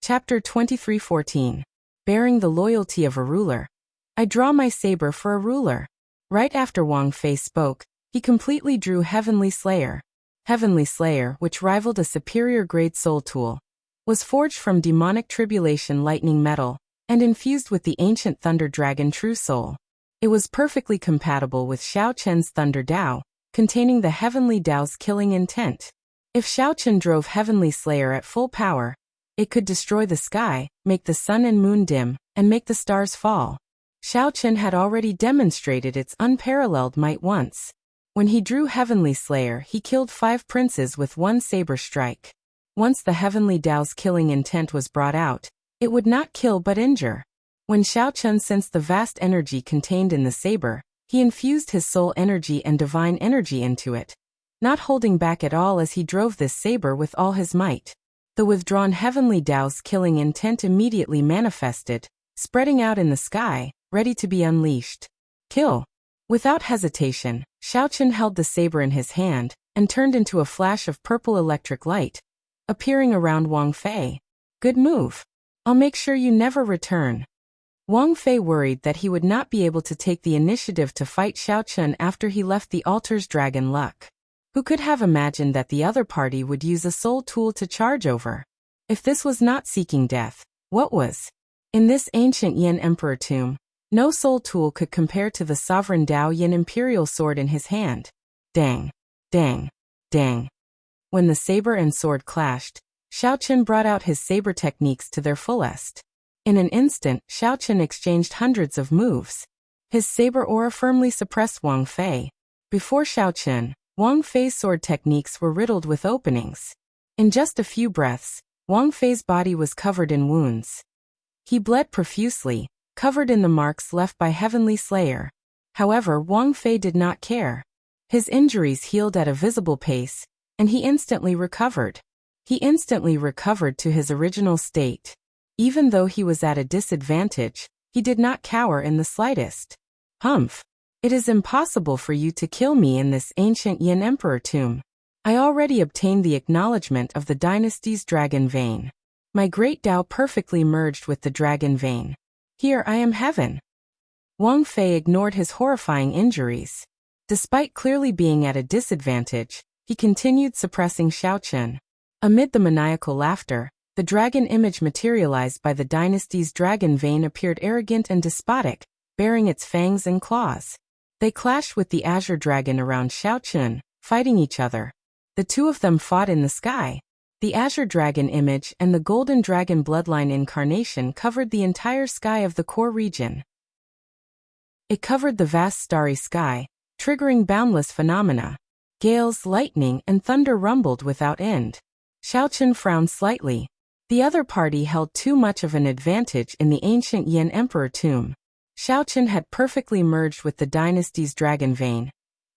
Chapter 23:14. Bearing the loyalty of a ruler. I draw my saber for a ruler. Right after Wang Fei spoke, he completely drew Heavenly Slayer. Heavenly Slayer, which rivaled a superior grade soul tool, was forged from demonic tribulation lightning metal, and infused with the ancient thunder dragon True Soul. It was perfectly compatible with Xiao Chen's Thunder Dao, containing the Heavenly Dao's killing intent. If Xiao Chen drove Heavenly Slayer at full power, it could destroy the sky, make the sun and moon dim, and make the stars fall. Xiao Chen had already demonstrated its unparalleled might once. When he drew Heavenly Slayer, he killed 5 princes with one saber strike. Once the Heavenly Dao's killing intent was brought out, it would not kill but injure. When Xiao Chen sensed the vast energy contained in the saber, he infused his soul energy and divine energy into it, not holding back at all as he drove this saber with all his might. The withdrawn Heavenly Dao's killing intent immediately manifested, spreading out in the sky, ready to be unleashed. Kill! Without hesitation, Xiao Chen held the saber in his hand, and turned into a flash of purple electric light, appearing around Wang Fei. Good move. I'll make sure you never return. Wang Fei worried that he would not be able to take the initiative to fight Xiao Chen after he left the altar's dragon luck. Who could have imagined that the other party would use a soul tool to charge over? If this was not seeking death, what was? In this ancient Yin Emperor tomb, no soul tool could compare to the sovereign Dao Yin Imperial sword in his hand. Dang! Dang! Dang! When the saber and sword clashed, Xiao Chen brought out his saber techniques to their fullest. In an instant, Xiao Chen exchanged hundreds of moves. His saber aura firmly suppressed Wang Fei. Before Xiao Chen, Wang Fei's sword techniques were riddled with openings. In just a few breaths, Wang Fei's body was covered in wounds. He bled profusely, covered in the marks left by Heavenly Slayer. However, Wang Fei did not care. His injuries healed at a visible pace, and he instantly recovered. He instantly recovered to his original state. Even though he was at a disadvantage, he did not cower in the slightest. Humph! It is impossible for you to kill me in this ancient Yin Emperor tomb. I already obtained the acknowledgement of the dynasty's dragon vein. My great Dao perfectly merged with the dragon vein. Here I am heaven. Wang Fei ignored his horrifying injuries. Despite clearly being at a disadvantage, he continued suppressing Xiao Chen. Amid the maniacal laughter, the dragon image materialized by the dynasty's dragon vein appeared arrogant and despotic, bearing its fangs and claws. They clashed with the azure dragon around Xiao Chen, fighting each other. The two of them fought in the sky. The azure dragon image and the golden dragon bloodline incarnation covered the entire sky of the core region. It covered the vast starry sky, triggering boundless phenomena. Gales, lightning, and thunder rumbled without end. Xiao Chen frowned slightly. The other party held too much of an advantage in the ancient Yin Emperor tomb. Xiao Chen had perfectly merged with the dynasty's dragon vein,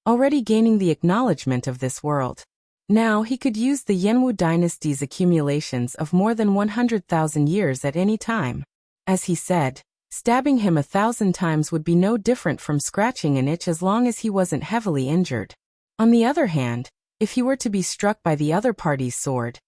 already gaining the acknowledgement of this world. Now he could use the Yanwu dynasty's accumulations of more than 100,000 years at any time. As he said, stabbing him 1,000 times would be no different from scratching an itch as long as he wasn't heavily injured. On the other hand, if he were to be struck by the other party's sword,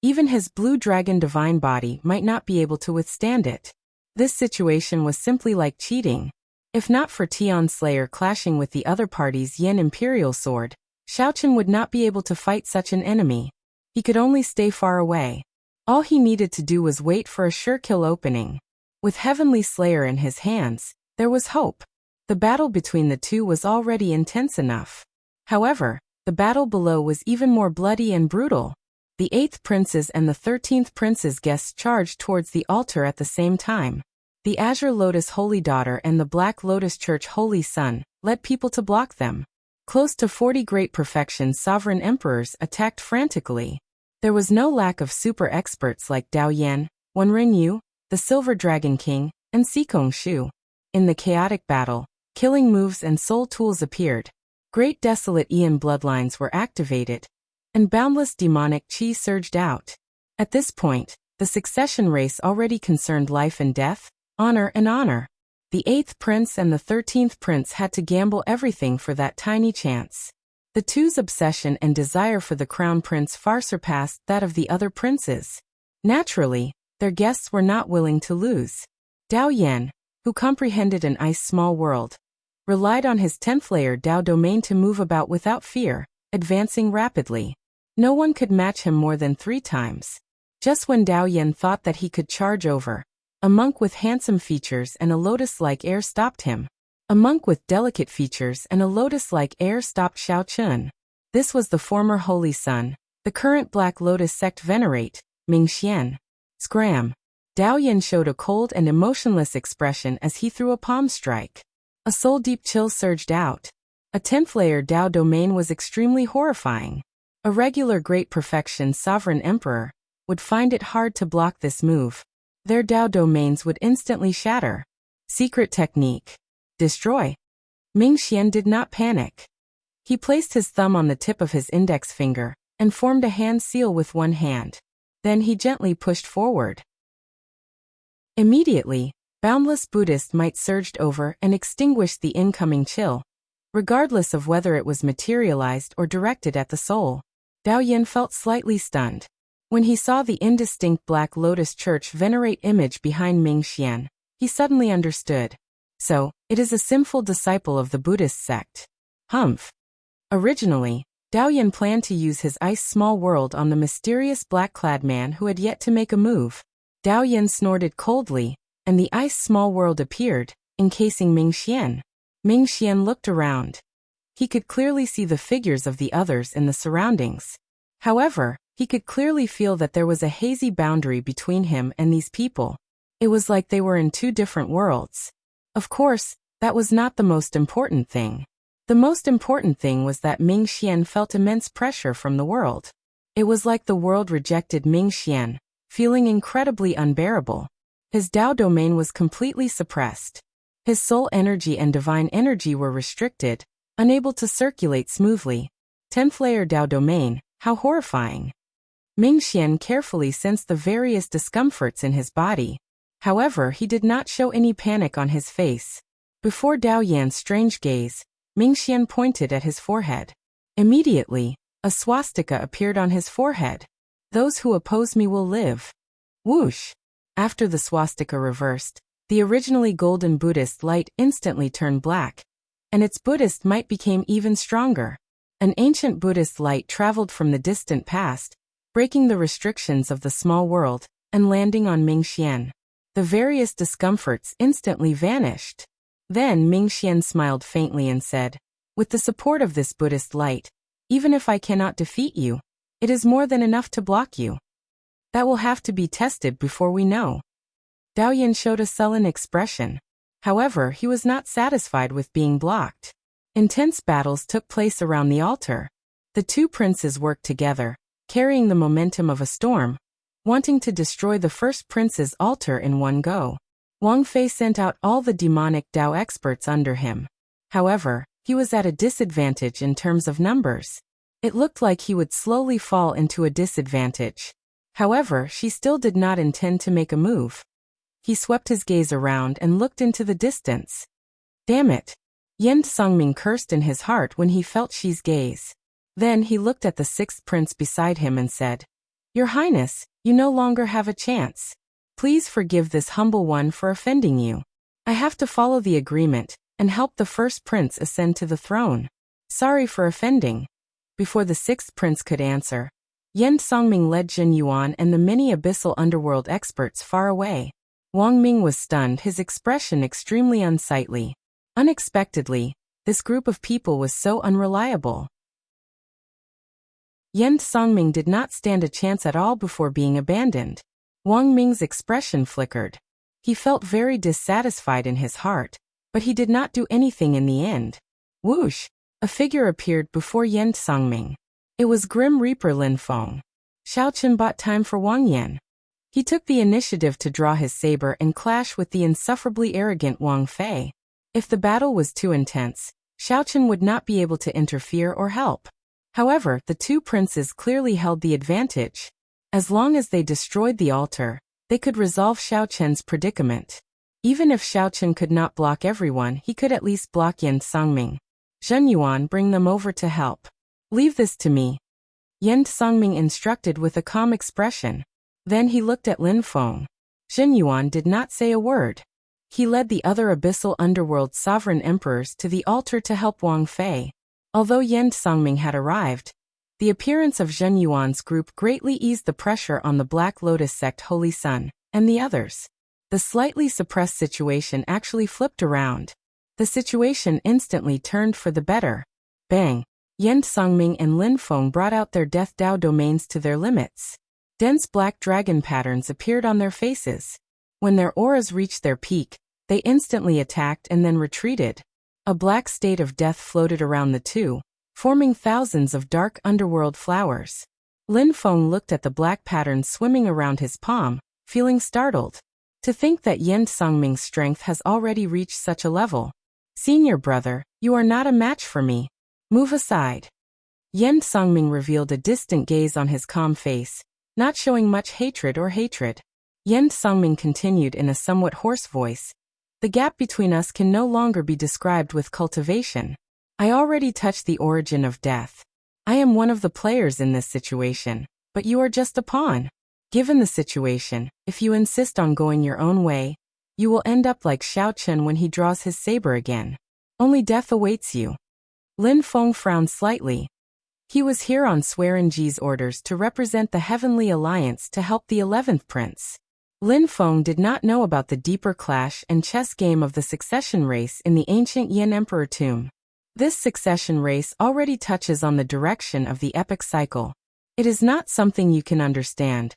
even his blue dragon divine body might not be able to withstand it. This situation was simply like cheating. If not for Tian Slayer clashing with the other party's Yin Imperial sword, Xiao Chen would not be able to fight such an enemy. He could only stay far away. All he needed to do was wait for a sure kill opening. With Heavenly Slayer in his hands, there was hope. The battle between the two was already intense enough. However, the battle below was even more bloody and brutal. The 8th Prince's and the 13th Prince's guests charged towards the altar at the same time. The Azure Lotus Holy Daughter and the Black Lotus Church Holy Son led people to block them. Close to 40 Great Perfection Sovereign Emperors attacked frantically. There was no lack of super experts like Dao Yan, Wenren Yu, the Silver Dragon King, and Sikong Shu. In the chaotic battle, killing moves and soul tools appeared. Great desolate Ian bloodlines were activated, and boundless demonic chi surged out. At this point, the succession race already concerned life and death, honor and honor. The 8th Prince and the 13th Prince had to gamble everything for that tiny chance. The two's obsession and desire for the crown prince far surpassed that of the other princes. Naturally, Their guests were not willing to lose. Dao Yan, who comprehended an ice small world, relied on his 10th layer Dao domain to move about without fear, advancing rapidly. No one could match him more than 3 times. Just when Dao Yan thought that he could charge over, a monk with handsome features and a lotus-like air stopped him. A monk with delicate features and a lotus-like air stopped Xiao Chun. This was the former Holy Son, the current Black Lotus sect venerate, Ming Xian. Scram! Dao Yan showed a cold and emotionless expression as he threw a palm strike. A soul-deep chill surged out. A 10th layer Dao domain was extremely horrifying. A regular Great Perfection Sovereign Emperor would find it hard to block this move. Their Dao domains would instantly shatter. Secret technique. Destroy. Ming Xian did not panic. He placed his thumb on the tip of his index finger and formed a hand seal with one hand. Then he gently pushed forward. Immediately, boundless Buddhist might surged over and extinguished the incoming chill, regardless of whether it was materialized or directed at the soul. Dao Yan felt slightly stunned. When he saw the indistinct Black Lotus Church venerate image behind Ming Xian, he suddenly understood. So, it is a sinful disciple of the Buddhist sect. Humph. Originally, Dao Yan planned to use his ice small world on the mysterious black-clad man who had yet to make a move. Dao Yan snorted coldly, and the ice small world appeared, encasing Ming Xian. Ming Xian looked around. He could clearly see the figures of the others in the surroundings. However, he could clearly feel that there was a hazy boundary between him and these people. It was like they were in 2 different worlds. Of course, that was not the most important thing. The most important thing was that Ming Xian felt immense pressure from the world. It was like the world rejected Ming Xian, feeling incredibly unbearable. His Dao domain was completely suppressed. His soul energy and divine energy were restricted, unable to circulate smoothly. 10th layer Dao domain, how horrifying. Ming Xian carefully sensed the various discomforts in his body. However, he did not show any panic on his face. Before Dao Yan's strange gaze, Ming Xian pointed at his forehead. Immediately, a swastika appeared on his forehead. Those who oppose me will live. Whoosh! After the swastika reversed, the originally golden Buddhist light instantly turned black, and its Buddhist might became even stronger. An ancient Buddhist light traveled from the distant past, breaking the restrictions of the small world, and landing on Ming Xian. The various discomforts instantly vanished. Then Ming Xian smiled faintly and said, "With the support of this Buddhist light, even if I cannot defeat you, it is more than enough to block you. That will have to be tested before we know." Dao Yan showed a sullen expression. However, he was not satisfied with being blocked. Intense battles took place around the altar. The 2 princes worked together, carrying the momentum of a storm, wanting to destroy the first prince's altar in one go. Wang Fei sent out all the demonic Dao experts under him. However, he was at a disadvantage in terms of numbers. It looked like he would slowly fall into a disadvantage. However, she still did not intend to make a move. He swept his gaze around and looked into the distance. Damn it! Yen Songming cursed in his heart when he felt Shi's gaze. Then he looked at the 6th prince beside him and said, "Your Highness, you no longer have a chance. Please forgive this humble one for offending you. I have to follow the agreement and help the first prince ascend to the throne. Sorry for offending." Before the 6th prince could answer, Yen Songming led Jin Yuan and the many abyssal underworld experts far away. Wang Ming was stunned, his expression extremely unsightly. Unexpectedly, this group of people was so unreliable. Yen Songming did not stand a chance at all before being abandoned. Wang Ming's expression flickered. He felt very dissatisfied in his heart, but he did not do anything in the end. Whoosh! A figure appeared before Yen Songming. It was Grim Reaper Lin Feng. Xiao Chen bought time for Wang Yan. He took the initiative to draw his saber and clash with the insufferably arrogant Wang Fei. If the battle was too intense, Xiao Chen would not be able to interfere or help. However, the 2 princes clearly held the advantage. As long as they destroyed the altar, they could resolve Xiao Chen's predicament. Even if Xiao Chen could not block everyone, he could at least block Yen Songming. Zhen Yuan, bring them over to help. Leave this to me. Yen Songming instructed with a calm expression. Then he looked at Lin Feng. Zhen Yuan did not say a word. He led the other abyssal underworld sovereign emperors to the altar to help Wang Fei. Although Yan Songming had arrived, the appearance of Zhen Yuan's group greatly eased the pressure on the Black Lotus sect Holy Sun and the others. The slightly suppressed situation actually flipped around. The situation instantly turned for the better. Bang! Yan Songming and Lin Feng brought out their Death Dao domains to their limits. Dense black dragon patterns appeared on their faces. When their auras reached their peak, they instantly attacked and then retreated. A black state of death floated around the two, forming thousands of dark underworld flowers. Lin Feng looked at the black patterns swimming around his palm, feeling startled. To think that Yan Songming's strength has already reached such a level. Senior brother, you are not a match for me. Move aside. Yan Songming revealed a distant gaze on his calm face, not showing much hatred. Yan Songming continued in a somewhat hoarse voice. The gap between us can no longer be described with cultivation. I already touched the origin of death. I am one of the players in this situation, but you are just a pawn. Given the situation, if you insist on going your own way, you will end up like Xiao Chen when he draws his saber again. Only death awaits you. Lin Feng frowned slightly. He was here on Swearenji's orders to represent the Heavenly Alliance to help the 11th Prince. Lin Feng did not know about the deeper clash and chess game of the succession race in the ancient Yan Emperor tomb. This succession race already touches on the direction of the epic cycle. It is not something you can understand.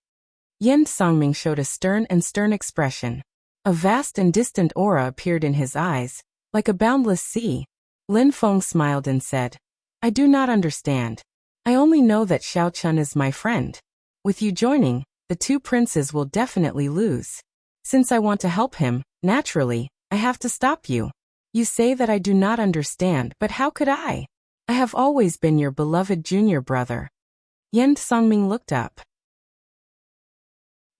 Yan Songming showed a stern expression. A vast and distant aura appeared in his eyes, like a boundless sea. Lin Feng smiled and said, I do not understand. I only know that Xiao Chen is my friend. With you joining, the two princes will definitely lose. Since I want to help him, naturally, I have to stop you. You say that I do not understand, but how could I? I have always been your beloved junior brother. Yan Songming looked up.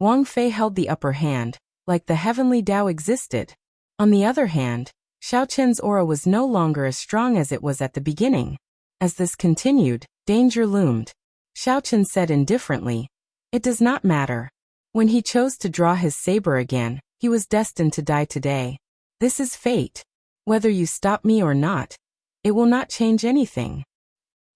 Wang Fei held the upper hand, like the heavenly Tao existed. On the other hand, Xiao Chen's aura was no longer as strong as it was at the beginning. As this continued, danger loomed. Xiao Chen said indifferently, it does not matter. When he chose to draw his saber again, he was destined to die today. This is fate. Whether you stop me or not, it will not change anything.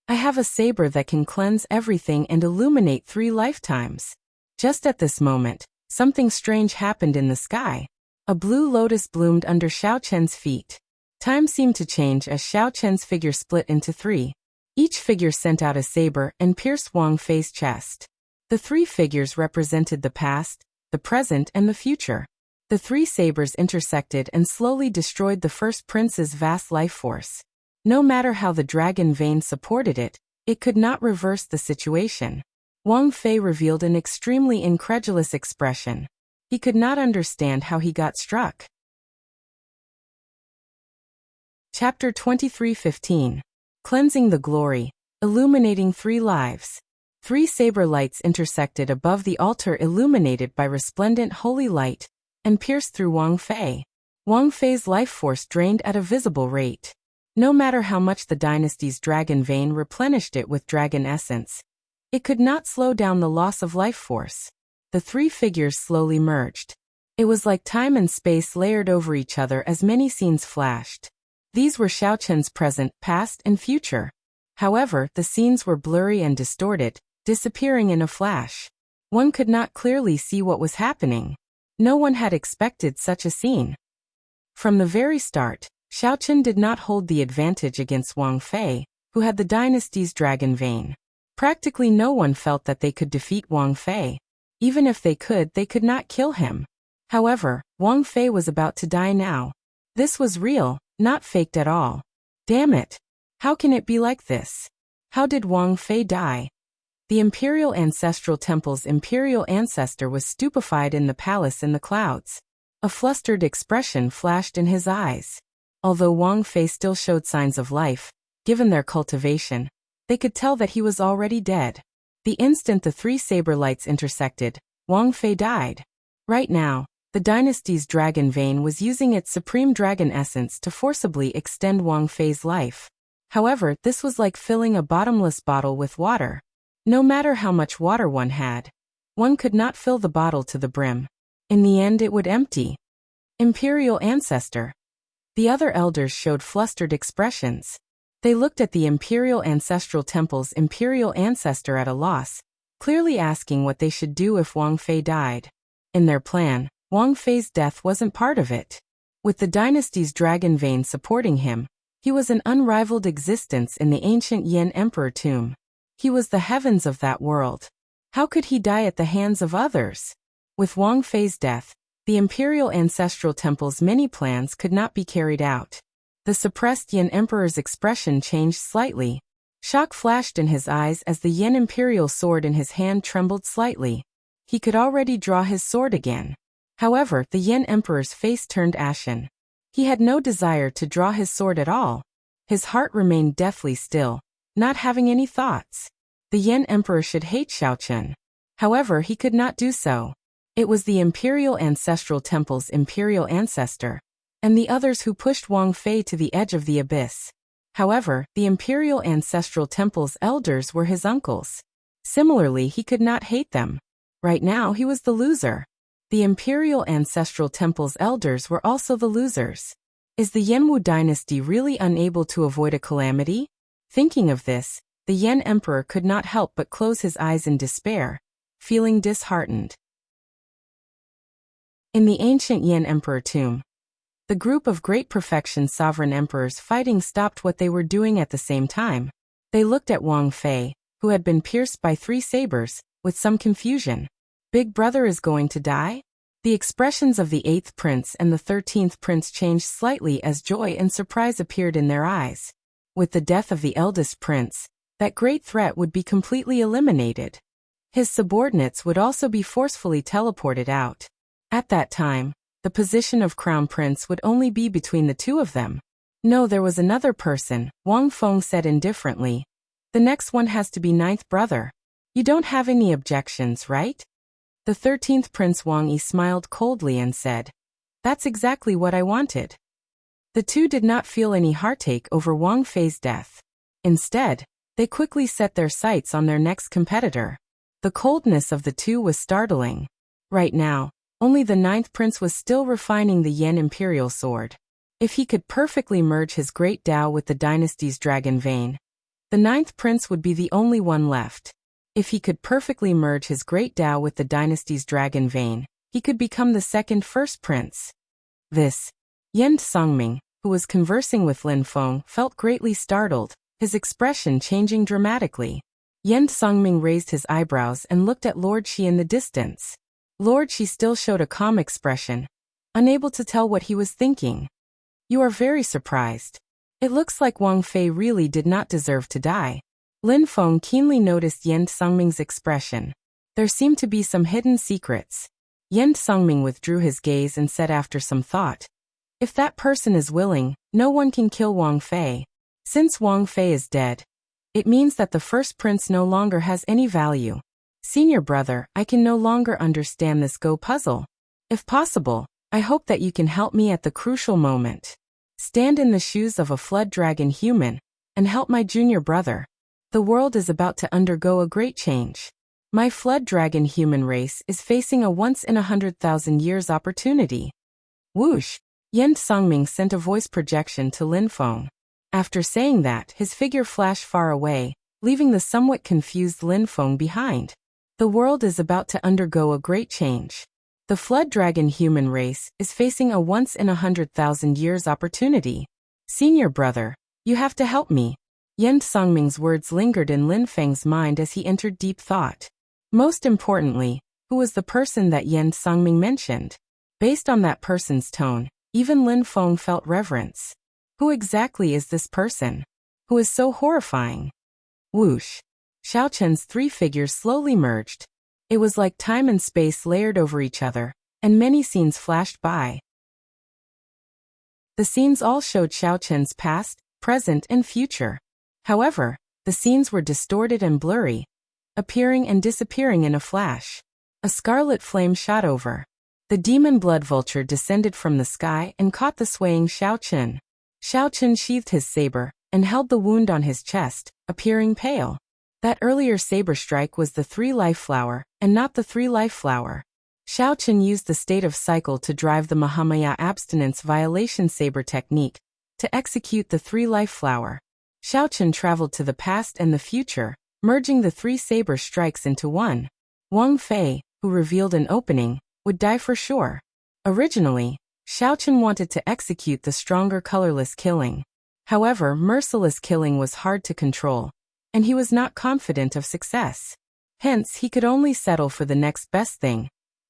I have a saber that can cleanse everything and illuminate 3 lifetimes. Just at this moment, something strange happened in the sky. A blue lotus bloomed under Xiao Chen's feet. Time seemed to change as Xiao Chen's figure split into 3. Each figure sent out a saber and pierced Wang Fei's chest. The 3 figures represented the past, the present and the future. The 3 sabers intersected and slowly destroyed the first prince's vast life force. No matter how the dragon vein supported it, it could not reverse the situation. Wang Fei revealed an extremely incredulous expression. He could not understand how he got struck. Chapter 23:15. Cleansing the Glory, Illuminating 3 Lives. 3 saber lights intersected above the altar illuminated by resplendent holy light, and pierced through Wang Fei. Wang Fei's life force drained at a visible rate. No matter how much the dynasty's dragon vein replenished it with dragon essence, it could not slow down the loss of life force. The 3 figures slowly merged. It was like time and space layered over each other as many scenes flashed. These were Xiao Chen's present, past, and future. However, the scenes were blurry and distorted, disappearing in a flash. One could not clearly see what was happening. No one had expected such a scene. From the very start, Xiao Chen did not hold the advantage against Wang Fei, who had the dynasty's dragon vein. Practically no one felt that they could defeat Wang Fei. Even if they could not kill him. However, Wang Fei was about to die now. This was real, not faked at all. Damn it! How can it be like this? How did Wang Fei die? The Imperial Ancestral Temple's imperial ancestor was stupefied in the palace in the clouds. A flustered expression flashed in his eyes. Although Wang Fei still showed signs of life, given their cultivation, they could tell that he was already dead. The instant the 3 saber lights intersected, Wang Fei died. Right now, the dynasty's dragon vein was using its supreme dragon essence to forcibly extend Wang Fei's life. However, this was like filling a bottomless bottle with water. No matter how much water one had, One could not fill the bottle to the brim. In the end it would empty. Imperial ancestor. The other elders showed flustered expressions. They looked at the Imperial Ancestral Temple's Imperial Ancestor at a loss, clearly asking what they should do if Wang Fei died. In their plan, Wang Fei's death wasn't part of it. With the dynasty's dragon vein supporting him, he was an unrivaled existence in the ancient Yan Emperor tomb. He was the heavens of that world. How could he die at the hands of others? With Wang Fei's death, the Imperial Ancestral Temple's many plans could not be carried out. The suppressed Yan Emperor's expression changed slightly. Shock flashed in his eyes as the Yan Imperial sword in his hand trembled slightly. He could already draw his sword again. However, the Yan Emperor's face turned ashen. He had no desire to draw his sword at all. His heart remained deathly still, not having any thoughts. The Yan Emperor should hate Xiaochen. However, he could not do so. It was the Imperial Ancestral Temple's Imperial Ancestor, and the others who pushed Wang Fei to the edge of the abyss. However, the Imperial Ancestral Temple's elders were his uncles. Similarly, he could not hate them. Right now he was the loser. The Imperial Ancestral Temple's elders were also the losers. Is the Yanwu dynasty really unable to avoid a calamity? Thinking of this, the Yan Emperor could not help but close his eyes in despair, feeling disheartened. In the ancient Yan Emperor tomb, the group of great perfection sovereign emperors fighting stopped what they were doing at the same time. They looked at Wang Fei, who had been pierced by 3 sabers, with some confusion. Big brother is going to die? The expressions of the 8th prince and the 13th prince changed slightly as joy and surprise appeared in their eyes. With the death of the eldest prince, that great threat would be completely eliminated. His subordinates would also be forcefully teleported out. At that time, the position of crown prince would only be between the two of them. No, there was another person, Wang Feng said indifferently. The next one has to be 9th brother. You don't have any objections, right? The 13th Prince Wang Yi smiled coldly and said, That's exactly what I wanted. The two did not feel any heartache over Wang Fei's death. Instead, they quickly set their sights on their next competitor. The coldness of the two was startling. Right now, only the 9th prince was still refining the Yan Imperial sword. If he could perfectly merge his great Dao with the dynasty's dragon vein, the 9th prince would be the only one left. If he could perfectly merge his great Dao with the dynasty's dragon vein, he could become the second first prince. This, Yan Songming, who was conversing with Lin Feng, felt greatly startled, his expression changing dramatically. Yan Songming raised his eyebrows and looked at Lord Shi in the distance. Lord Shi still showed a calm expression, unable to tell what he was thinking. You are very surprised. It looks like Wang Fei really did not deserve to die. Lin Feng keenly noticed Yan Songming's expression. There seemed to be some hidden secrets. Yan Songming withdrew his gaze and said after some thought, If that person is willing, no one can kill Wang Fei. Since Wang Fei is dead, it means that the first prince no longer has any value. Senior brother, I can no longer understand this Go puzzle. If possible, I hope that you can help me at the crucial moment. Stand in the shoes of a flood dragon human, and help my junior brother. The world is about to undergo a great change. My flood dragon human race is facing a once-in-100,000 years opportunity. Whoosh! Yan Songming sent a voice projection to Lin Feng. After saying that, his figure flashed far away, leaving the somewhat confused Lin Feng behind. The world is about to undergo a great change. The flood dragon human race is facing a once-in-100,000 years opportunity. Senior brother, you have to help me. Yan Songming's words lingered in Lin Feng's mind as he entered deep thought. Most importantly, who was the person that Yan Songming mentioned? Based on that person's tone, even Lin Feng felt reverence. Who exactly is this person? Who is so horrifying? Whoosh! Xiaochen's 3 figures slowly merged. It was like time and space layered over each other, and many scenes flashed by. The scenes all showed Xiaochen's past, present, and future. However, the scenes were distorted and blurry, appearing and disappearing in a flash. A scarlet flame shot over. The demon blood vulture descended from the sky and caught the swaying Xiaochen. Xiaochen sheathed his saber and held the wound on his chest, appearing pale. That earlier saber strike was the 3-life flower, and not the 3-life flower. Xiao Chen used the state of cycle to drive the Mahamaya abstinence violation saber technique to execute the 3-life flower. Xiao Chen traveled to the past and the future, merging the 3 saber strikes into one. Wang Fei, who revealed an opening, would die for sure. Originally, Xiao Chen wanted to execute the stronger colorless killing. However, merciless killing was hard to control, and he was not confident of success. Hence, he could only settle for the next best thing,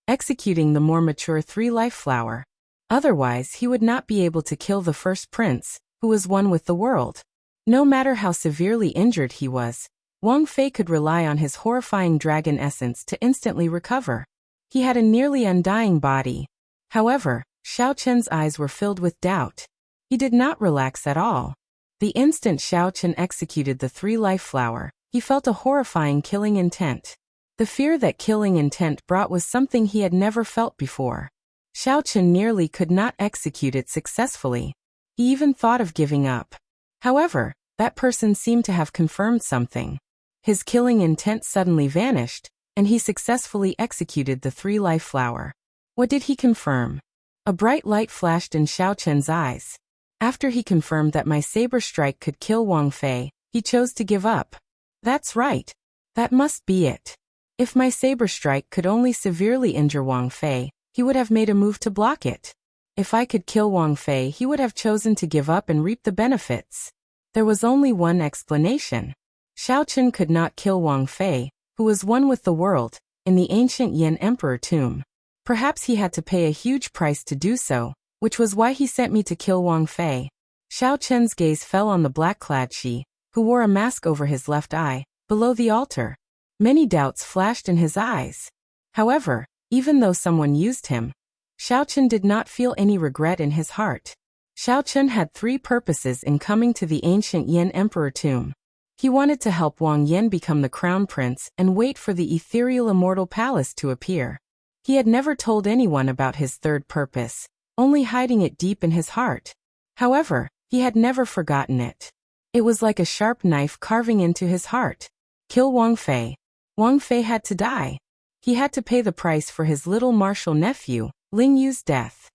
executing the more mature 3-life flower. Otherwise, he would not be able to kill the first prince, who was one with the world. No matter how severely injured he was, Wang Fei could rely on his horrifying dragon essence to instantly recover. He had a nearly undying body. However, Xiao Chen's eyes were filled with doubt. He did not relax at all. The instant Xiao Chen executed the 3-life flower, he felt a horrifying killing intent. The fear that killing intent brought was something he had never felt before. Xiao Chen nearly could not execute it successfully. He even thought of giving up. However, that person seemed to have confirmed something. His killing intent suddenly vanished, and he successfully executed the 3-life flower. What did he confirm? A bright light flashed in Xiao Chen's eyes. After he confirmed that my saber strike could kill Wang Fei, he chose to give up. That's right. That must be it. If my saber strike could only severely injure Wang Fei, he would have made a move to block it. If I could kill Wang Fei, he would have chosen to give up and reap the benefits. There was only one explanation. Xiao Chen could not kill Wang Fei, who was one with the world, in the ancient Yan Emperor tomb. Perhaps he had to pay a huge price to do so, which was why he sent me to kill Wang Fei. Xiao Chen's gaze fell on the black-clad Shi, who wore a mask over his left eye, below the altar. Many doubts flashed in his eyes. However, even though someone used him, Xiao Chen did not feel any regret in his heart. Xiao Chen had 3 purposes in coming to the ancient Yan Emperor tomb. He wanted to help Wang Yan become the crown prince and wait for the ethereal immortal palace to appear. He had never told anyone about his 3rd purpose, only hiding it deep in his heart. However, he had never forgotten it. It was like a sharp knife carving into his heart. Kill Wang Fei. Wang Fei had to die. He had to pay the price for his little martial nephew, Ling Yu's death.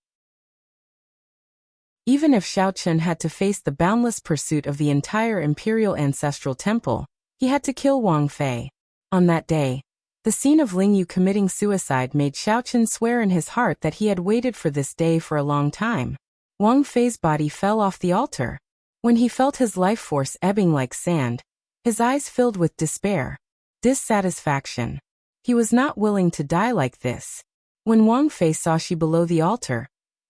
Even if Xiao Chen had to face the boundless pursuit of the entire imperial ancestral temple, he had to kill Wang Fei. On that day, the scene of Ling Yu committing suicide made Xiao Chen swear in his heart that he had waited for this day for a long time. Wang Fei's body fell off the altar. When he felt his life force ebbing like sand, his eyes filled with despair, dissatisfaction. He was not willing to die like this. When Wang Fei saw Shi below the altar,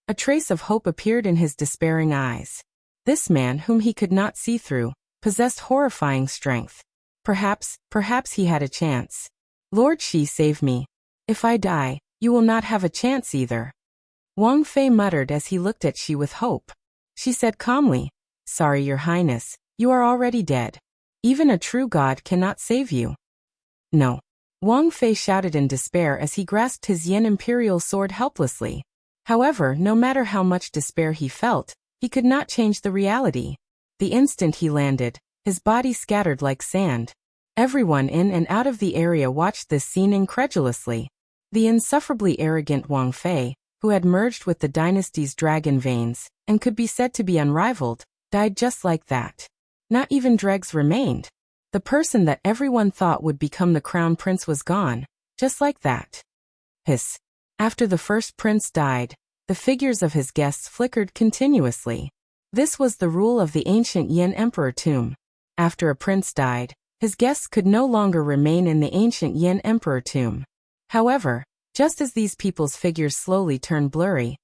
a trace of hope appeared in his despairing eyes. This man, whom he could not see through, possessed horrifying strength. Perhaps he had a chance. Lord Shi, save me. If I die, you will not have a chance either. Wang Fei muttered as he looked at Shi with hope. She said calmly, "Sorry, Your Highness, you are already dead. Even a true god cannot save you." No. Wang Fei shouted in despair as he grasped his Yan imperial sword helplessly. However, no matter how much despair he felt, he could not change the reality. The instant he landed, his body scattered like sand. Everyone in and out of the area watched this scene incredulously. The insufferably arrogant Wang Fei, who had merged with the dynasty's dragon veins, and could be said to be unrivaled, died just like that. Not even dregs remained. The person that everyone thought would become the crown prince was gone, just like that. Hiss. After the first prince died, the figures of his guests flickered continuously. This was the rule of the ancient Yan Emperor tomb. After a prince died, his guests could no longer remain in the ancient Yan Emperor tomb. However, just as these people's figures slowly turned blurry,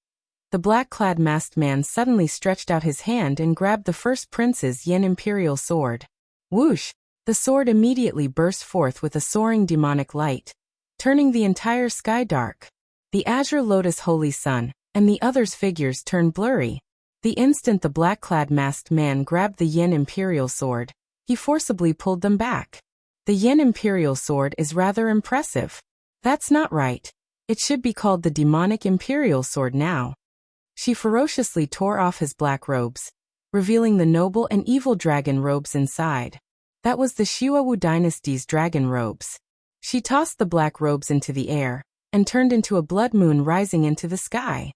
the black-clad masked man suddenly stretched out his hand and grabbed the first prince's Yan imperial sword. Whoosh! The sword immediately burst forth with a soaring demonic light, turning the entire sky dark. The azure lotus holy sun, and the others' figures turned blurry. The instant the black-clad masked man grabbed the Yan imperial sword, he forcibly pulled them back. The Yan imperial sword is rather impressive. That's not right. It should be called the demonic imperial sword now. She ferociously tore off his black robes, revealing the noble and evil dragon robes inside. That was the Xiuwu dynasty's dragon robes. She tossed the black robes into the air and turned into a blood moon rising into the sky.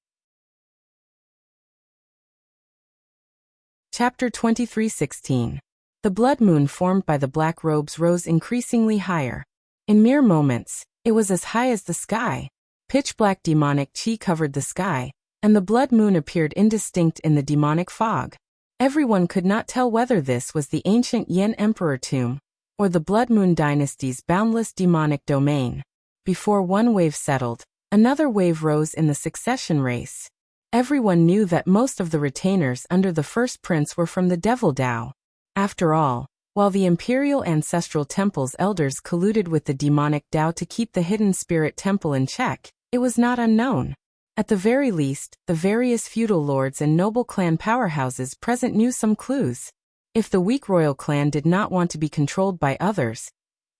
Chapter 23:16. The blood moon formed by the black robes rose increasingly higher. In mere moments, it was as high as the sky. Pitch-black demonic chi covered the sky, and the blood moon appeared indistinct in the demonic fog. Everyone could not tell whether this was the ancient Yin Emperor tomb or the Blood Moon dynasty's boundless demonic domain. Before one wave settled, another wave rose in the succession race. Everyone knew that most of the retainers under the first prince were from the Devil Dao. After all, while the Imperial Ancestral Temple's elders colluded with the demonic Dao to keep the hidden spirit temple in check, it was not unknown. At the very least, the various feudal lords and noble clan powerhouses present knew some clues. If the weak royal clan did not want to be controlled by others,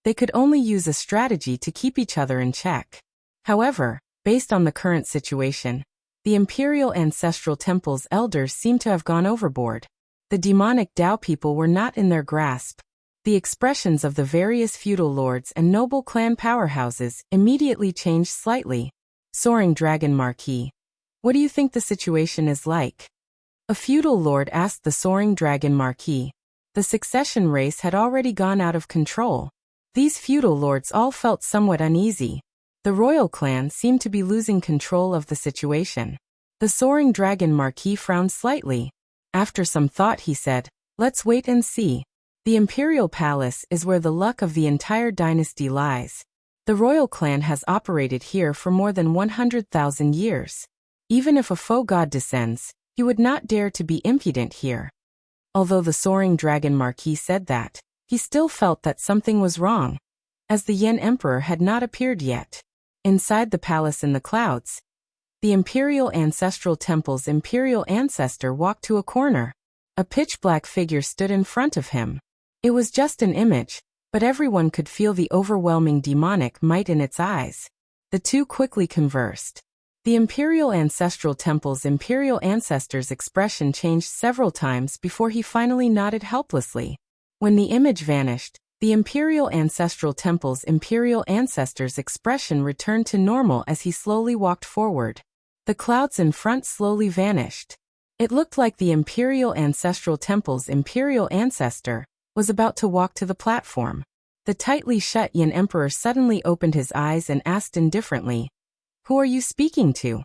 they could only use a strategy to keep each other in check. However, based on the current situation, the Imperial Ancestral Temple's elders seem to have gone overboard. The demonic Dao people were not in their grasp. The expressions of the various feudal lords and noble clan powerhouses immediately changed slightly. Soaring Dragon Marquis. What do you think the situation is like? A feudal lord asked the Soaring Dragon Marquis. The succession race had already gone out of control. These feudal lords all felt somewhat uneasy. The royal clan seemed to be losing control of the situation. The Soaring Dragon Marquis frowned slightly. After some thought he said, "Let's wait and see. The Imperial Palace is where the luck of the entire dynasty lies. The royal clan has operated here for more than 100,000 years. Even if a foe god descends, he would not dare to be impudent here." Although the Soaring Dragon Marquis said that, he still felt that something was wrong, as the Yin Emperor had not appeared yet. Inside the palace in the clouds, the Imperial Ancestral Temple's imperial ancestor walked to a corner. A pitch-black figure stood in front of him. It was just an image, but everyone could feel the overwhelming demonic might in its eyes. The two quickly conversed. The Imperial Ancestral Temple's imperial ancestor's expression changed several times before he finally nodded helplessly. When the image vanished, the Imperial Ancestral Temple's imperial ancestor's expression returned to normal as he slowly walked forward. The clouds in front slowly vanished. It looked like the Imperial Ancestral Temple's imperial ancestor was about to walk to the platform. The tightly shut Yin Emperor suddenly opened his eyes and asked indifferently, "Who are you speaking to?"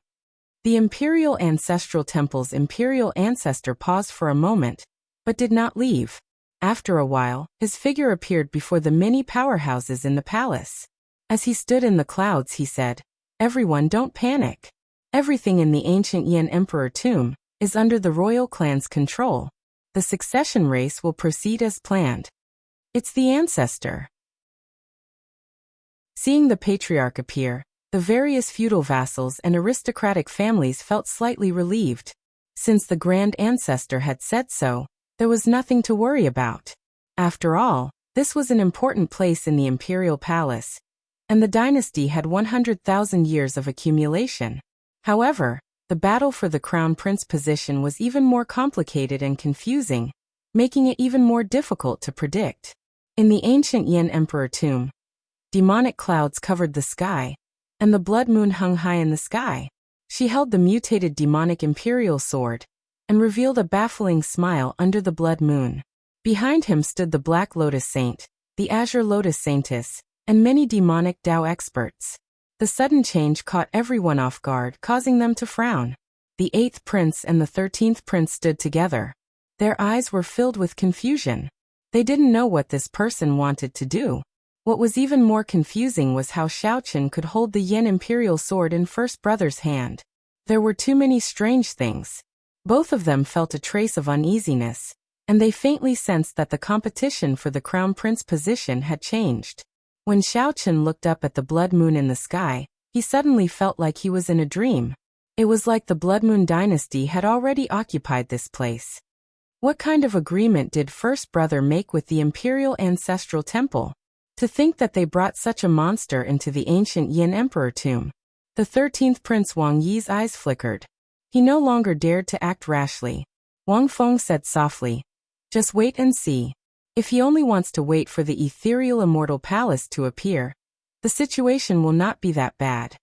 The Imperial Ancestral Temple's imperial ancestor paused for a moment, but did not leave. After a while, his figure appeared before the many powerhouses in the palace. As he stood in the clouds he said, "Everyone don't panic. Everything in the ancient Yin Emperor tomb is under the royal clan's control. The succession race will proceed as planned. It's the ancestor." Seeing the patriarch appear, the various feudal vassals and aristocratic families felt slightly relieved. Since the grand ancestor had said so, there was nothing to worry about. After all, this was an important place in the imperial palace, and the dynasty had 100,000 years of accumulation. However, the battle for the crown prince position was even more complicated and confusing, making it even more difficult to predict. In the ancient Yin Emperor tomb, demonic clouds covered the sky, and the blood moon hung high in the sky. She held the mutated demonic imperial sword, and revealed a baffling smile under the blood moon. Behind him stood the Black Lotus Saint, the Azure Lotus Saintess, and many demonic Dao experts. The sudden change caught everyone off guard, causing them to frown. The 8th prince and the 13th prince stood together. Their eyes were filled with confusion. They didn't know what this person wanted to do. What was even more confusing was how Xiaoqin could hold the Yin imperial sword in first brother's hand. There were too many strange things. Both of them felt a trace of uneasiness, and they faintly sensed that the competition for the crown prince position had changed. When Xiaoqin looked up at the blood moon in the sky, he suddenly felt like he was in a dream. It was like the Blood Moon dynasty had already occupied this place. What kind of agreement did first brother make with the Imperial Ancestral Temple? To think that they brought such a monster into the ancient Yin Emperor tomb. The 13th Prince Wang Yi's eyes flickered. He no longer dared to act rashly. Wang Feng said softly, "Just wait and see." If he only wants to wait for the ethereal immortal palace to appear, the situation will not be that bad.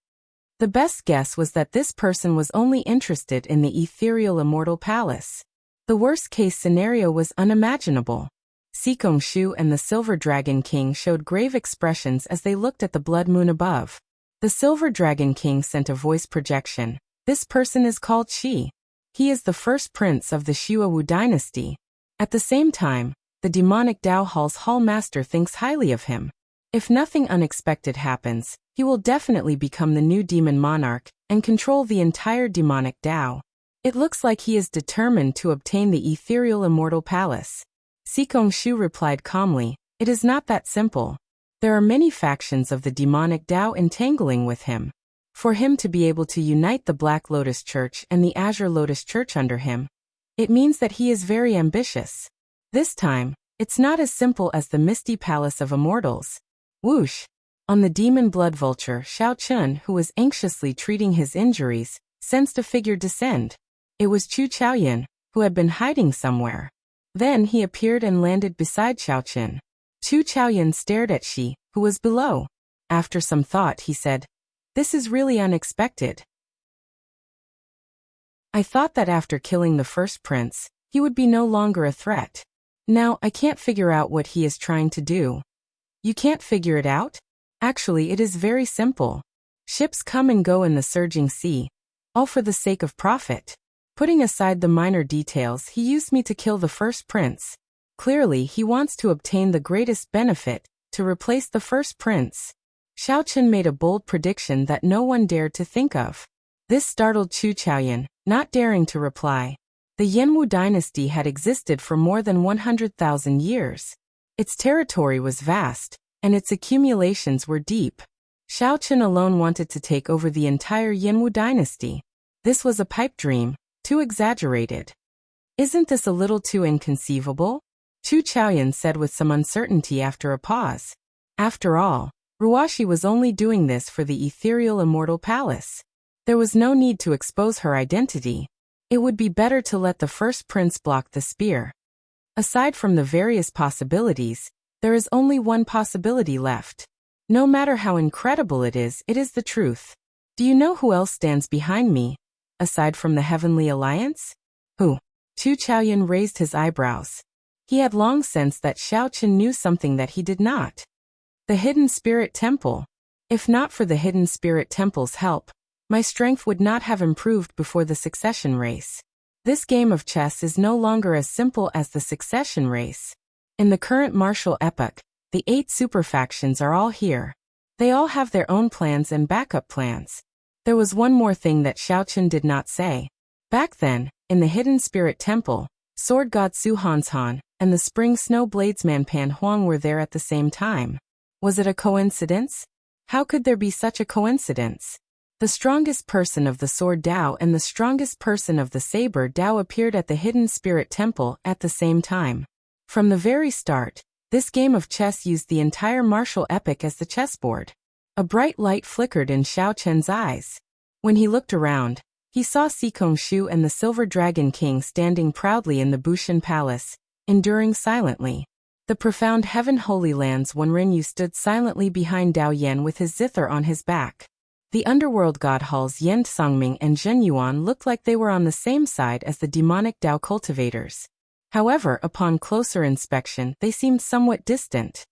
The best guess was that this person was only interested in the ethereal immortal palace. The worst-case scenario was unimaginable. Sikong Shu and the Silver Dragon King showed grave expressions as they looked at the blood moon above. The Silver Dragon King sent a voice projection. This person is called Shi. He is the first prince of the Shuawu dynasty. At the same time, the demonic Dao Hall's Hall Master thinks highly of him. If nothing unexpected happens, he will definitely become the new demon monarch and control the entire demonic Dao. It looks like he is determined to obtain the ethereal immortal palace. Sikong Shu replied calmly, "It is not that simple. There are many factions of the demonic Dao entangling with him. For him to be able to unite the Black Lotus Church and the Azure Lotus Church under him, it means that he is very ambitious. This time, it's not as simple as the Misty Palace of Immortals." Whoosh! On the demon blood vulture, Xiao Chun, who was anxiously treating his injuries, sensed a figure descend. It was Chu Chaoyan, who had been hiding somewhere. Then he appeared and landed beside Xiao Chun. Chu Chaoyan stared at Shi, who was below. After some thought, he said, "This is really unexpected. I thought that after killing the first prince, he would be no longer a threat. Now I can't figure out what he is trying to do." "You can't figure it out? Actually, it is very simple. Ships come and go in the surging sea, all for the sake of profit. Putting aside the minor details, he used me to kill the first prince. Clearly, he wants to obtain the greatest benefit, to replace the first prince." Xiao Chun made a bold prediction that no one dared to think of. This startled Chu Chaoyan, not daring to reply. The Yanwu dynasty had existed for more than 100,000 years. Its territory was vast, and its accumulations were deep. Xiao Chun alone wanted to take over the entire Yanwu dynasty. This was a pipe dream, too exaggerated. "Isn't this a little too inconceivable?" Chu Chaoyan said with some uncertainty after a pause. After all, Ruashi was only doing this for the ethereal immortal palace. There was no need to expose her identity. It would be better to let the first prince block the spear. Aside from the various possibilities, there is only one possibility left. No matter how incredible it is the truth. "Do you know who else stands behind me, aside from the Heavenly Alliance?" "Who?" Chu Chaoyan raised his eyebrows. He had long sensed that Xiao Chun knew something that he did not. "The Hidden Spirit Temple. If not for the Hidden Spirit Temple's help, my strength would not have improved before the succession race. This game of chess is no longer as simple as the succession race. In the current martial epoch, the 8 super factions are all here. They all have their own plans and backup plans." There was one more thing that Xiao Chun did not say. Back then, in the Hidden Spirit Temple, Sword God Su Hanshan and the Spring Snow Bladesman Pan Huang were there at the same time. Was it a coincidence? How could there be such a coincidence? The strongest person of the Sword Dao and the strongest person of the Saber Dao appeared at the Hidden Spirit Temple at the same time. From the very start, this game of chess used the entire martial epic as the chessboard. A bright light flickered in Xiao Chun's eyes. When he looked around, he saw Sikong Shu and the Silver Dragon King standing proudly in the Bushan Palace, enduring silently. The profound Heaven Holy Lands Wenrinyu stood silently behind Dao Yan with his zither on his back. The underworld god halls Yen Songming and Zhen Yuan looked like they were on the same side as the demonic Dao cultivators. However, upon closer inspection, they seemed somewhat distant.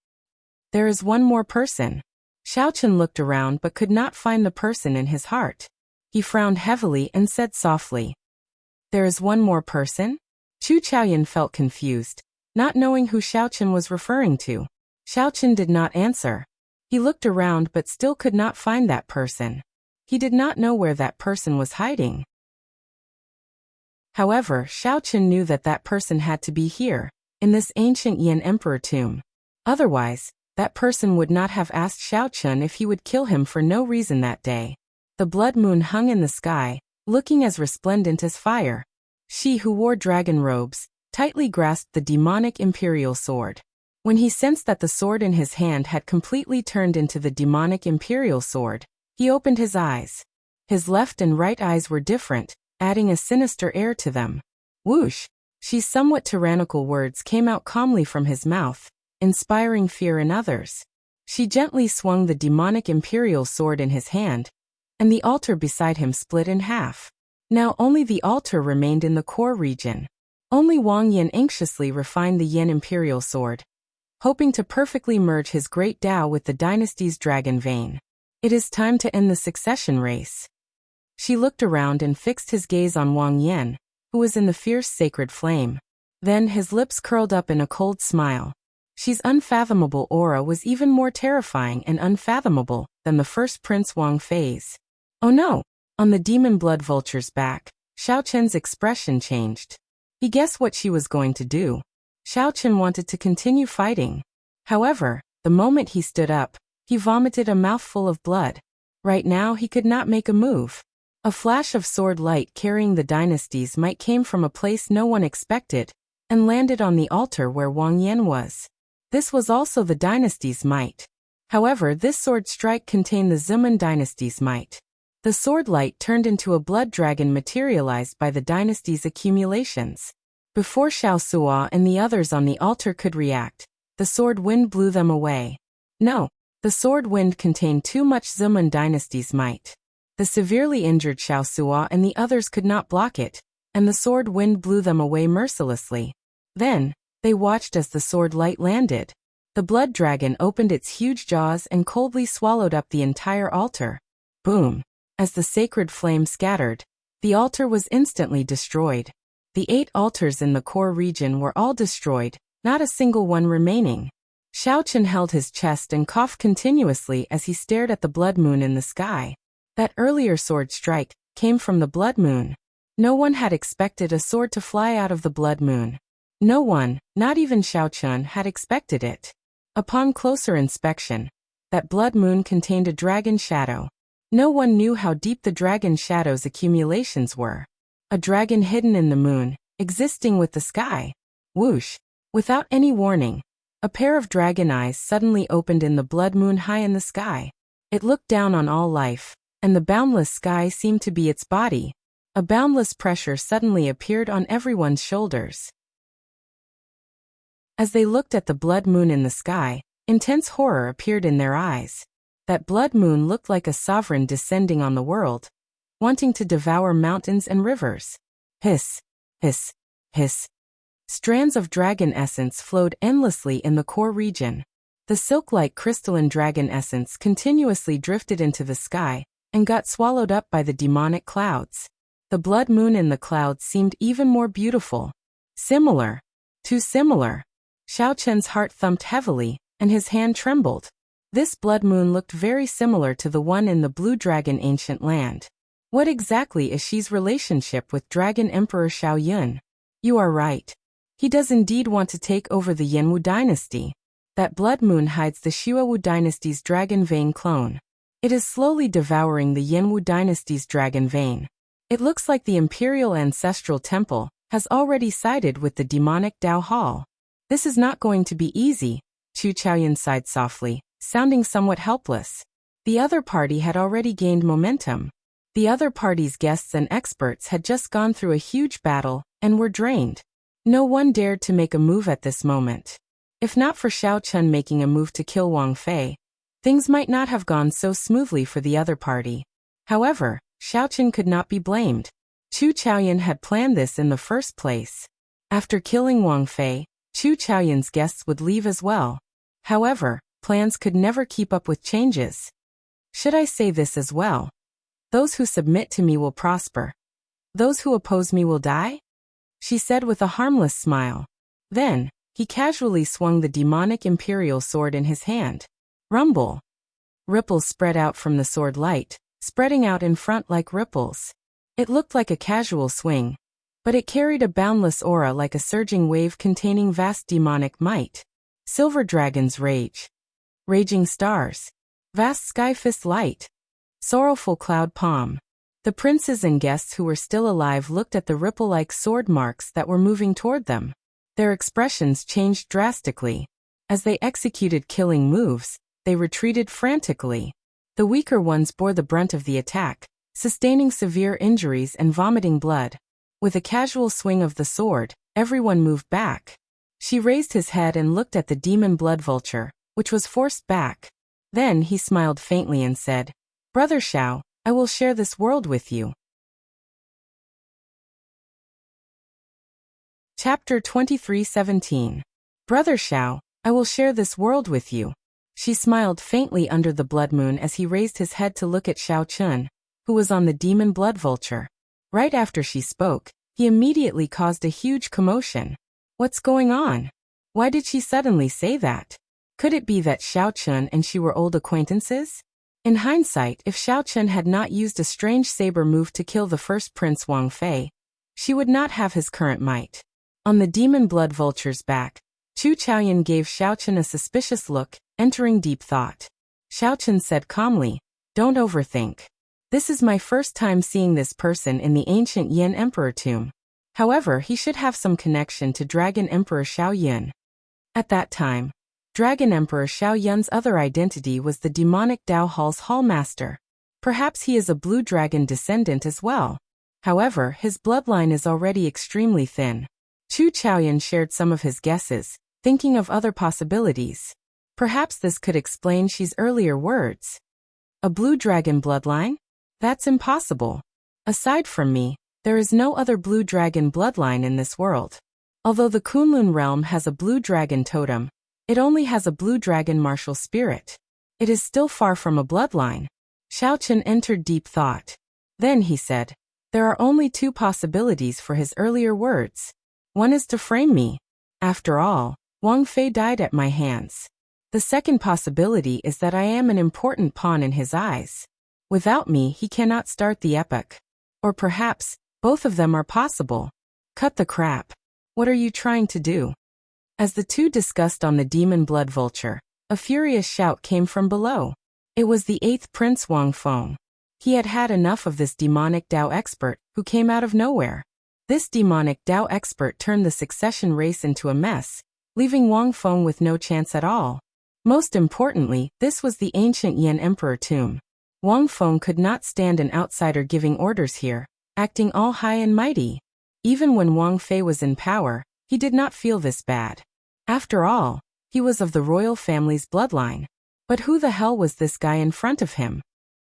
"There is one more person." Xiao Chun looked around but could not find the person in his heart. He frowned heavily and said softly, "There is one more person?" Chu Chaoyan felt confused, not knowing who Xiao Chun was referring to. Xiao Chun did not answer. He looked around but still could not find that person. He did not know where that person was hiding. However, Xiao Chun knew that that person had to be here, in this ancient Yin Emperor tomb. Otherwise, that person would not have asked Xiao Chun if he would kill him for no reason that day. The blood moon hung in the sky, looking as resplendent as fire. She, who wore dragon robes, tightly grasped the demonic imperial sword. When he sensed that the sword in his hand had completely turned into the demonic imperial sword, he opened his eyes. His left and right eyes were different, adding a sinister air to them. Whoosh! Xi's somewhat tyrannical words came out calmly from his mouth, inspiring fear in others. Xi gently swung the demonic imperial sword in his hand, and the altar beside him split in half. Now only the altar remained in the core region. Only Wang Yan anxiously refined the Yin imperial sword, hoping to perfectly merge his great Tao with the dynasty's dragon vein. It is time to end the succession race. She looked around and fixed his gaze on Wang Yan, who was in the fierce sacred flame. Then his lips curled up in a cold smile. Xi's unfathomable aura was even more terrifying and unfathomable than the first Prince Wang Fei's. Oh no! On the demon blood vulture's back, Xiao Chen's expression changed. He guessed what she was going to do. Xiao Chen wanted to continue fighting. However, the moment he stood up, he vomited a mouthful of blood. Right now he could not make a move. A flash of sword light carrying the dynasty's might came from a place no one expected, and landed on the altar where Wang Yan was. This was also the dynasty's might. However, this sword strike contained the Zimun dynasty's might. The sword light turned into a blood dragon materialized by the dynasty's accumulations. Before Xiao Sua and the others on the altar could react, the sword wind blew them away. No, the sword wind contained too much Zimun dynasty's might. The severely injured Xiao Sua and the others could not block it, and the sword wind blew them away mercilessly. Then, they watched as the sword light landed. The blood dragon opened its huge jaws and coldly swallowed up the entire altar. Boom! As the sacred flame scattered, the altar was instantly destroyed. The 8 altars in the core region were all destroyed, not a single one remaining. Xiao Chen held his chest and coughed continuously as he stared at the blood moon in the sky. That earlier sword strike came from the blood moon. No one had expected a sword to fly out of the blood moon. No one, not even Xiao Chen, had expected it. Upon closer inspection, that blood moon contained a dragon shadow. No one knew how deep the dragon shadow's accumulations were. A dragon hidden in the moon, existing with the sky. Whoosh! Without any warning, a pair of dragon eyes suddenly opened in the blood moon high in the sky. It looked down on all life, and the boundless sky seemed to be its body. A boundless pressure suddenly appeared on everyone's shoulders. As they looked at the blood moon in the sky, intense horror appeared in their eyes. That blood moon looked like a sovereign descending on the world, wanting to devour mountains and rivers. Hiss, hiss, hiss. Strands of dragon essence flowed endlessly in the core region. The silk-like crystalline dragon essence continuously drifted into the sky and got swallowed up by the demonic clouds. The blood moon in the clouds seemed even more beautiful. Similar. Too similar. Xiao Chen's heart thumped heavily, and his hand trembled. This blood moon looked very similar to the one in the Blue Dragon ancient land. What exactly is Xi's relationship with Dragon Emperor Xiao Yun? You are right. He does indeed want to take over the Yanwu dynasty. That blood moon hides the Xiaowu dynasty's dragon vein clone. It is slowly devouring the Yanwu dynasty's dragon vein. It looks like the imperial ancestral temple has already sided with the demonic Dao Hall. This is not going to be easy, Chu Chaoyan sighed softly, sounding somewhat helpless. The other party had already gained momentum. The other party's guests and experts had just gone through a huge battle and were drained. No one dared to make a move at this moment. If not for Xiao Chen making a move to kill Wang Fei, things might not have gone so smoothly for the other party. However, Xiao Chen could not be blamed. Chu Chaoyan had planned this in the first place. After killing Wang Fei, Chu Chaoyan's guests would leave as well. However, plans could never keep up with changes. Should I say this as well? Those who submit to me will prosper. Those who oppose me will die? She said with a harmless smile. Then, he casually swung the demonic imperial sword in his hand. Rumble. Ripples spread out from the sword light, spreading out in front like ripples. It looked like a casual swing, but it carried a boundless aura like a surging wave containing vast demonic might. Silver dragon's rage. Raging stars. Vast sky fist light. Sorrowful cloud palm. The princes and guests who were still alive looked at the ripple-like sword marks that were moving toward them. Their expressions changed drastically. As they executed killing moves, they retreated frantically. The weaker ones bore the brunt of the attack, sustaining severe injuries and vomiting blood. With a casual swing of the sword, everyone moved back. She raised his head and looked at the demon blood vulture, which was forced back. Then he smiled faintly and said, "Brother Xiao, I will share this world with you." Chapter 23:17. Brother Xiao, I will share this world with you. She smiled faintly under the blood moon as he raised his head to look at Xiao Chun, who was on the demon blood vulture. Right after she spoke, he immediately caused a huge commotion. What's going on? Why did she suddenly say that? Could it be that Xiao Chun and she were old acquaintances? In hindsight, if Xiao Chun had not used a strange saber move to kill the first prince Wang Fei, she would not have his current might. On the demon blood vulture's back, Chu Chaoyan gave Xiao Chun a suspicious look, entering deep thought. Xiao Chun said calmly, "Don't overthink. This is my first time seeing this person in the ancient Yin Emperor tomb. However, he should have some connection to Dragon Emperor Xiao Yun." At that time, Dragon Emperor Xiao Yun's other identity was the demonic Dao Hall's Hallmaster. Perhaps he is a blue dragon descendant as well. However, his bloodline is already extremely thin. Chu Chaoyan shared some of his guesses, thinking of other possibilities. Perhaps this could explain Xi's earlier words. A blue dragon bloodline? That's impossible. Aside from me, there is no other blue dragon bloodline in this world. Although the Kunlun realm has a blue dragon totem, it only has a blue dragon martial spirit. It is still far from a bloodline. Xiao Chun entered deep thought. Then he said, "There are only two possibilities for his earlier words. One is to frame me. After all, Wang Fei died at my hands. The second possibility is that I am an important pawn in his eyes. Without me, he cannot start the epic. Or perhaps, both of them are possible. Cut the crap. What are you trying to do?" As the two discussed on the demon blood vulture, a furious shout came from below. It was the 8th Prince Wang Feng. He had had enough of this demonic Dao expert, who came out of nowhere. This demonic Dao expert turned the succession race into a mess, leaving Wang Feng with no chance at all. Most importantly, this was the ancient Yin Emperor tomb. Wang Feng could not stand an outsider giving orders here, acting all high and mighty. Even when Wang Fei was in power, he did not feel this bad. After all, he was of the royal family's bloodline. But who the hell was this guy in front of him?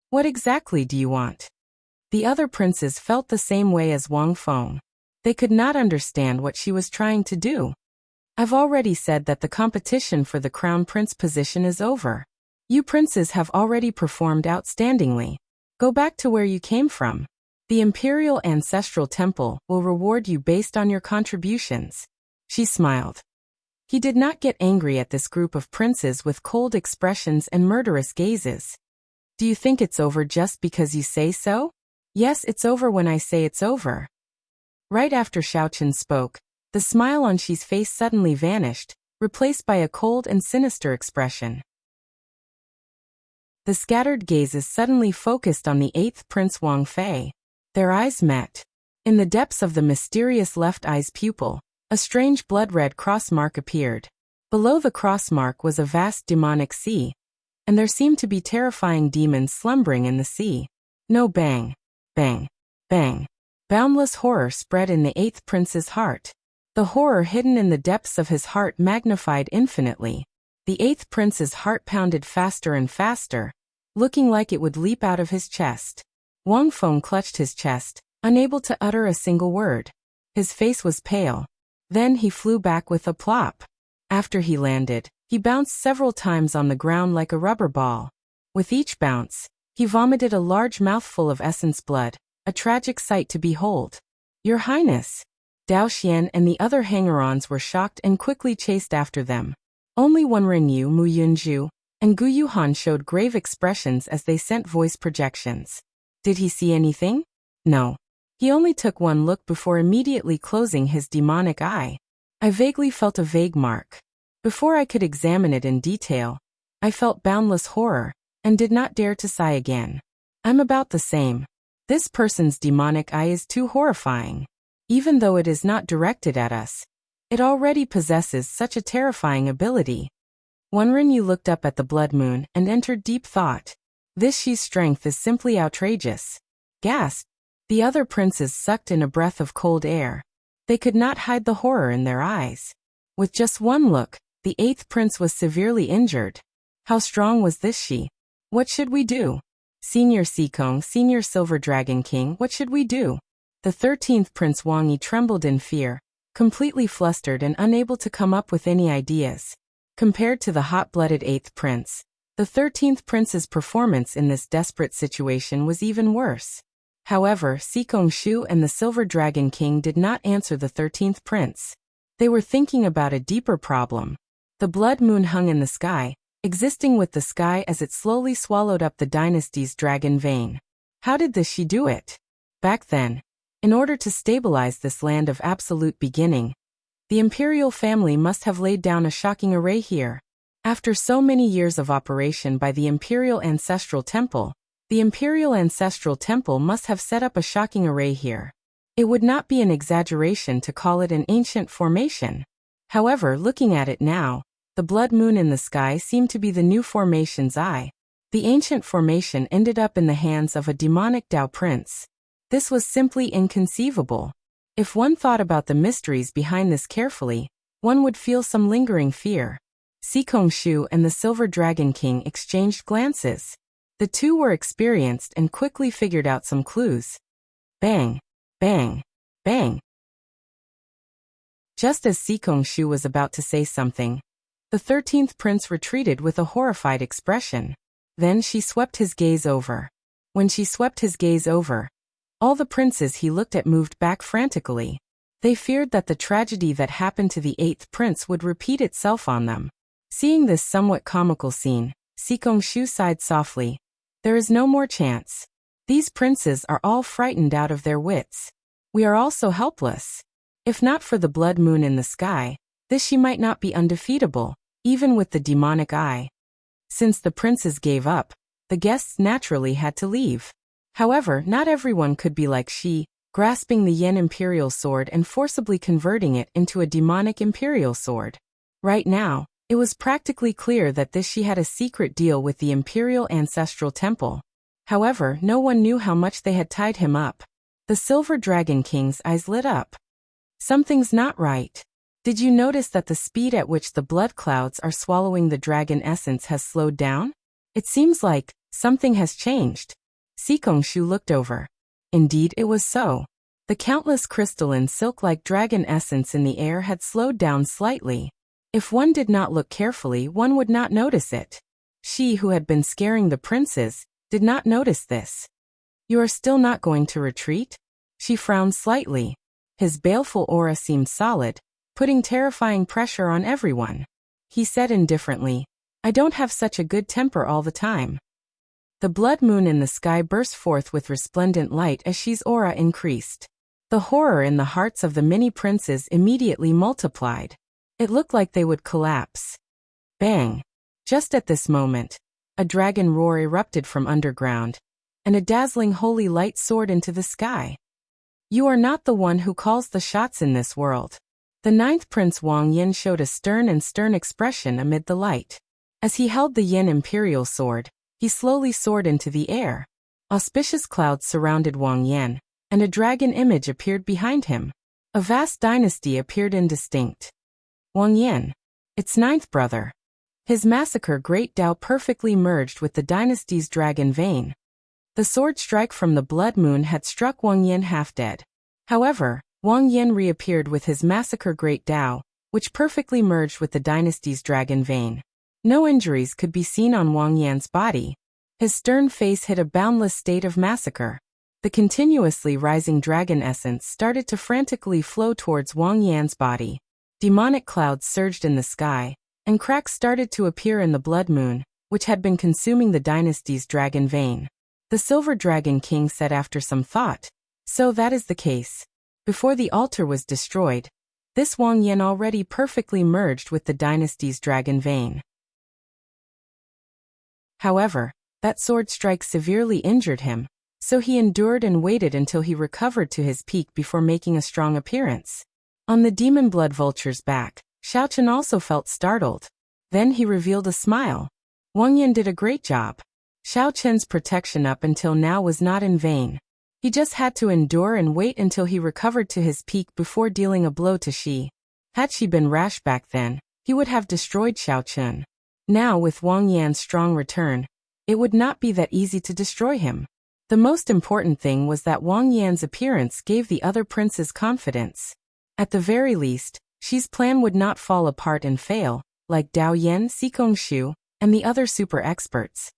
What exactly do you want? The other princes felt the same way as Wang Feng. They could not understand what she was trying to do. I've already said that the competition for the crown prince position is over. You princes have already performed outstandingly. Go back to where you came from. The Imperial Ancestral Temple will reward you based on your contributions. She smiled. He did not get angry at this group of princes with cold expressions and murderous gazes. Do you think it's over just because you say so? Yes, it's over when I say it's over. Right after Xiao Chun spoke, the smile on Xi's face suddenly vanished, replaced by a cold and sinister expression. The scattered gazes suddenly focused on the 8th Prince Wang Fei. Their eyes met. In the depths of the mysterious left eye's pupil, a strange blood-red cross mark appeared. Below the cross mark was a vast demonic sea, and there seemed to be terrifying demons slumbering in the sea. No bang, bang, bang. Boundless horror spread in the 8th prince's heart. The horror hidden in the depths of his heart magnified infinitely. The 8th prince's heart pounded faster and faster, looking like it would leap out of his chest. Wang Feng clutched his chest, unable to utter a single word. His face was pale. Then he flew back with a plop. After he landed, he bounced several times on the ground like a rubber ball. With each bounce, he vomited a large mouthful of essence blood, a tragic sight to behold. Your Highness! Dao Xian and the other hanger-ons were shocked and quickly chased after them. Only Wenren Yu, Mu Yunju, and Gu Yuhan showed grave expressions as they sent voice projections. Did he see anything? No. He only took one look before immediately closing his demonic eye. I vaguely felt a vague mark. Before I could examine it in detail, I felt boundless horror, and did not dare to sigh again. I'm about the same. This person's demonic eye is too horrifying. Even though it is not directed at us, it already possesses such a terrifying ability. Wenren Yu looked up at the blood moon and entered deep thought. This Xi's strength is simply outrageous. Gasp! The other princes sucked in a breath of cold air. They could not hide the horror in their eyes. With just one look, the 8th prince was severely injured. How strong was this she? What should we do? Senior Sikong, Senior Silver Dragon King, what should we do? The 13th Prince Wang Yi trembled in fear, completely flustered and unable to come up with any ideas. Compared to the hot-blooded 8th prince, the 13th prince's performance in this desperate situation was even worse. However, Sikong Shu and the Silver Dragon King did not answer the 13th prince. They were thinking about a deeper problem. The blood moon hung in the sky, existing with the sky as it slowly swallowed up the dynasty's dragon vein. How did this she do it? Back then, in order to stabilize this land of absolute beginning, the imperial family must have laid down a shocking array here. After so many years of operation by the Imperial Ancestral Temple, the Imperial Ancestral Temple must have set up a shocking array here. It would not be an exaggeration to call it an ancient formation. However, looking at it now, the blood moon in the sky seemed to be the new formation's eye. The ancient formation ended up in the hands of a demonic Dao prince. This was simply inconceivable. If one thought about the mysteries behind this carefully, one would feel some lingering fear. Sikong Shu and the Silver Dragon King exchanged glances. The two were experienced and quickly figured out some clues. Bang! Bang! Bang! Just as Sikong Shu was about to say something, the 13th prince retreated with a horrified expression. Then she swept his gaze over. When she swept his gaze over, all the princes he looked at moved back frantically. They feared that the tragedy that happened to the 8th prince would repeat itself on them. Seeing this somewhat comical scene, Sikong Shu sighed softly. There is no more chance. These princes are all frightened out of their wits. We are all so helpless. If not for the blood moon in the sky, this she might not be undefeatable, even with the demonic eye. Since the princes gave up, the guests naturally had to leave. However, not everyone could be like she, grasping the Yen Imperial Sword and forcibly converting it into a demonic Imperial Sword. Right now, it was practically clear that this she had a secret deal with the Imperial Ancestral Temple. However, no one knew how much they had tied him up. The Silver Dragon King's eyes lit up. Something's not right. Did you notice that the speed at which the blood clouds are swallowing the dragon essence has slowed down? It seems like something has changed. Sikong Shu looked over. Indeed, it was so. The countless crystalline silk-like dragon essence in the air had slowed down slightly. If one did not look carefully, one would not notice it. She, who had been scaring the princes, did not notice this. You are still not going to retreat? She frowned slightly. His baleful aura seemed solid, putting terrifying pressure on everyone. He said indifferently, I don't have such a good temper all the time. The blood moon in the sky burst forth with resplendent light as she's aura increased. The horror in the hearts of the many princes immediately multiplied. It looked like they would collapse. Bang! Just at this moment, a dragon roar erupted from underground, and a dazzling holy light soared into the sky. You are not the one who calls the shots in this world. The 9th Prince Wang Yin showed a stern expression amid the light. As he held the Yin Imperial Sword, he slowly soared into the air. Auspicious clouds surrounded Wang Yin, and a dragon image appeared behind him. A vast dynasty appeared indistinct. Wang Yin, its 9th brother. His massacre great Dao perfectly merged with the dynasty's dragon vein. The sword strike from the blood moon had struck Wang Yin half dead. However, Wang Yin reappeared with his massacre great Dao, which perfectly merged with the dynasty's dragon vein. No injuries could be seen on Wang Yan's body. His stern face hid a boundless state of massacre. The continuously rising dragon essence started to frantically flow towards Wang Yan's body. Demonic clouds surged in the sky, and cracks started to appear in the blood moon, which had been consuming the dynasty's dragon vein. The Silver Dragon King said after some thought, so that is the case. Before the altar was destroyed, this Wang Yin already perfectly merged with the dynasty's dragon vein. However, that sword strike severely injured him, so he endured and waited until he recovered to his peak before making a strong appearance. On the demon blood vulture's back, Xiao Chen also felt startled. Then he revealed a smile. Wang Yin did a great job. Xiao Chen's protection up until now was not in vain. He just had to endure and wait until he recovered to his peak before dealing a blow to Shi. Had she been rash back then, he would have destroyed Xiaochen. Now with Wang Yan's strong return, it would not be that easy to destroy him. The most important thing was that Wang Yan's appearance gave the other princes confidence. At the very least, Shi's plan would not fall apart and fail, like Dao Yan, Xikongshu, and the other super experts.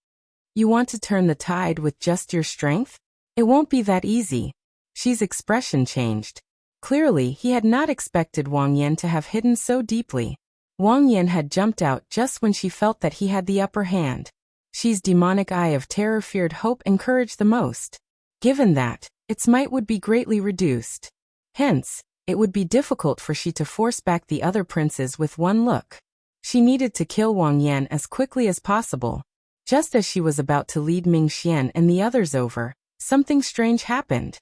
You want to turn the tide with just your strength? It won't be that easy. Shi's expression changed. Clearly, he had not expected Wang Yan to have hidden so deeply. Wang Yan had jumped out just when she felt that he had the upper hand. Shi's demonic eye of terror feared hope and courage the most. Given that, its might would be greatly reduced. Hence, it would be difficult for Shi to force back the other princes with one look. She needed to kill Wang Yan as quickly as possible. Just as she was about to lead Ming Xian and the others over, something strange happened.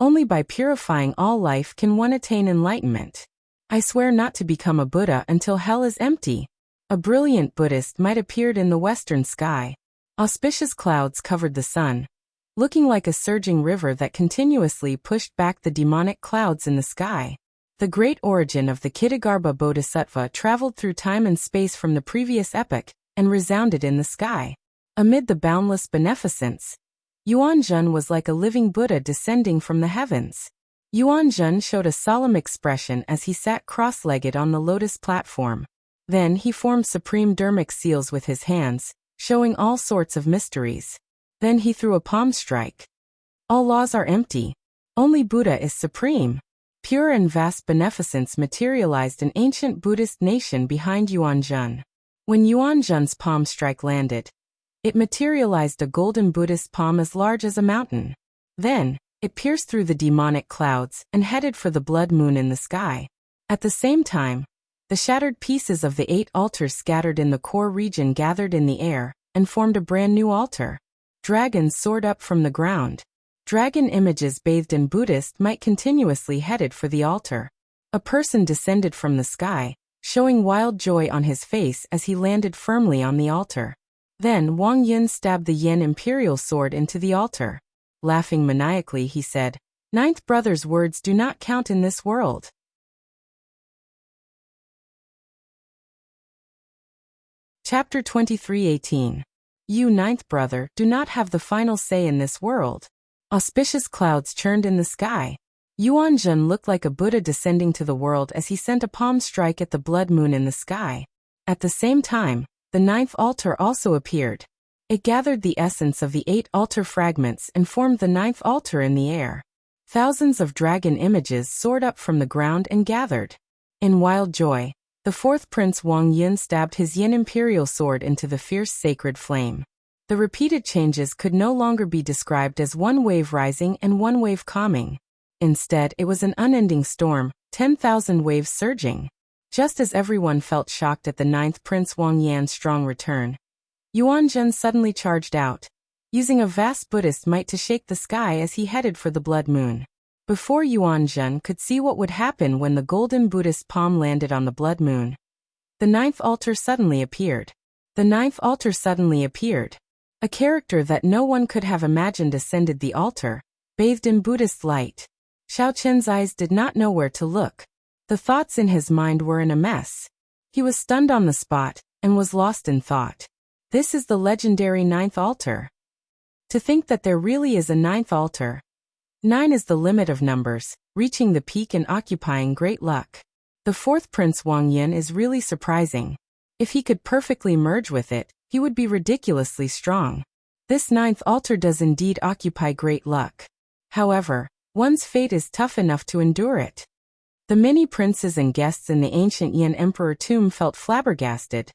Only by purifying all life can one attain enlightenment. I swear not to become a Buddha until hell is empty. A brilliant Buddhist might appeared in the western sky. Auspicious clouds covered the sun, looking like a surging river that continuously pushed back the demonic clouds in the sky. The great origin of the Kittagarbha Bodhisattva traveled through time and space from the previous epoch and resounded in the sky. Amid the boundless beneficence, Yuanzhen was like a living Buddha descending from the heavens. Yuanzhen showed a solemn expression as he sat cross-legged on the lotus platform. Then he formed supreme dermic seals with his hands, showing all sorts of mysteries. Then he threw a palm strike. All laws are empty. Only Buddha is supreme. Pure and vast beneficence materialized an ancient Buddhist nation behind Yuanzhen. When Yuanzhen's palm strike landed, it materialized a golden Buddhist palm as large as a mountain. Then, it pierced through the demonic clouds and headed for the blood moon in the sky. At the same time, the shattered pieces of the 8 altars scattered in the core region gathered in the air and formed a brand new altar. Dragons soared up from the ground. Dragon images bathed in Buddhist might continuously headed for the altar. A person descended from the sky, showing wild joy on his face as he landed firmly on the altar. Then Wang Yun stabbed the Yin imperial sword into the altar. Laughing maniacally, he said, "Ninth brother's words do not count in this world." Chapter 23:18. You, ninth brother, do not have the final say in this world. Auspicious clouds churned in the sky. Yuanzhen looked like a Buddha descending to the world as he sent a palm strike at the blood moon in the sky. At the same time, the 9th altar also appeared. It gathered the essence of the 8 altar fragments and formed the 9th altar in the air. Thousands of dragon images soared up from the ground and gathered. In wild joy, the 4th Prince Wang Yun stabbed his Yin imperial sword into the fierce sacred flame. The repeated changes could no longer be described as one wave rising and one wave calming. Instead, it was an unending storm, 10,000 waves surging. Just as everyone felt shocked at the 9th Prince Wang Yan's strong return, Yuanzhen suddenly charged out, using a vast Buddhist might to shake the sky as he headed for the blood moon. Before Yuanzhen could see what would happen when the golden Buddhist palm landed on the blood moon, the 9th altar suddenly appeared. The 9th altar suddenly appeared. A character that no one could have imagined ascended the altar, bathed in Buddhist light. Xiaochen's eyes did not know where to look. The thoughts in his mind were in a mess. He was stunned on the spot, and was lost in thought. This is the legendary 9th altar. To think that there really is a 9th altar. 9 is the limit of numbers, reaching the peak and occupying great luck. The 4th Prince Wang Yun is really surprising. If he could perfectly merge with it, he would be ridiculously strong. This 9th altar does indeed occupy great luck. However, one's fate is tough enough to endure it. The many princes and guests in the ancient Yin Emperor tomb felt flabbergasted,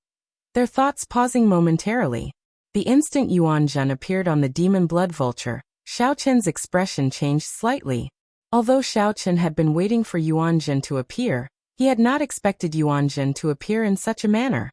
their thoughts pausing momentarily. The instant Yuanzhen appeared on the demon blood vulture, Xiaochen's expression changed slightly. Although Xiaochen had been waiting for Yuanzhen to appear, he had not expected Yuanzhen to appear in such a manner.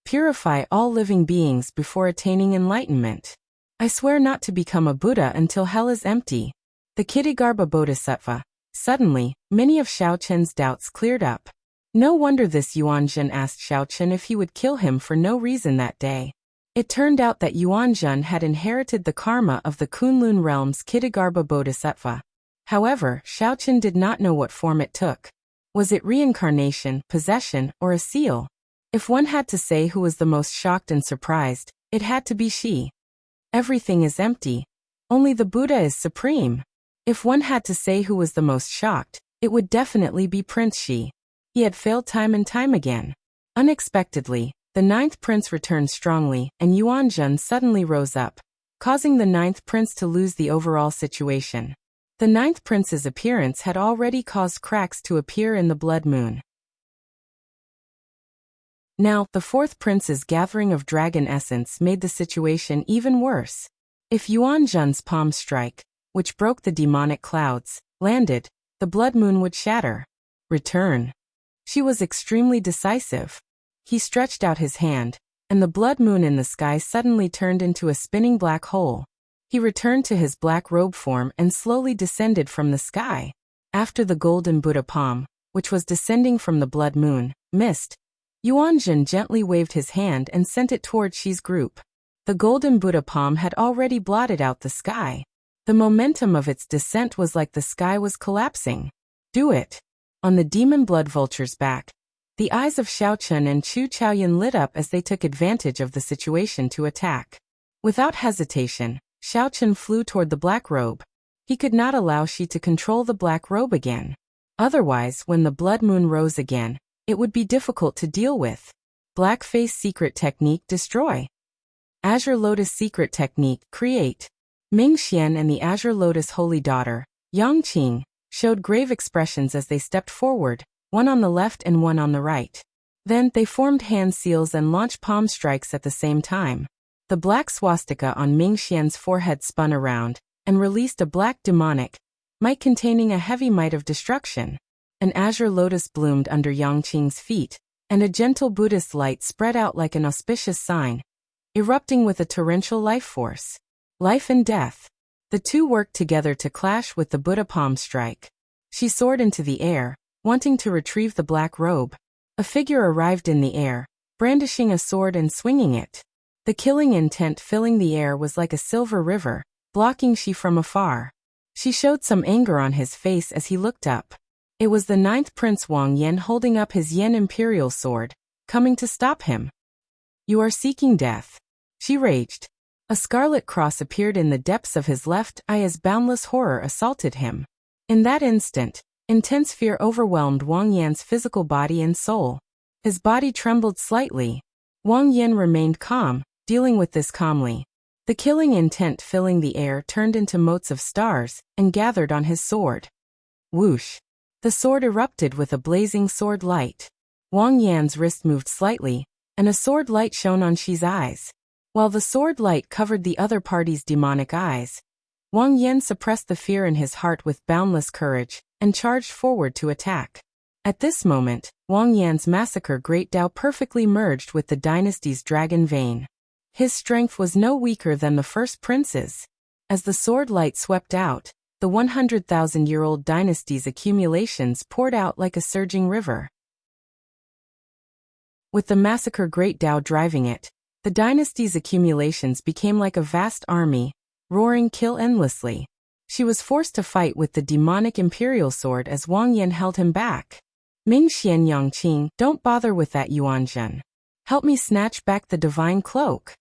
Purify all living beings before attaining enlightenment. I swear not to become a Buddha until hell is empty. The Kittagarbha Bodhisattva. Suddenly, many of Xiaochen's doubts cleared up. No wonder this Yuanzhen asked Xiaochen if he would kill him for no reason that day. It turned out that Yuanzhen had inherited the karma of the Kunlun realm's Kitagarbha Bodhisattva. However, Xiaochen did not know what form it took. Was it reincarnation, possession, or a seal? If one had to say who was the most shocked and surprised, it had to be she. Everything is empty. Only the Buddha is supreme. If one had to say who was the most shocked, it would definitely be Prince Shi. He had failed time and time again. Unexpectedly, the ninth prince returned strongly, and Yuanzhen suddenly rose up, causing the ninth prince to lose the overall situation. The ninth prince's appearance had already caused cracks to appear in the blood moon. Now, the fourth prince's gathering of dragon essence made the situation even worse. If Yuanzhen's palm strike, which broke the demonic clouds, landed, the blood moon would shatter. Return. She was extremely decisive. He stretched out his hand, and the blood moon in the sky suddenly turned into a spinning black hole. He returned to his black robe form and slowly descended from the sky. After the golden Buddha palm, which was descending from the blood moon, missed, Yuanzhen gently waved his hand and sent it toward Shi's group. The golden Buddha palm had already blotted out the sky. The momentum of its descent was like the sky was collapsing. Do it. On the demon blood vulture's back, the eyes of Xiaochen and Chu Chaoyan lit up as they took advantage of the situation to attack. Without hesitation, Xiaochen flew toward the black robe. He could not allow Shi to control the black robe again. Otherwise, when the blood moon rose again, it would be difficult to deal with. Black Face Secret Technique Destroy. Azure Lotus Secret Technique Create. Ming Xian and the Azure Lotus Holy Daughter, Yang Qing, showed grave expressions as they stepped forward, one on the left and one on the right. Then, they formed hand seals and launched palm strikes at the same time. The black swastika on Ming Xian's forehead spun around, and released a black demonic might containing a heavy might of destruction. An azure lotus bloomed under Yang Qing's feet, and a gentle Buddhist light spread out like an auspicious sign, erupting with a torrential life force. Life and death. The two worked together to clash with the Buddha palm strike. She soared into the air, wanting to retrieve the black robe. A figure arrived in the air, brandishing a sword and swinging it. The killing intent filling the air was like a silver river, blocking Shi from afar. She showed some anger on his face as he looked up. It was the ninth prince Wang Yan holding up his Yan imperial sword, coming to stop him. You are seeking death. She raged. A scarlet cross appeared in the depths of his left eye as boundless horror assaulted him. In that instant, intense fear overwhelmed Wang Yan's physical body and soul. His body trembled slightly. Wang Yan remained calm, dealing with this calmly. The killing intent filling the air turned into motes of stars and gathered on his sword. Whoosh! The sword erupted with a blazing sword light. Wang Yan's wrist moved slightly, and a sword light shone on Shi's eyes. While the sword light covered the other party's demonic eyes, Wang Yan suppressed the fear in his heart with boundless courage and charged forward to attack. At this moment, Wang Yan's massacre Great Tao perfectly merged with the dynasty's dragon vein. His strength was no weaker than the first prince's. As the sword light swept out, the 100,000-year-old dynasty's accumulations poured out like a surging river. With the massacre Great Tao driving it, the dynasty's accumulations became like a vast army, roaring kill endlessly. She was forced to fight with the demonic imperial sword as Wang Yan held him back. Ming Xian Yang Qing, don't bother with that Yuanzhen. Help me snatch back the divine cloak.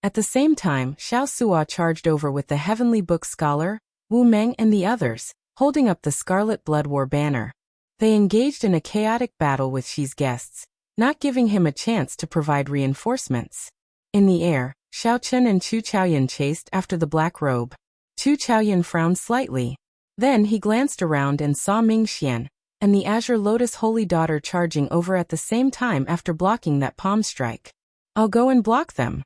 At the same time, Xiao Sua charged over with the heavenly book scholar, Wu Meng and the others, holding up the Scarlet Blood War banner. They engaged in a chaotic battle with Shi's guests, not giving him a chance to provide reinforcements. In the air, Xiaochen and Chu Chaoyan chased after the black robe. Chu Chaoyan frowned slightly. Then he glanced around and saw Ming Xian and the Azure Lotus Holy Daughter charging over at the same time after blocking that palm strike. I'll go and block them.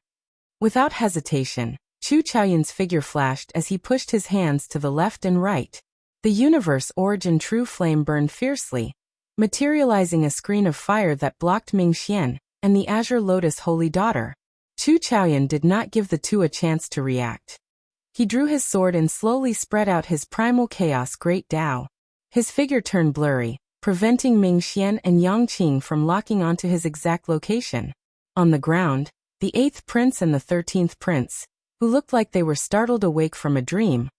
Without hesitation, Chu Chaoyan's figure flashed as he pushed his hands to the left and right. The universe origin true flame burned fiercely, materializing a screen of fire that blocked Ming Xian and the Azure Lotus Holy Daughter. Chu Chaoyan did not give the two a chance to react. He drew his sword and slowly spread out his primal chaos Great Tao. His figure turned blurry, preventing Ming Xian and Yang Qing from locking onto his exact location. On the ground, The 8th prince and the 13th prince, who looked like they were startled awake from a dream,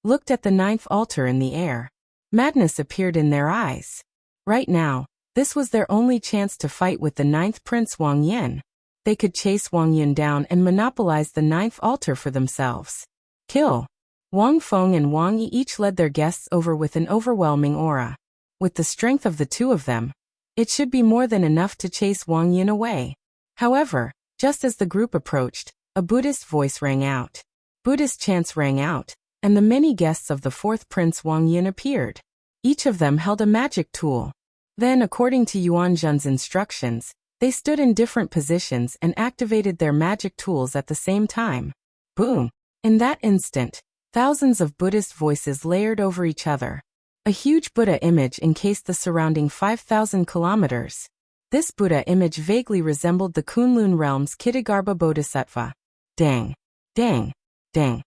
looked at the 9th altar in the air. Madness appeared in their eyes. Right now, this was their only chance to fight with the 9th prince Wang Yan. They could chase Wang Yun down and monopolize the 9th altar for themselves. Kill. Wang Feng and Wang Yi each led their guests over with an overwhelming aura. With the strength of the two of them, it should be more than enough to chase Wang Yun away. However, just as the group approached, a Buddhist voice rang out. Buddhist chants rang out, and the many guests of the 4th prince Wang Yun appeared. Each of them held a magic tool. Then, according to Yuan Zhen's instructions, they stood in different positions and activated their magic tools at the same time. Boom! In that instant, thousands of Buddhist voices layered over each other. A huge Buddha image encased the surrounding 5,000 kilometers. This Buddha image vaguely resembled the Kunlun realm's Kitagarbha Bodhisattva. Dang! Dang! Dang!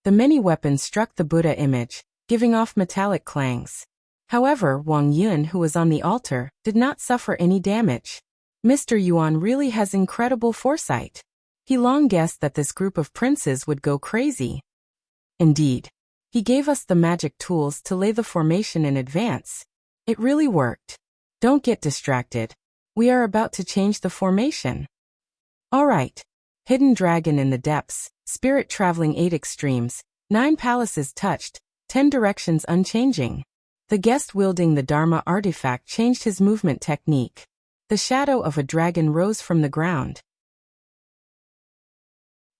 The many weapons struck the Buddha image, giving off metallic clangs. However, Wang Yun, who was on the altar, did not suffer any damage. Mr. Yuan really has incredible foresight. He long guessed that this group of princes would go crazy. Indeed. He gave us the magic tools to lay the formation in advance. It really worked. Don't get distracted. We are about to change the formation. Alright. Hidden dragon in the depths, spirit traveling 8 extremes, 9 palaces touched, 10 directions unchanging. The guest wielding the Dharma artifact changed his movement technique. The shadow of a dragon rose from the ground.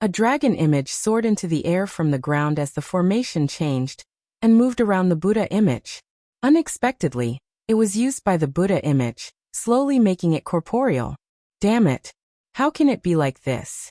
A dragon image soared into the air from the ground as the formation changed, and moved around the Buddha image. Unexpectedly, it was used by the Buddha image, slowly making it corporeal. Damn it! How can it be like this?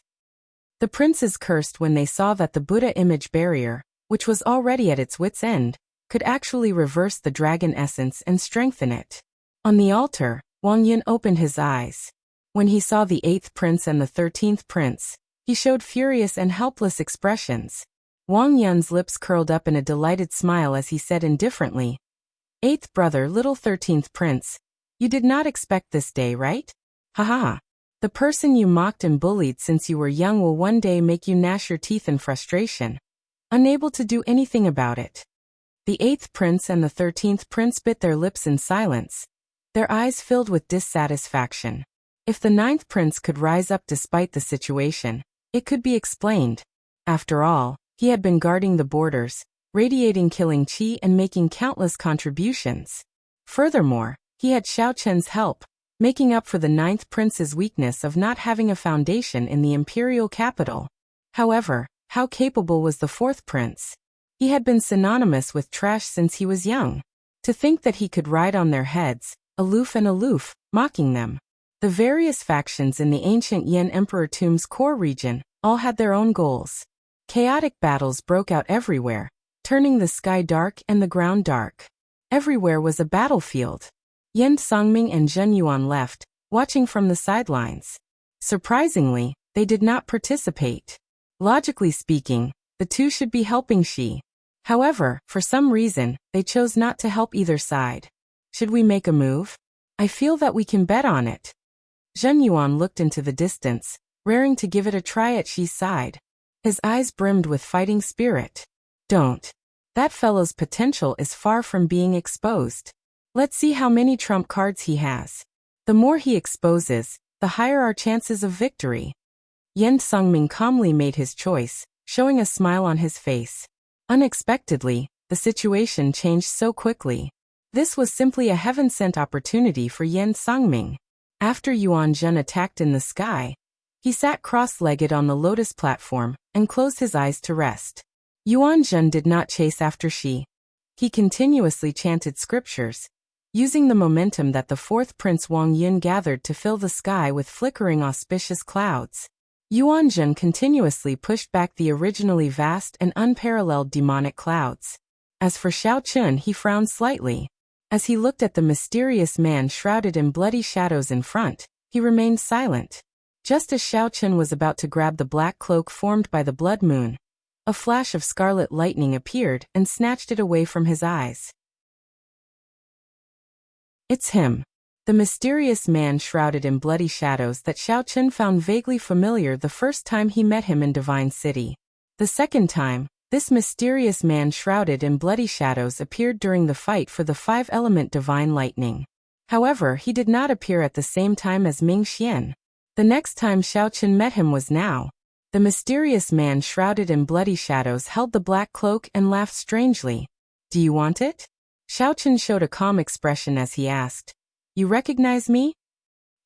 The princes cursed when they saw that the Buddha image barrier, which was already at its wit's end, could actually reverse the dragon essence and strengthen it. On the altar, Wang Yun opened his eyes. When he saw the 8th prince and the 13th prince, he showed furious and helpless expressions. Wang Yun's lips curled up in a delighted smile as he said indifferently, "8th brother, little 13th prince, you did not expect this day, right? Ha ha ha. The person you mocked and bullied since you were young will one day make you gnash your teeth in frustration, unable to do anything about it." The 8th prince and the 13th prince bit their lips in silence, their eyes filled with dissatisfaction. If the 9th prince could rise up despite the situation, it could be explained. After all, he had been guarding the borders, radiating killing qi and making countless contributions. Furthermore, he had Xiao Chen's help, making up for the 9th prince's weakness of not having a foundation in the imperial capital. However, how capable was the 4th prince? He had been synonymous with trash since he was young. To think that he could ride on their heads, aloof and aloof, mocking them. The various factions in the ancient Yan Emperor Tomb's core region all had their own goals. Chaotic battles broke out everywhere, turning the sky dark and the ground dark. Everywhere was a battlefield. Yan Songming and Zhen Yuan left, watching from the sidelines. Surprisingly, they did not participate. Logically speaking, the two should be helping Xi. However, for some reason, they chose not to help either side. Should we make a move? I feel that we can bet on it. Zhen Yuan looked into the distance, raring to give it a try at Xi's side. His eyes brimmed with fighting spirit. Don't. That fellow's potential is far from being exposed. Let's see how many trump cards he has. The more he exposes, the higher our chances of victory. Yan Songming calmly made his choice, showing a smile on his face. Unexpectedly, the situation changed so quickly. This was simply a heaven-sent opportunity for Yan Songming. After Yuan Zhen attacked in the sky, he sat cross-legged on the lotus platform and closed his eyes to rest. Yuan Zhen did not chase after Xi. He continuously chanted scriptures, using the momentum that the 4th prince Wang Yun gathered to fill the sky with flickering auspicious clouds. Yuan Zhen continuously pushed back the originally vast and unparalleled demonic clouds. As for Xiao Chun, he frowned slightly. As he looked at the mysterious man shrouded in bloody shadows in front, he remained silent. Just as Xiao Chun was about to grab the black cloak formed by the blood moon, a flash of scarlet lightning appeared and snatched it away from his eyes. It's him. The mysterious man shrouded in bloody shadows that Xiao Chen found vaguely familiar the first time he met him in Divine City. The second time, this mysterious man shrouded in bloody shadows appeared during the fight for the 5-element divine lightning. However, he did not appear at the same time as Ming Xian. The next time Xiao Chen met him was now. The mysterious man shrouded in bloody shadows held the black cloak and laughed strangely. "Do you want it?" Xiao Chen showed a calm expression as he asked. "You recognize me?"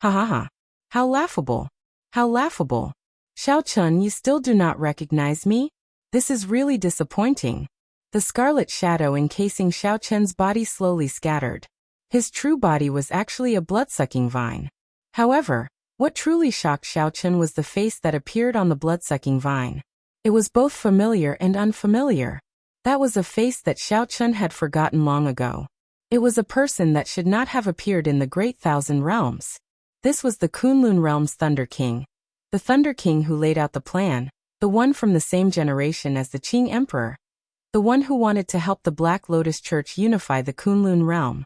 "Ha ha ha. How laughable. How laughable. Xiao Chen, you still do not recognize me? This is really disappointing." The scarlet shadow encasing Xiao Chen's body slowly scattered. His true body was actually a blood-sucking vine. However, what truly shocked Xiao Chen was the face that appeared on the blood-sucking vine. It was both familiar and unfamiliar. That was a face that Xiao Chen had forgotten long ago. It was a person that should not have appeared in the Great Thousand Realms. This was the Kunlun Realm's Thunder King. The Thunder King who laid out the plan, the one from the same generation as the Qing Emperor. The one who wanted to help the Black Lotus Church unify the Kunlun Realm.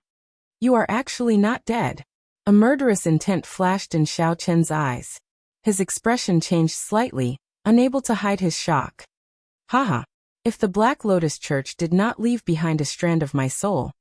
"You are actually not dead." A murderous intent flashed in Xiao Chen's eyes. His expression changed slightly, unable to hide his shock. "Haha. If the Black Lotus Church did not leave behind a strand of my soul,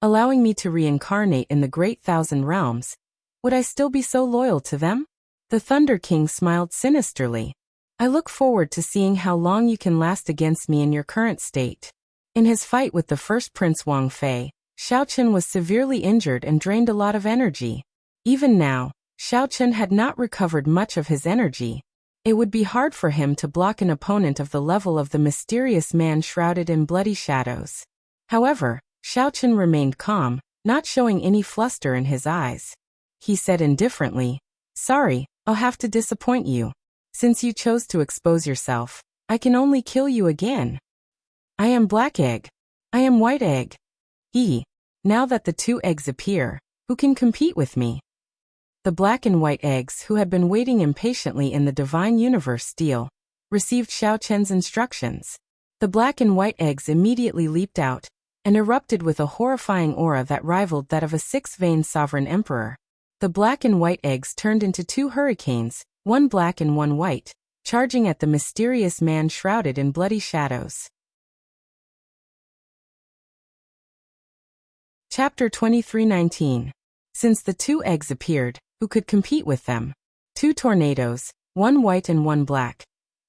allowing me to reincarnate in the Great Thousand Realms, would I still be so loyal to them?" The Thunder King smiled sinisterly. "I look forward to seeing how long you can last against me in your current state." In his fight with the first Prince Wang Fei, Xiao Chen was severely injured and drained a lot of energy. Even now, Xiao Chen had not recovered much of his energy. It would be hard for him to block an opponent of the level of the mysterious man shrouded in bloody shadows. However, Xiao Chen remained calm, not showing any fluster in his eyes. He said indifferently, "Sorry, I'll have to disappoint you. Since you chose to expose yourself, I can only kill you again. I am Black Egg. I am White Egg. Now that the two eggs appear, who can compete with me?" The black and white eggs, who had been waiting impatiently in the divine universe steel, received Xiao Chen's instructions. The black and white eggs immediately leaped out and erupted with a horrifying aura that rivaled that of a 6-vein sovereign emperor. The black and white eggs turned into 2 hurricanes, one black and one white, charging at the mysterious man shrouded in bloody shadows. Chapter 23:19. Since the 2 eggs appeared, who could compete with them? 2 tornadoes, one white and one black,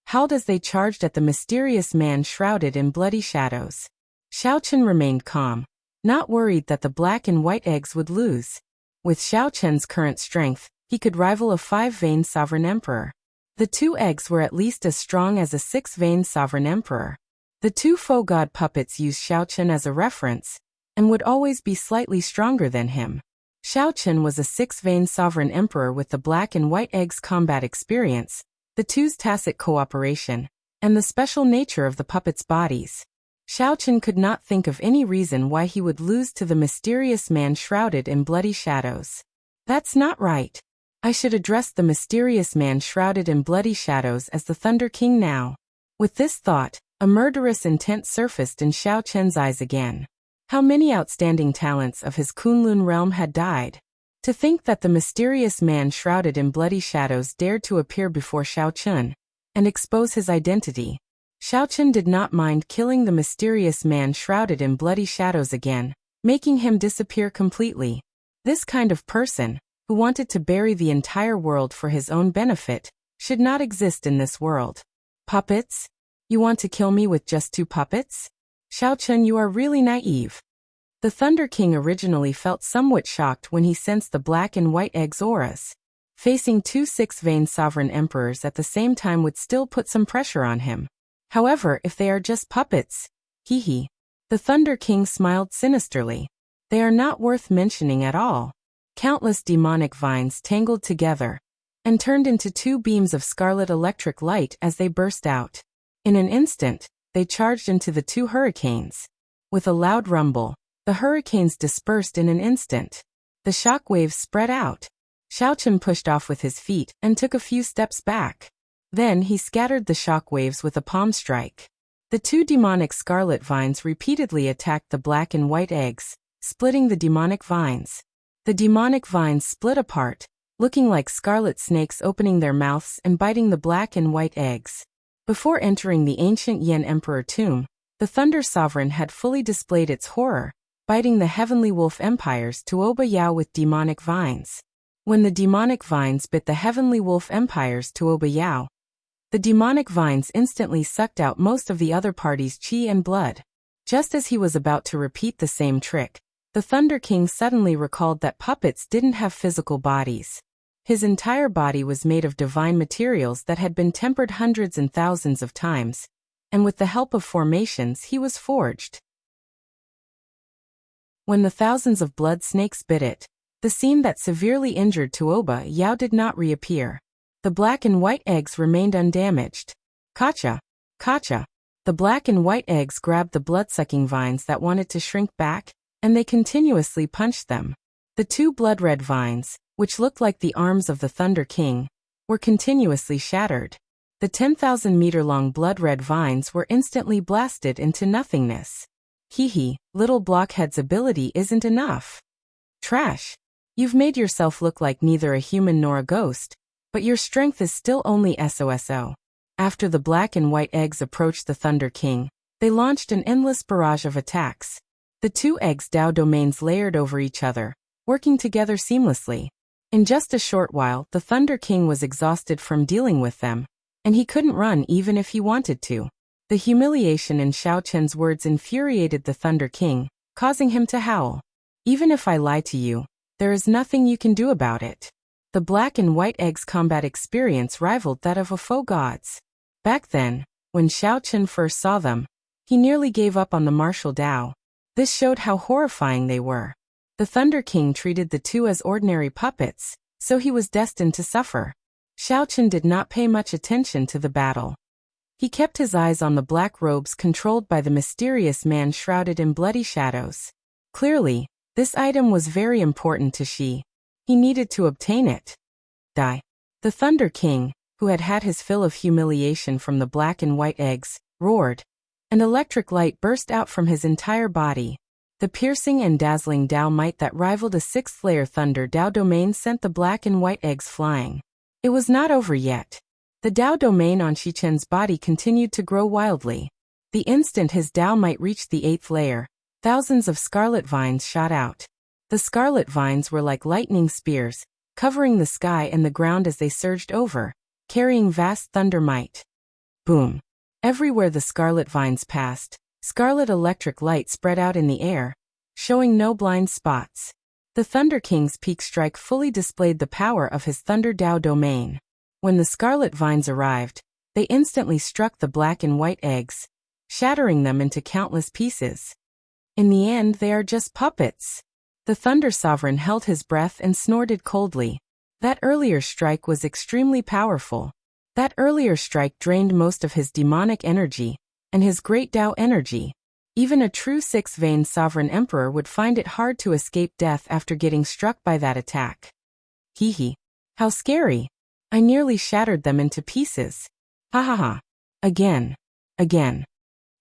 howled as they charged at the mysterious man shrouded in bloody shadows. Xiao Chen remained calm, not worried that the black and white eggs would lose. With Xiao Chen's current strength, he could rival a 5-vein sovereign emperor. The 2 eggs were at least as strong as a 6-vein sovereign emperor. The 2 faux god puppets used Xiao Chen as a reference, and would always be slightly stronger than him. Xiao Chen was a 6-vein sovereign emperor with the black and white eggs' combat experience, the 2's tacit cooperation, and the special nature of the puppets' bodies. Xiao Chen could not think of any reason why he would lose to the mysterious man shrouded in bloody shadows. That's not right. I should address the mysterious man shrouded in bloody shadows as the Thunder King now. With this thought, a murderous intent surfaced in Xiao Chen's eyes again. How many outstanding talents of his Kunlun realm had died? To think that the mysterious man shrouded in bloody shadows dared to appear before Xiao Chen and expose his identity. Xiao Chen did not mind killing the mysterious man shrouded in bloody shadows again, making him disappear completely. This kind of person, who wanted to bury the entire world for his own benefit, should not exist in this world. Puppets? You want to kill me with just 2 puppets? Xiao Chen, you are really naive. The Thunder King originally felt somewhat shocked when he sensed the black and white eggs auras. Facing 2 6-vein sovereign emperors at the same time would still put some pressure on him. However, if they are just puppets, the Thunder King smiled sinisterly. They are not worth mentioning at all. Countless demonic vines tangled together and turned into 2 beams of scarlet electric light as they burst out. In an instant, they charged into the 2 hurricanes. With a loud rumble, the hurricanes dispersed in an instant. The shock waves spread out. Xiao Chen pushed off with his feet and took a few steps back. Then he scattered the shock waves with a palm strike. The 2 demonic scarlet vines repeatedly attacked the black and white eggs, splitting the demonic vines. The demonic vines split apart, looking like scarlet snakes opening their mouths and biting the black and white eggs. Before entering the ancient Yen Emperor tomb, the Thunder Sovereign had fully displayed its horror, biting the heavenly wolf empires Tuoba Yao with demonic vines. When the demonic vines bit the heavenly wolf empires Tuoba Yao, the demonic vines instantly sucked out most of the other party's chi and blood. Just as he was about to repeat the same trick, the Thunder King suddenly recalled that puppets didn't have physical bodies. His entire body was made of divine materials that had been tempered hundreds and thousands of times, and with the help of formations he was forged. When the thousands of blood snakes bit it, the scene that severely injured Tuoba Yao did not reappear. The black and white eggs remained undamaged. Kacha! Kacha! The black and white eggs grabbed the blood-sucking vines that wanted to shrink back, and they continuously punched them. The two blood-red vines, which looked like the arms of the Thunder King, were continuously shattered. The 10,000-meter-long blood-red vines were instantly blasted into nothingness. Hee, little blockhead's ability isn't enough. Trash. You've made yourself look like neither a human nor a ghost, but your strength is still only SOSO. After the black and white eggs approached the Thunder King, they launched an endless barrage of attacks. The two eggs' Dao domains layered over each other, working together seamlessly. In just a short while, the Thunder King was exhausted from dealing with them, and he couldn't run even if he wanted to. The humiliation in Xiao Chen's words infuriated the Thunder King, causing him to howl. Even if I lie to you, there is nothing you can do about it. The black and white eggs' combat experience rivaled that of a faux gods. Back then, when Xiao Chen first saw them, he nearly gave up on the martial Dao. This showed how horrifying they were. The Thunder King treated the two as ordinary puppets, so he was destined to suffer. Xiao Chen did not pay much attention to the battle. He kept his eyes on the black robes controlled by the mysterious man shrouded in bloody shadows. Clearly, this item was very important to Shi. He needed to obtain it. Die. The Thunder King, who had had his fill of humiliation from the black and white eggs, roared. An electric light burst out from his entire body. The piercing and dazzling Dao might that rivaled a sixth-layer Thunder Dao domain sent the black and white eggs flying. It was not over yet. The Dao domain on Shichen's body continued to grow wildly. The instant his Dao might reached the 8th layer, thousands of scarlet vines shot out. The scarlet vines were like lightning spears, covering the sky and the ground as they surged over, carrying vast thunder might. Boom! Everywhere the scarlet vines passed, scarlet electric light spread out in the air, showing no blind spots. The Thunder King's peak strike fully displayed the power of his Thunder Dao domain. When the scarlet vines arrived, they instantly struck the black and white eggs, shattering them into countless pieces. In the end, they are just puppets. The Thunder Sovereign held his breath and snorted coldly. That earlier strike was extremely powerful. That earlier strike drained most of his demonic energy, and his great Dao energy. Even a true six-vein sovereign emperor would find it hard to escape death after getting struck by that attack. Hee. How scary. I nearly shattered them into pieces. Ha ha ha. Again.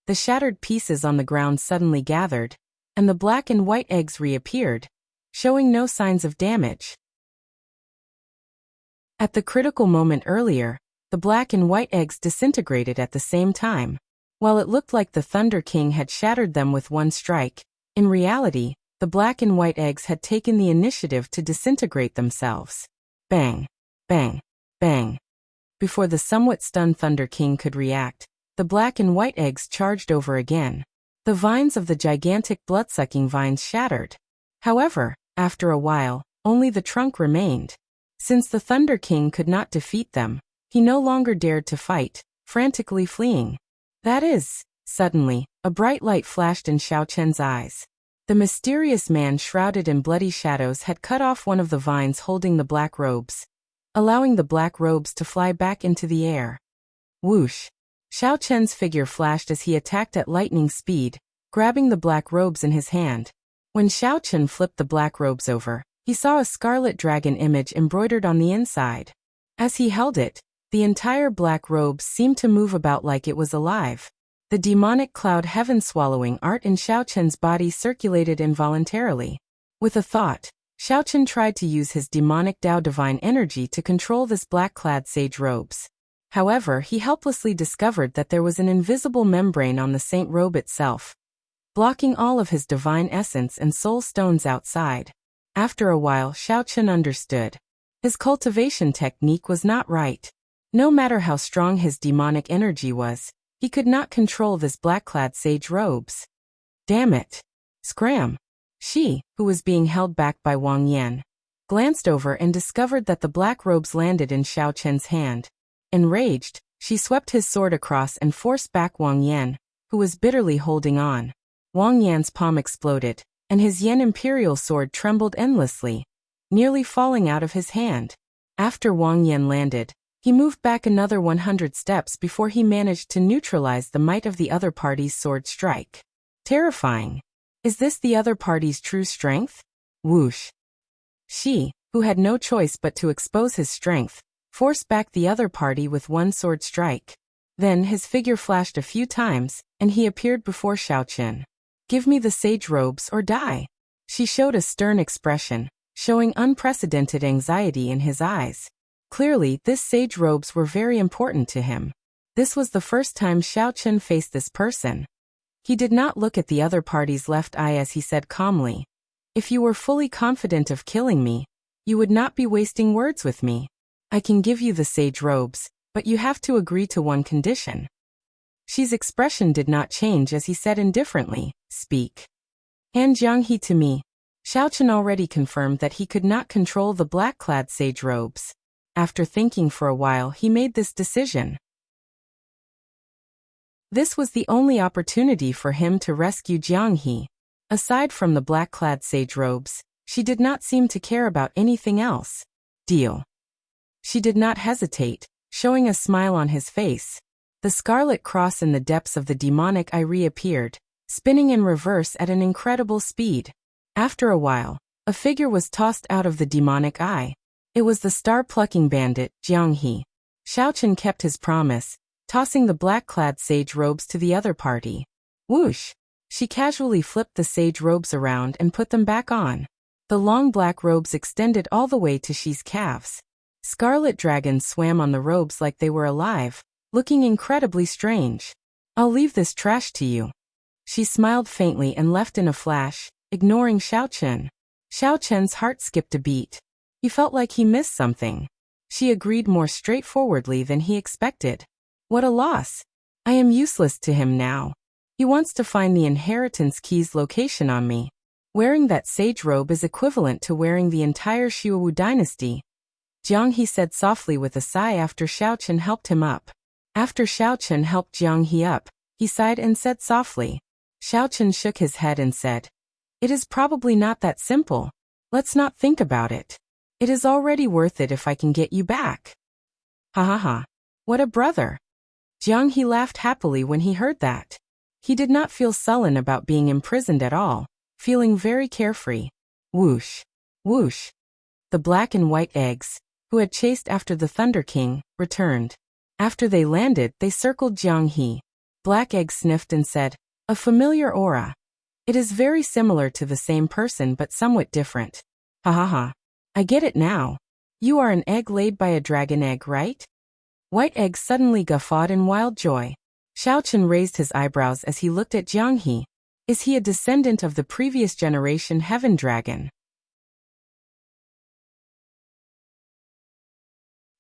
The shattered pieces on the ground suddenly gathered, and the black and white eggs reappeared, showing no signs of damage. At the critical moment earlier, the black and white eggs disintegrated at the same time. While it looked like the Thunder King had shattered them with one strike, in reality, the black and white eggs had taken the initiative to disintegrate themselves. Bang! Bang! Bang! Before the somewhat stunned Thunder King could react, the black and white eggs charged over again. The vines of the gigantic blood-sucking vines shattered. However, after a while, only the trunk remained. Since the Thunder King could not defeat them, he no longer dared to fight, frantically fleeing. That is, suddenly, a bright light flashed in Xiao Chen's eyes. The mysterious man shrouded in bloody shadows had cut off one of the vines holding the black robes, allowing the black robes to fly back into the air. Whoosh! Xiao Chen's figure flashed as he attacked at lightning speed, grabbing the black robes in his hand. When Xiao Chen flipped the black robes over, he saw a scarlet dragon image embroidered on the inside. As he held it, the entire black robes seemed to move about like it was alive. The demonic cloud heaven-swallowing art in Xiao Chen's body circulated involuntarily. With a thought, Xiaochen tried to use his demonic Dao divine energy to control this black-clad sage robes. However, he helplessly discovered that there was an invisible membrane on the saint robe itself, blocking all of his divine essence and soul stones outside. After a while, Xiaochen understood. His cultivation technique was not right. No matter how strong his demonic energy was, he could not control this black-clad sage robes. Damn it! Scram! She, who was being held back by Wang Yan, glanced over and discovered that the black robes landed in Xiaochen's hand. Enraged, she swept his sword across and forced back Wang Yan, who was bitterly holding on. Wang Yan's palm exploded, and his Yan Imperial sword trembled endlessly, nearly falling out of his hand. After Wang Yan landed, he moved back another 100 steps before he managed to neutralize the might of the other party's sword strike. Terrifying. Is this the other party's true strength? Whoosh. She, who had no choice but to expose his strength, forced back the other party with one sword strike. Then his figure flashed a few times, and he appeared before Xiaochen. Give me the sage robes or die. She showed a stern expression, showing unprecedented anxiety in his eyes. Clearly, this sage robes were very important to him. This was the first time Xiaochen faced this person. He did not look at the other party's left eye as he said calmly, "If you were fully confident of killing me, you would not be wasting words with me. I can give you the sage robes, but you have to agree to one condition." Xi's expression did not change as he said indifferently, "Speak. Hand Jianghe to me." Xiaochen already confirmed that he could not control the black-clad sage robes. After thinking for a while, he made this decision. This was the only opportunity for him to rescue Jianghe. Aside from the black-clad sage robes, she did not seem to care about anything else. Deal. She did not hesitate, showing a smile on his face. The scarlet cross in the depths of the demonic eye reappeared, spinning in reverse at an incredible speed. After a while, a figure was tossed out of the demonic eye. It was the star-plucking bandit, Jianghe. Xiaochen kept his promise, tossing the black-clad sage robes to the other party. Whoosh! She casually flipped the sage robes around and put them back on. The long black robes extended all the way to Xi's calves. Scarlet dragons swam on the robes like they were alive, looking incredibly strange. "I'll leave this trash to you." She smiled faintly and left in a flash, ignoring Xiaochen. Xiaochen's heart skipped a beat. He felt like he missed something. She agreed more straightforwardly than he expected. What a loss. I am useless to him now. He wants to find the inheritance key's location on me. Wearing that sage robe is equivalent to wearing the entire Xiuwu dynasty. Jianghe said softly with a sigh after Xiaochen helped him up. After Xiaochen helped Jianghe up, he sighed and said softly. Xiaochen shook his head and said, "It is probably not that simple. Let's not think about it. It is already worth it if I can get you back." Ha ha ha. What a brother. Jianghe laughed happily when he heard that. He did not feel sullen about being imprisoned at all, feeling very carefree. Whoosh. Whoosh. The black and white eggs, who had chased after the Thunder King, returned. After they landed, they circled Jianghe. Black Egg sniffed and said, "A familiar aura. It is very similar to the same person but somewhat different." Ha ha ha. I get it now. You are an egg laid by a dragon egg, right? White Egg suddenly guffawed in wild joy. Xiaochen raised his eyebrows as he looked at Jianghe. Is he a descendant of the previous generation Heaven Dragon?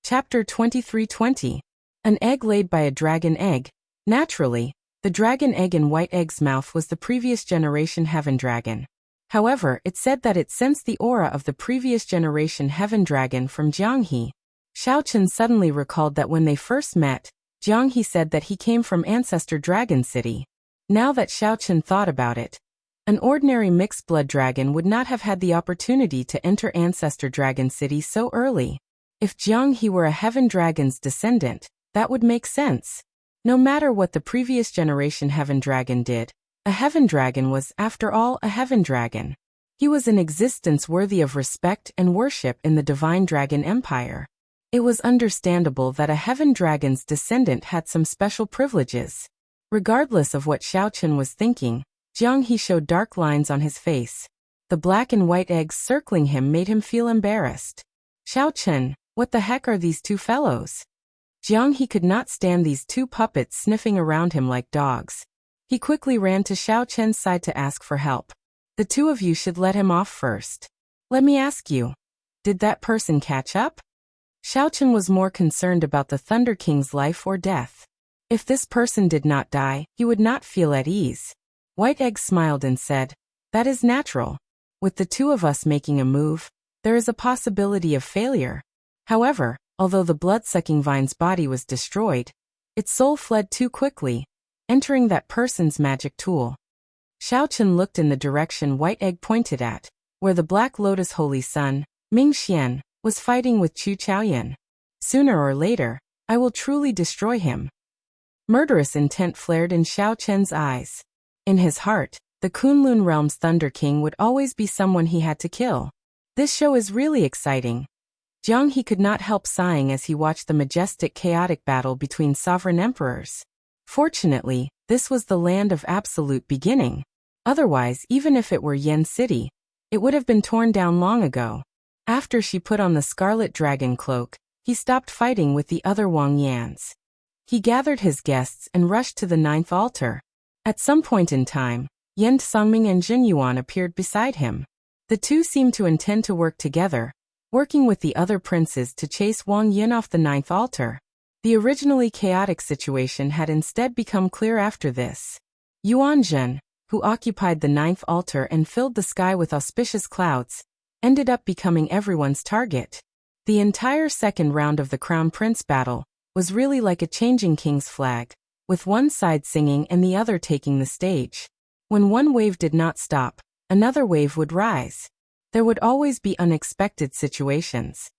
Chapter 2320. An egg laid by a dragon egg. Naturally, the dragon egg in White Egg's mouth was the previous generation Heaven Dragon. However, it said that it sensed the aura of the previous generation Heaven Dragon from Jianghe. Xiaochen suddenly recalled that when they first met, Jianghe said that he came from Ancestor Dragon City. Now that Xiaochen thought about it, an ordinary mixed-blood dragon would not have had the opportunity to enter Ancestor Dragon City so early. If Jianghe were a Heaven Dragon's descendant, that would make sense. No matter what the previous generation Heaven Dragon did, a Heaven Dragon was, after all, a Heaven Dragon. He was an existence worthy of respect and worship in the Divine Dragon Empire. It was understandable that a Heaven Dragon's descendant had some special privileges. Regardless of what Xiaochen was thinking, Jianghe showed dark lines on his face. The black and white eggs circling him made him feel embarrassed. Xiao Chen, what the heck are these two fellows? Jiang He could not stand these two puppets sniffing around him like dogs. He quickly ran to Xiao Chen's side to ask for help. The two of you should let him off first. Let me ask you, did that person catch up? Xiao Chen was more concerned about the Thunder King's life or death. If this person did not die, he would not feel at ease. White Egg smiled and said, that is natural. With the two of us making a move, there is a possibility of failure. However, although the blood-sucking vine's body was destroyed, its soul fled too quickly, entering that person's magic tool. Xiao Chen looked in the direction White Egg pointed at, where the Black Lotus Holy Sun, Ming Xian, was fighting with Chu Chaoyan. Sooner or later, I will truly destroy him. Murderous intent flared in Xiao Chen's eyes. In his heart, the Kunlun Realm's Thunder King would always be someone he had to kill. This show is really exciting. Jiang He could not help sighing as he watched the majestic chaotic battle between sovereign emperors. Fortunately, this was the land of absolute beginning. Otherwise, even if it were Yen City, it would have been torn down long ago. After she put on the Scarlet Dragon cloak, he stopped fighting with the other Wang Yans. He gathered his guests and rushed to the 9th altar. At some point in time, Yen Songming and Jin Yuan appeared beside him. The two seemed to intend to work together, working with the other princes to chase Wang Yin off the 9th altar. The originally chaotic situation had instead become clear after this. Yuan Zhen, who occupied the 9th altar and filled the sky with auspicious clouds, ended up becoming everyone's target. The entire second round of the Crown Prince battle was really like a changing king's flag, with one side singing and the other taking the stage. When one wave did not stop, another wave would rise. There would always be unexpected situations.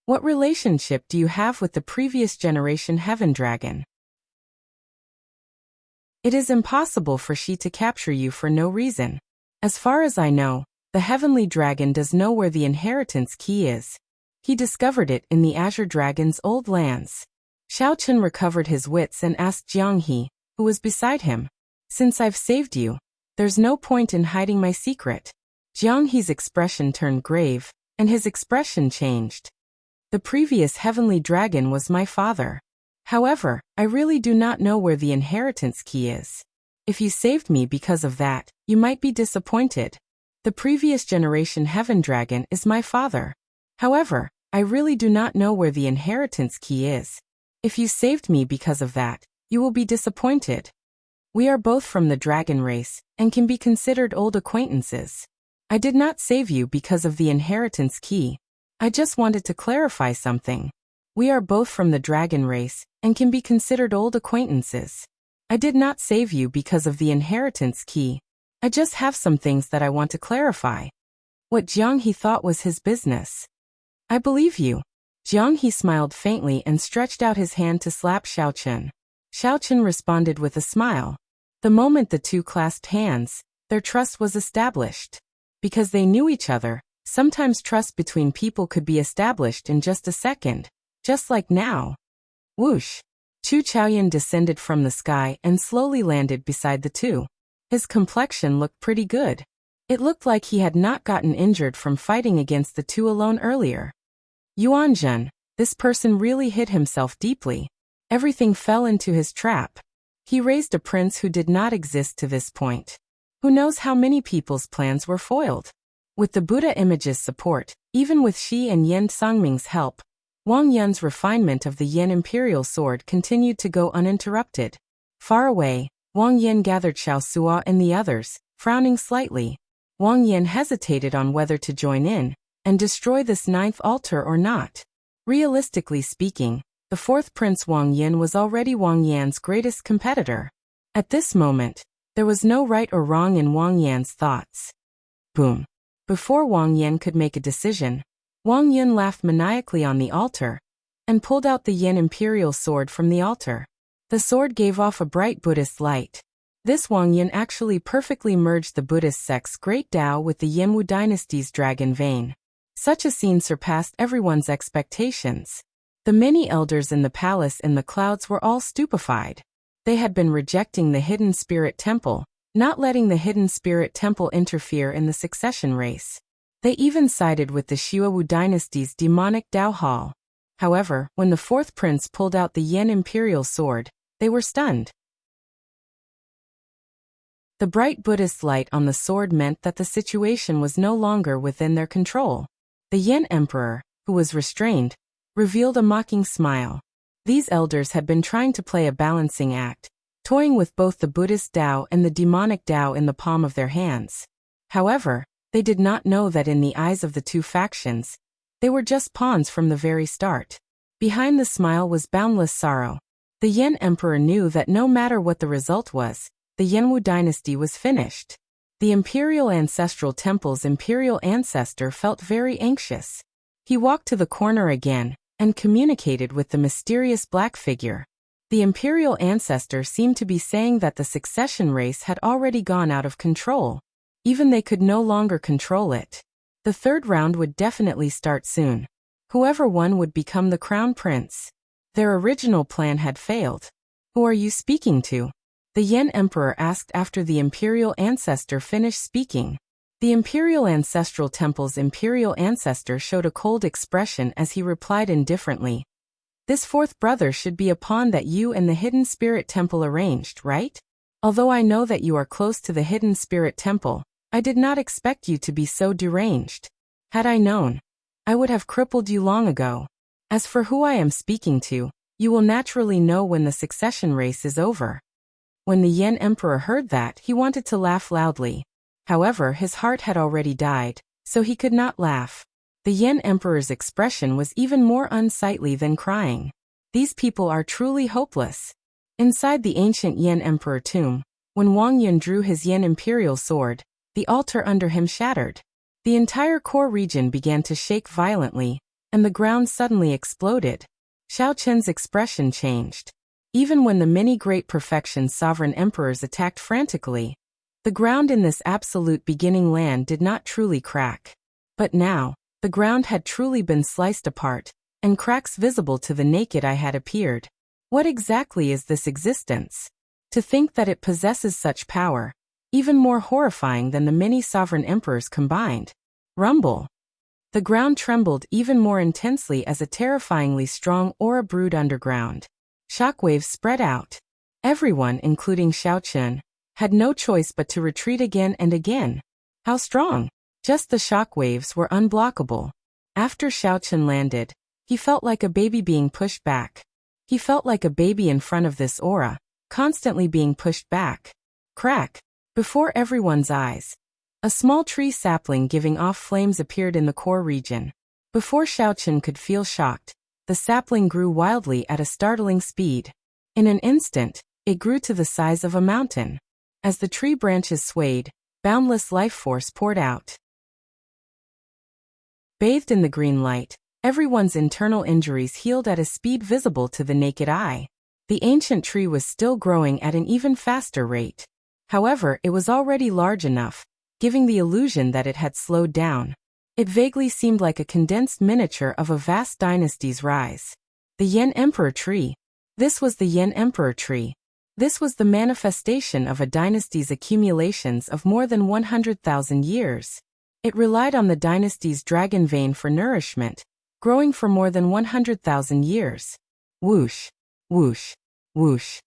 What relationship do you have with the previous generation Heaven Dragon? It is impossible for she to capture you for no reason. As far as I know, the Heavenly Dragon does know where the inheritance key is. He discovered it in the Azure Dragon's old lands. Xiao Chen recovered his wits and asked Jiang He, who was beside him, since I've saved you, there's no point in hiding my secret. Jiang He's expression turned grave, and his expression changed. The previous Heavenly Dragon was my father. However, I really do not know where the inheritance key is. If you saved me because of that, you might be disappointed. The previous generation Heaven Dragon is my father. However, I really do not know where the inheritance key is. If you saved me because of that, you will be disappointed. We are both from the dragon race, and can be considered old acquaintances. I did not save you because of the inheritance key. I just wanted to clarify something. We are both from the dragon race, and can be considered old acquaintances. I did not save you because of the inheritance key. I just have some things that I want to clarify. What Jiang He thought was his business. I believe you. Jiang He smiled faintly and stretched out his hand to slap Xiao Chen. Xiao Chen responded with a smile. The moment the two clasped hands, their trust was established. Because they knew each other, sometimes trust between people could be established in just a second, just like now. Whoosh! Chu Chaoyan descended from the sky and slowly landed beside the two. His complexion looked pretty good. It looked like he had not gotten injured from fighting against the two alone earlier. Yuan Zhen, this person really hid himself deeply. Everything fell into his trap. He raised a prince who did not exist to this point. Who knows how many people's plans were foiled? With the Buddha image's support, even with Shi and Yen Songming's help, Wang Yun's refinement of the Yen Imperial Sword continued to go uninterrupted. Far away, Wang Yen gathered Xiao Sua and the others, frowning slightly. Wang Yen hesitated on whether to join in and destroy this 9th altar or not. Realistically speaking, the 4th Prince Wang Yin was already Wang Yan's greatest competitor. At this moment, there was no right or wrong in Wang Yan's thoughts. Boom. Before Wang Yan could make a decision, Wang Yun laughed maniacally on the altar and pulled out the Yen Imperial Sword from the altar. The sword gave off a bright Buddhist light. This Wang Yun actually perfectly merged the Buddhist sect's great Tao with the Yenwu dynasty's dragon vein. Such a scene surpassed everyone's expectations. The many elders in the palace in the clouds were all stupefied. They had been rejecting the hidden spirit temple, not letting the hidden spirit temple interfere in the succession race. They even sided with the Xiuwu dynasty's demonic Dao Hall. However, when the fourth prince pulled out the Yan imperial sword, they were stunned. The bright Buddhist light on the sword meant that the situation was no longer within their control. The Yan emperor, who was restrained, revealed a mocking smile. These elders had been trying to play a balancing act, toying with both the Buddhist Tao and the demonic Tao in the palm of their hands. However, they did not know that in the eyes of the two factions, they were just pawns from the very start. Behind the smile was boundless sorrow. The Yan emperor knew that no matter what the result was, the Yanwu dynasty was finished. The imperial ancestral temple's imperial ancestor felt very anxious. He walked to the corner again and communicated with the mysterious black figure. The imperial ancestor seemed to be saying that the succession race had already gone out of control. Even they could no longer control it. The third round would definitely start soon. Whoever won would become the crown prince. Their original plan had failed. Who are you speaking to? The Yan emperor asked after the imperial ancestor finished speaking. The imperial ancestral temple's imperial ancestor showed a cold expression as he replied indifferently. This fourth brother should be a pawn that you and the hidden spirit temple arranged, right? Although I know that you are close to the hidden spirit temple, I did not expect you to be so deranged. Had I known, I would have crippled you long ago. As for who I am speaking to, you will naturally know when the succession race is over. When the Yan emperor heard that, he wanted to laugh loudly. However, his heart had already died, so he could not laugh. The Yan emperor's expression was even more unsightly than crying. These people are truly hopeless. Inside the ancient Yan emperor tomb, when Wang Yun drew his Yan imperial sword, the altar under him shattered. The entire core region began to shake violently, and the ground suddenly exploded. Xiao Chen's expression changed. Even when the many great perfection sovereign emperors attacked frantically, the ground in this absolute beginning land did not truly crack. But now, the ground had truly been sliced apart, and cracks visible to the naked eye had appeared. What exactly is this existence? To think that it possesses such power, even more horrifying than the many sovereign emperors combined. Rumble. The ground trembled even more intensely as a terrifyingly strong aura brewed underground. Shockwaves spread out. Everyone, including Xiao Chen, had no choice but to retreat again and again. How strong? Just the shockwaves were unblockable. After Xiao Chen landed, he felt like a baby being pushed back. He felt like a baby in front of this aura, constantly being pushed back. Crack! Before everyone's eyes, a small tree sapling giving off flames appeared in the core region. Before Xiao Chen could feel shocked, the sapling grew wildly at a startling speed. In an instant, it grew to the size of a mountain. As the tree branches swayed, boundless life force poured out. Bathed in the green light, everyone's internal injuries healed at a speed visible to the naked eye. The ancient tree was still growing at an even faster rate. However, it was already large enough, giving the illusion that it had slowed down. It vaguely seemed like a condensed miniature of a vast dynasty's rise. The Yan Emperor Tree. This was the Yan Emperor Tree. This was the manifestation of a dynasty's accumulations of more than 100,000 years. It relied on the dynasty's dragon vein for nourishment, growing for more than 100,000 years. Whoosh, whoosh, whoosh.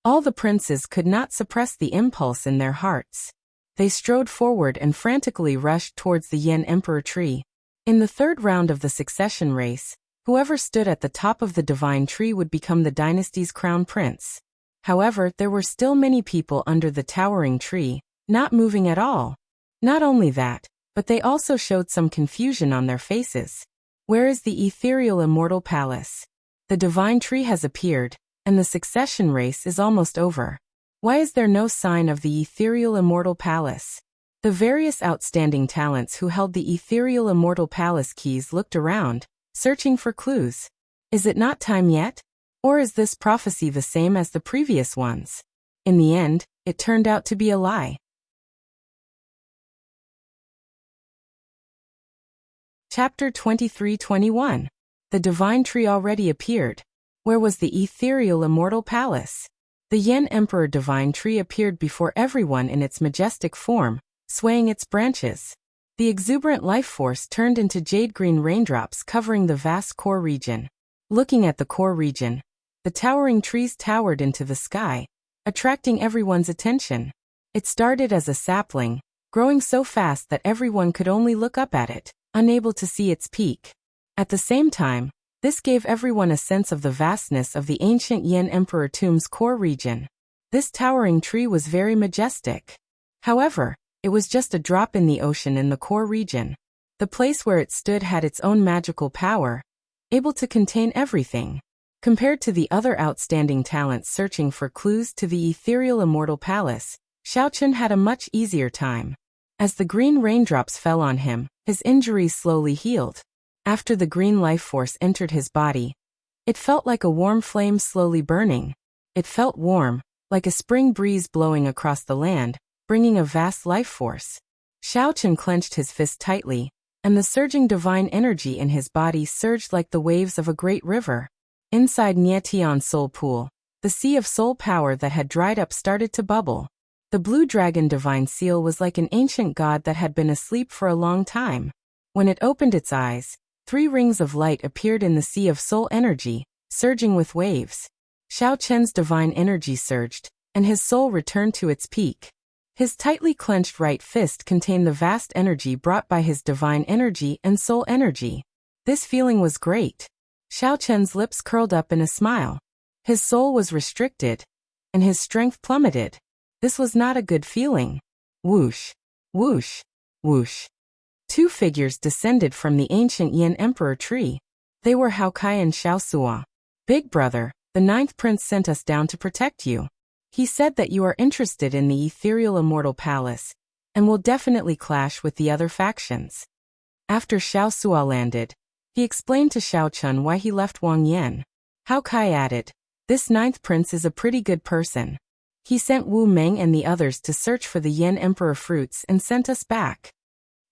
All the princes could not suppress the impulse in their hearts. They strode forward and frantically rushed towards the Yan Emperor Tree. In the third round of the succession race, whoever stood at the top of the divine tree would become the dynasty's crown prince. However, there were still many people under the towering tree, not moving at all. Not only that, but they also showed some confusion on their faces. Where is the ethereal immortal palace? The divine tree has appeared, and the succession race is almost over. Why is there no sign of the ethereal immortal palace? The various outstanding talents who held the ethereal immortal palace keys looked around, searching for clues. Is it not time yet? Or is this prophecy the same as the previous ones? In the end, it turned out to be a lie. Chapter 23-21. The divine tree already appeared. Where was the ethereal immortal palace? The Yen Emperor Divine Tree appeared before everyone in its majestic form, swaying its branches. The exuberant life force turned into jade-green raindrops covering the vast core region. Looking at the core region, the towering trees towered into the sky, attracting everyone's attention. It started as a sapling, growing so fast that everyone could only look up at it, unable to see its peak. At the same time, this gave everyone a sense of the vastness of the ancient Yen Emperor Tomb's core region. This towering tree was very majestic. However, it was just a drop in the ocean in the core region. The place where it stood had its own magical power, able to contain everything. Compared to the other outstanding talents searching for clues to the ethereal immortal palace, Xiaochun had a much easier time. As the green raindrops fell on him, his injuries slowly healed. After the green life force entered his body, it felt like a warm flame slowly burning. It felt warm, like a spring breeze blowing across the land, bringing a vast life force. Xiaochun clenched his fist tightly, and the surging divine energy in his body surged like the waves of a great river. Inside Nietian's soul pool, the sea of soul power that had dried up started to bubble. The blue dragon divine seal was like an ancient god that had been asleep for a long time. When it opened its eyes, 3 rings of light appeared in the sea of soul energy, surging with waves. Xiaochun's divine energy surged, and his soul returned to its peak. His tightly clenched right fist contained the vast energy brought by his divine energy and soul energy. This feeling was great. Xiaochun's lips curled up in a smile. His soul was restricted, and his strength plummeted. This was not a good feeling. Whoosh, whoosh, whoosh. 2 figures descended from the ancient Yen Emperor tree. They were Hao Kai and Xiao Sua. Big brother, the 9th prince sent us down to protect you. He said that you are interested in the ethereal immortal palace, and will definitely clash with the other factions. After Xiao Sua landed, he explained to Xiaochun why he left Wang Yan. Hao Kai added, "This 9th prince is a pretty good person. He sent Wu Meng and the others to search for the Yen Emperor fruits and sent us back."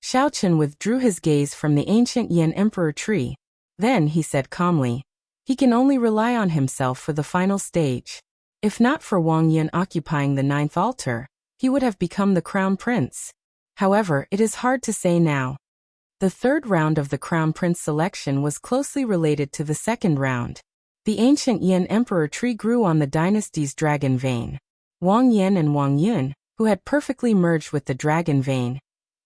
Xiaochun withdrew his gaze from the ancient Yen Emperor tree. Then he said calmly, "He can only rely on himself for the final stage. If not for Wang Yan occupying the 9th altar, he would have become the crown prince. However, it is hard to say now." The 3rd round of the crown prince selection was closely related to the 2nd round. The ancient Yen Emperor tree grew on the dynasty's dragon vein. Wang Yan and Wang Yun, who had perfectly merged with the dragon vein,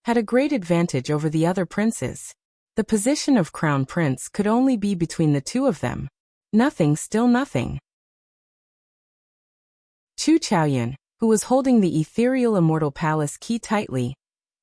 had a great advantage over the other princes. The position of crown prince could only be between the 2 of them. Nothing, still nothing. Chu Chaoyun, who was holding the ethereal immortal palace key tightly,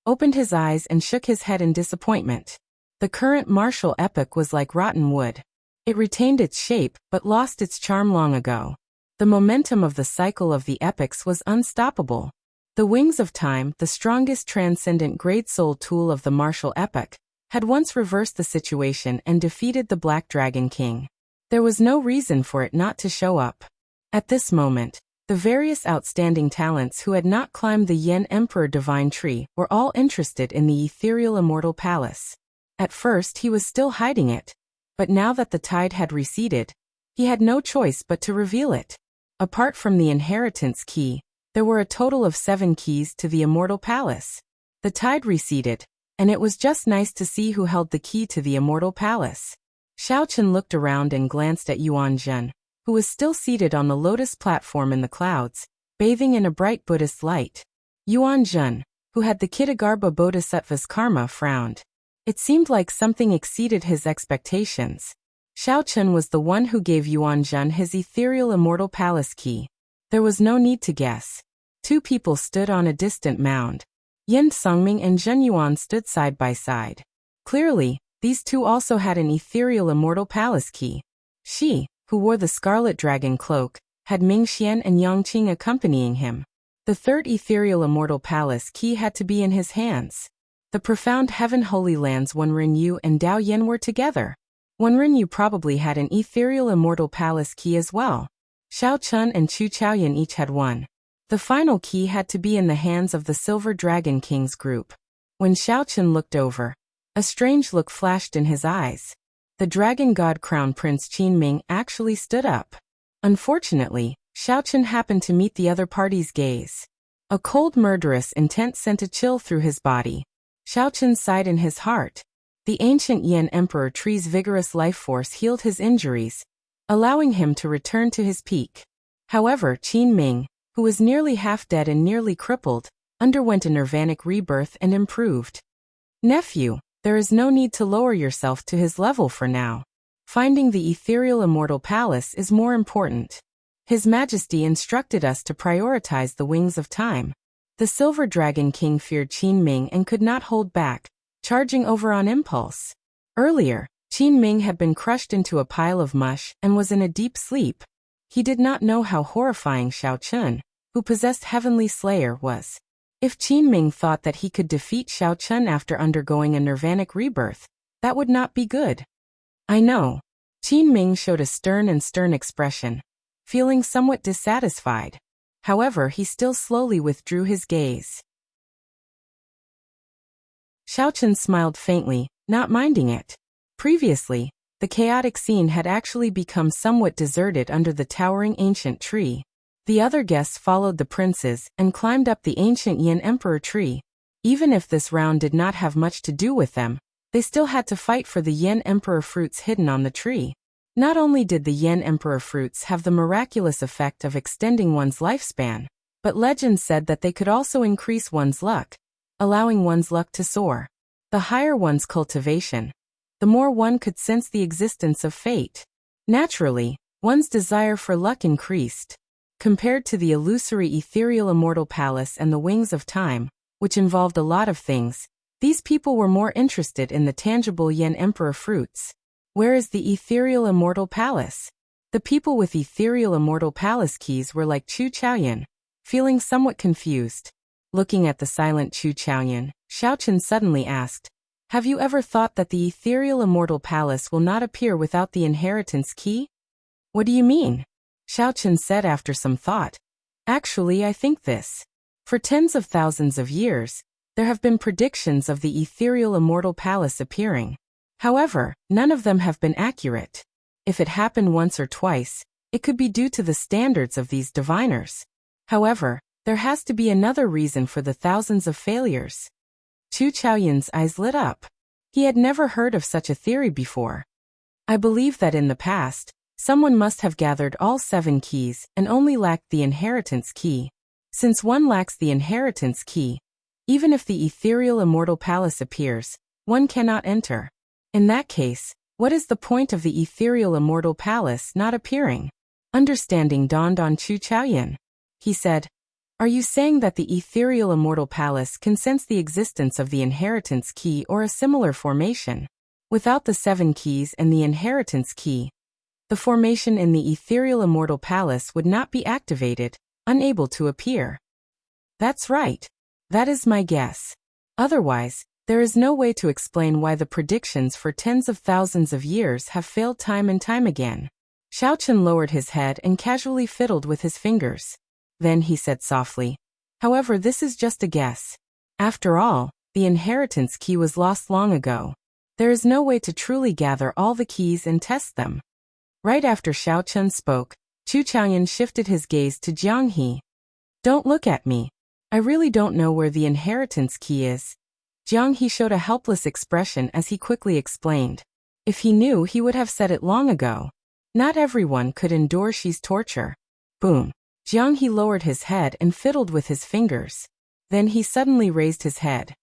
opened his eyes and shook his head in disappointment. The current martial epoch was like rotten wood. It retained its shape, but lost its charm long ago. The momentum of the cycle of the epochs was unstoppable. The Wings of Time, the strongest transcendent great soul tool of the martial epoch, had once reversed the situation and defeated the Black Dragon King. There was no reason for it not to show up. At this moment, the various outstanding talents who had not climbed the Yen Emperor Divine Tree were all interested in the ethereal immortal palace. At first he was still hiding it, but now that the tide had receded, he had no choice but to reveal it. Apart from the inheritance key, there were a total of 7 keys to the immortal palace. The tide receded, and it was just nice to see who held the key to the immortal palace. Xiaochun looked around and glanced at Yuan Zhen, who was still seated on the lotus platform in the clouds, bathing in a bright Buddhist light. Yuan Zhen, who had the Kitagarbha Bodhisattva's karma, frowned. It seemed like something exceeded his expectations. Xiaochun was the one who gave Yuan Zhen his ethereal immortal palace key. There was no need to guess. 2 people stood on a distant mound. Yin Songming and Zhen Yuan stood side by side. Clearly, these 2 also had an ethereal immortal palace key. She, who wore the scarlet dragon cloak, had Ming Xian and Yang Qing accompanying him. The 3rd ethereal immortal palace key had to be in his hands. The profound heaven holy lands Wenren Yu and Dao Yen were together. Wenren Yu probably had an ethereal immortal palace key as well. Xiaochun and Chu Chaoyun each had one. The final key had to be in the hands of the Silver Dragon King's group. When Xiaochun looked over, a strange look flashed in his eyes. The Dragon God Crown Prince Qin Ming actually stood up. Unfortunately, Xiaochen happened to meet the other party's gaze. A cold murderous intent sent a chill through his body. Xiaochen sighed in his heart. The ancient Yan Emperor tree's vigorous life force healed his injuries, allowing him to return to his peak. However, Qin Ming, who was nearly half dead and nearly crippled, underwent a nirvanic rebirth and improved. Nephew, there is no need to lower yourself to his level for now. Finding the ethereal immortal palace is more important. His Majesty instructed us to prioritize the wings of time. The Silver Dragon King feared Qin Ming and could not hold back, charging over on impulse. Earlier, Qin Ming had been crushed into a pile of mush and was in a deep sleep. He did not know how horrifying Xiaochen, who possessed Heavenly Slayer, was. If Qin Ming thought that he could defeat Xiaochen after undergoing a nirvanic rebirth, that would not be good. I know. Qin Ming showed a stern expression, feeling somewhat dissatisfied. However, he still slowly withdrew his gaze. Xiaochen smiled faintly, not minding it. Previously, the chaotic scene had actually become somewhat deserted under the towering ancient tree. The other guests followed the princes and climbed up the ancient Yan Emperor tree. Even if this round did not have much to do with them, they still had to fight for the Yan Emperor fruits hidden on the tree. Not only did the Yan Emperor fruits have the miraculous effect of extending one's lifespan, but legend said that they could also increase one's luck, allowing one's luck to soar. The higher one's cultivation, the more one could sense the existence of fate. Naturally, one's desire for luck increased. Compared to the illusory ethereal immortal palace and the wings of time, which involved a lot of things, these people were more interested in the tangible Yan Emperor fruits. Where is the ethereal immortal palace? The people with ethereal immortal palace keys were like Chu Chaoyan, feeling somewhat confused. Looking at the silent Chu Chaoyan, Xiaochen suddenly asked, "Have you ever thought that the ethereal immortal palace will not appear without the inheritance key?" "What do you mean?" Xiaochen said after some thought. "Actually, I think this. For tens of thousands of years, there have been predictions of the ethereal immortal palace appearing. However, none of them have been accurate. If it happened once or twice, it could be due to the standards of these diviners. However, there has to be another reason for the thousands of failures." Chu Chaoyan's eyes lit up. He had never heard of such a theory before. "I believe that in the past, someone must have gathered all 7 keys and only lacked the inheritance key. Since one lacks the inheritance key, even if the ethereal immortal palace appears, one cannot enter. In that case, what is the point of the ethereal immortal palace not appearing?" Understanding dawned on Chu Chaoyan. He said, "Are you saying that the ethereal immortal palace can sense the existence of the inheritance key or a similar formation? Without the 7 keys and the inheritance key, the formation in the ethereal immortal palace would not be activated, unable to appear." "That's right. That is my guess. Otherwise, there is no way to explain why the predictions for tens of thousands of years have failed time and time again." Xiaochen lowered his head and casually fiddled with his fingers. Then he said softly, "However, this is just a guess. After all, the inheritance key was lost long ago. There is no way to truly gather all the keys and test them." Right after Xiaochen spoke, Chu Chaoyan shifted his gaze to Jiang He. "Don't look at me. I really don't know where the inheritance key is." Jiang He showed a helpless expression as he quickly explained. If he knew, he would have said it long ago. Not everyone could endure Shi's torture. Boom. Jiang He lowered his head and fiddled with his fingers. Then he suddenly raised his head.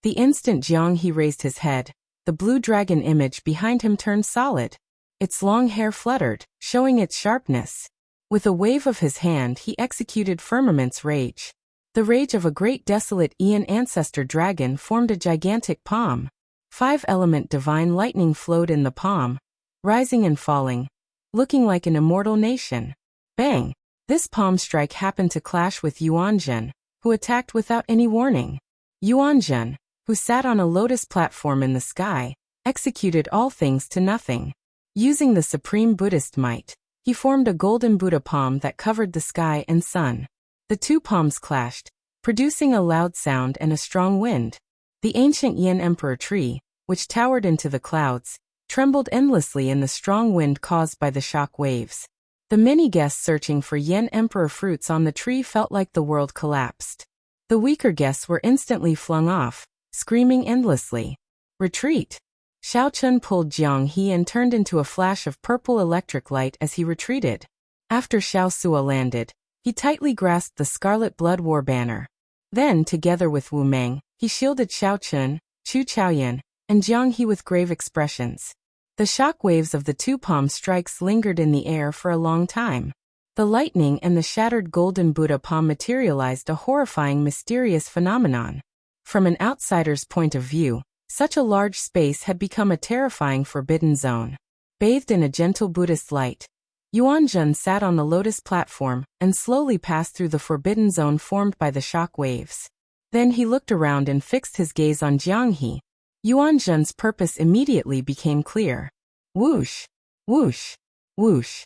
The instant Jiang He raised his head, the blue dragon image behind him turned solid. Its long hair fluttered, showing its sharpness. With a wave of his hand, he executed Firmament's rage. The rage of a great desolate Aeon ancestor dragon formed a gigantic palm. 5-element divine lightning flowed in the palm, rising and falling, looking like an immortal nation. Bang! This palm strike happened to clash with Yuanzhen, who attacked without any warning. Yuanzhen, who sat on a lotus platform in the sky, executed all things to nothing. Using the supreme Buddhist might, he formed a golden Buddha palm that covered the sky and sun. The 2 palms clashed, producing a loud sound and a strong wind. The ancient Yan Emperor tree, which towered into the clouds, trembled endlessly in the strong wind caused by the shock waves. The many guests searching for Yen Emperor fruits on the tree felt like the world collapsed. The weaker guests were instantly flung off, screaming endlessly. Retreat! Xiao Chun pulled Jiang He and turned into a flash of purple electric light as he retreated. After Xiao Sua landed, he tightly grasped the Scarlet Blood War banner. Then, together with Wu Meng, he shielded Xiao Chun, Chu Chaoyan, and Jiang He with grave expressions. The shock waves of the two palm strikes lingered in the air for a long time. The lightning and the shattered golden Buddha palm materialized a horrifying mysterious phenomenon. From an outsider's point of view, such a large space had become a terrifying forbidden zone. Bathed in a gentle Buddhist light, Yuanzhen sat on the lotus platform and slowly passed through the forbidden zone formed by the shock waves. Then he looked around and fixed his gaze on Jiang He. Yuanzhen's purpose immediately became clear. Whoosh! Whoosh! Whoosh!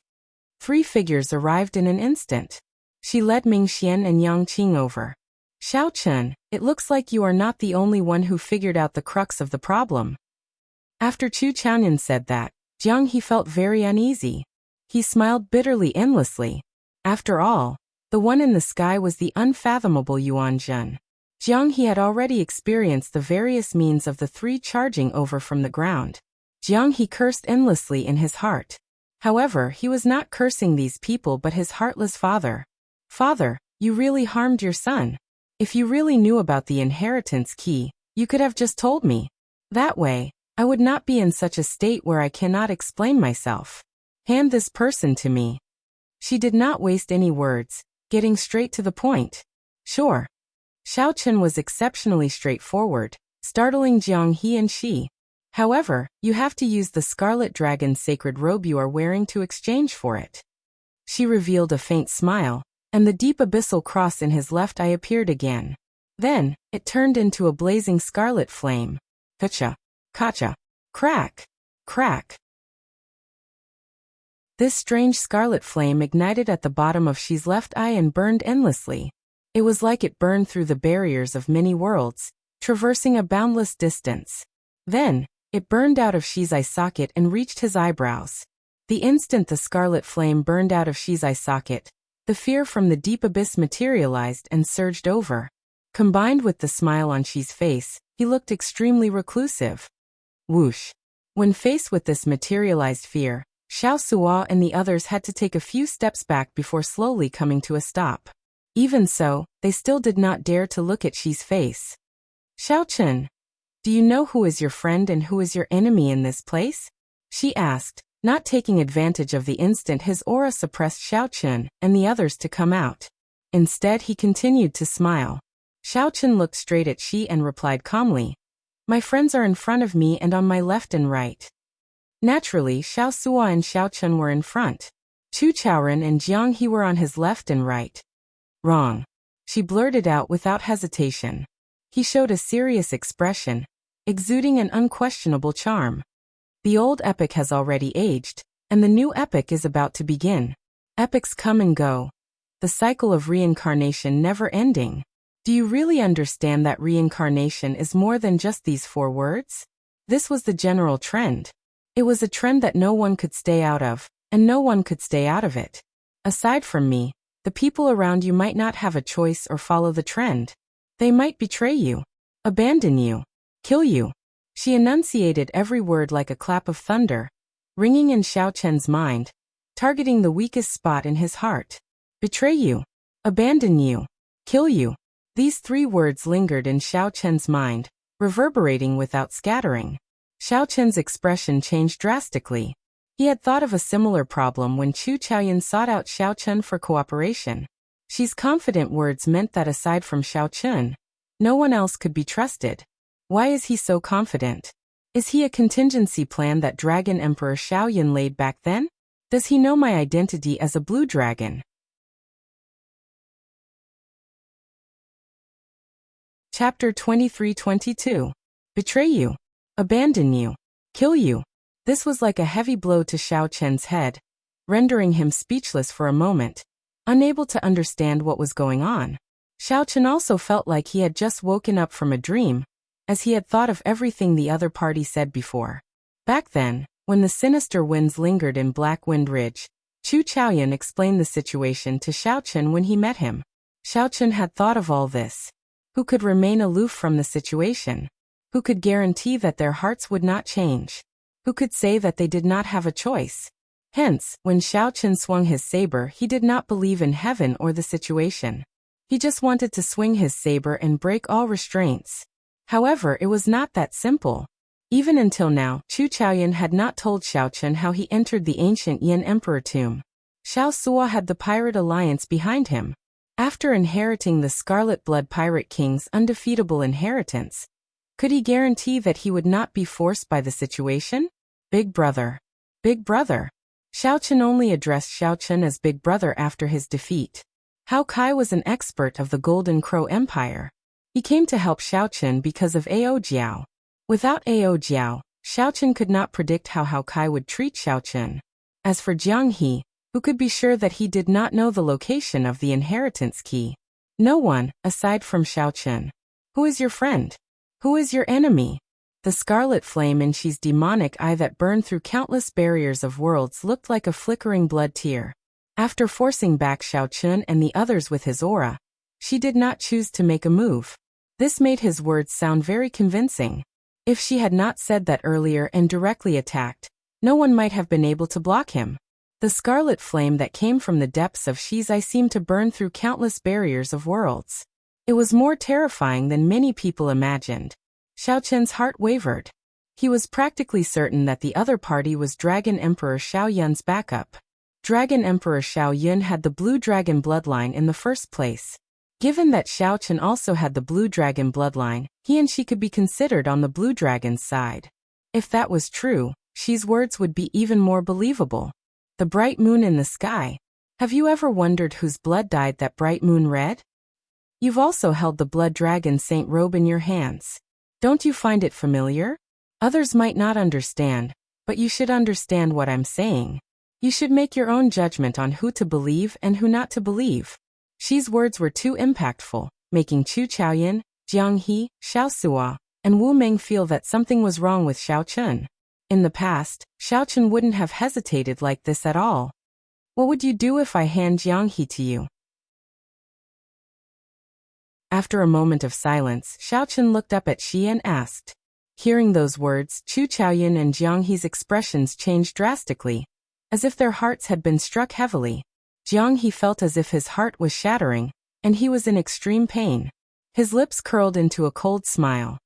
3 figures arrived in an instant. She led Ming Xian and Yang Qing over. Xiao Chun, it looks like you are not the only one who figured out the crux of the problem. After Chu Chaoyan said that, Jiang He felt very uneasy. He smiled bitterly endlessly. After all, the one in the sky was the unfathomable Yuanzhen. Jiang He had already experienced the various means of the 3 charging over from the ground. Jiang He cursed endlessly in his heart. However, he was not cursing these people but his heartless father. Father, you really harmed your son. If you really knew about the inheritance key, you could have just told me. That way, I would not be in such a state where I cannot explain myself. Hand this person to me. She did not waste any words, getting straight to the point. Sure. Xiao Chun was exceptionally straightforward, startling Jiang He and Shi. However, you have to use the Scarlet Dragon's sacred robe you are wearing to exchange for it. She revealed a faint smile, and the deep abyssal cross in his left eye appeared again. Then, it turned into a blazing scarlet flame. Kacha! Kacha! Crack! Crack! This strange scarlet flame ignited at the bottom of Shi's left eye and burned endlessly. It was like it burned through the barriers of many worlds, traversing a boundless distance. Then, it burned out of Shi's eye socket and reached his eyebrows. The instant the scarlet flame burned out of Shi's eye socket, the fear from the deep abyss materialized and surged over. Combined with the smile on Shi's face, he looked extremely reclusive. Whoosh! When faced with this materialized fear, Xiao Sua and the others had to take a few steps back before slowly coming to a stop. Even so, they still did not dare to look at Shi's face. Xiao Chun, do you know who is your friend and who is your enemy in this place? She asked, not taking advantage of the instant his aura suppressed Xiao Chun and the others to come out. Instead, he continued to smile. Xiao Chun looked straight at Shi and replied calmly, my friends are in front of me and on my left and right. Naturally, Xiao Sua and Xiao Chun were in front. Chu Chaoyan and Jiang He were on his left and right. Wrong. She blurted out without hesitation. He showed a serious expression, exuding an unquestionable charm. The old epic has already aged, and the new epic is about to begin. Epics come and go. The cycle of reincarnation never ending. Do you really understand that reincarnation is more than just these 4 words? This was the general trend. It was a trend that no one could stay out of, and no one could stay out of it. Aside from me, the people around you might not have a choice or follow the trend. They might betray you, abandon you, kill you. She enunciated every word like a clap of thunder, ringing in Xiao Chen's mind, targeting the weakest spot in his heart. Betray you, abandon you, kill you. These 3 words lingered in Xiao Chen's mind, reverberating without scattering. Xiao Chen's expression changed drastically. He had thought of a similar problem when Chu Chaoyan sought out Xiao Chun for cooperation. Shi's confident words meant that aside from Xiao Chun, no one else could be trusted. Why is he so confident? Is he a contingency plan that Dragon Emperor Xiaoyan laid back then? Does he know my identity as a blue dragon? Chapter 23-22. Betray you, abandon you, kill you. This was like a heavy blow to Xiao Chen's head, rendering him speechless for a moment, unable to understand what was going on. Xiao Chen also felt like he had just woken up from a dream, as he had thought of everything the other party said before. Back then, when the sinister winds lingered in Black Wind Ridge, Chu Chaoyan explained the situation to Xiaochen when he met him. Xiaochen had thought of all this. Who could remain aloof from the situation? Who could guarantee that their hearts would not change? Who could say that they did not have a choice? Hence, when Xiaochen swung his saber, he did not believe in heaven or the situation. He just wanted to swing his saber and break all restraints. However, it was not that simple. Even until now, Chu Chaoyan had not told Xiaochen how he entered the ancient Yan Emperor tomb. Xiao Suo had the pirate alliance behind him. After inheriting the Scarlet Blood Pirate King's undefeatable inheritance, could he guarantee that he would not be forced by the situation? Big brother. Big brother. Xiaochen only addressed Xiaochen as Big Brother after his defeat. Hao Kai was an expert of the Golden Crow Empire. He came to help Xiaochen because of Ao Jiao. Without Ao Jiao, Xiaochen could not predict how Hao Kai would treat Xiaochen. As for Jiang He, who could be sure that he did not know the location of the inheritance key? No one, aside from Xiaochen. Who is your friend? Who is your enemy? The scarlet flame in Xi's demonic eye that burned through countless barriers of worlds looked like a flickering blood tear. After forcing back Xiaochen and the others with his aura, Xi did not choose to make a move. This made his words sound very convincing. If Xi had not said that earlier and directly attacked, no one might have been able to block him. The scarlet flame that came from the depths of Xi's eye seemed to burn through countless barriers of worlds. It was more terrifying than many people imagined. Xiaochen's heart wavered. He was practically certain that the other party was Dragon Emperor Xiao Yun's backup. Dragon Emperor Xiao Yun had the Blue Dragon bloodline in the first place. Given that Xiaochen also had the Blue Dragon bloodline, he and Xi could be considered on the Blue Dragon's side. If that was true, Xi's words would be even more believable. The bright moon in the sky. Have you ever wondered whose blood dyed that bright moon red? You've also held the Blood Dragon Saint robe in your hands. Don't you find it familiar? Others might not understand, but you should understand what I'm saying. You should make your own judgment on who to believe and who not to believe. Xi's words were too impactful, making Chu Chaoyan, Jiang He, Xiao Suo, and Wu Meng feel that something was wrong with Xiaochen. In the past, Xiaochen wouldn't have hesitated like this at all. What would you do if I hand Jiang He to you? After a moment of silence, Xiaochen looked up at Xi and asked. Hearing those words, Chu Chaoyan and Jiang He's expressions changed drastically, as if their hearts had been struck heavily. Jiang He felt as if his heart was shattering, and he was in extreme pain. His lips curled into a cold smile.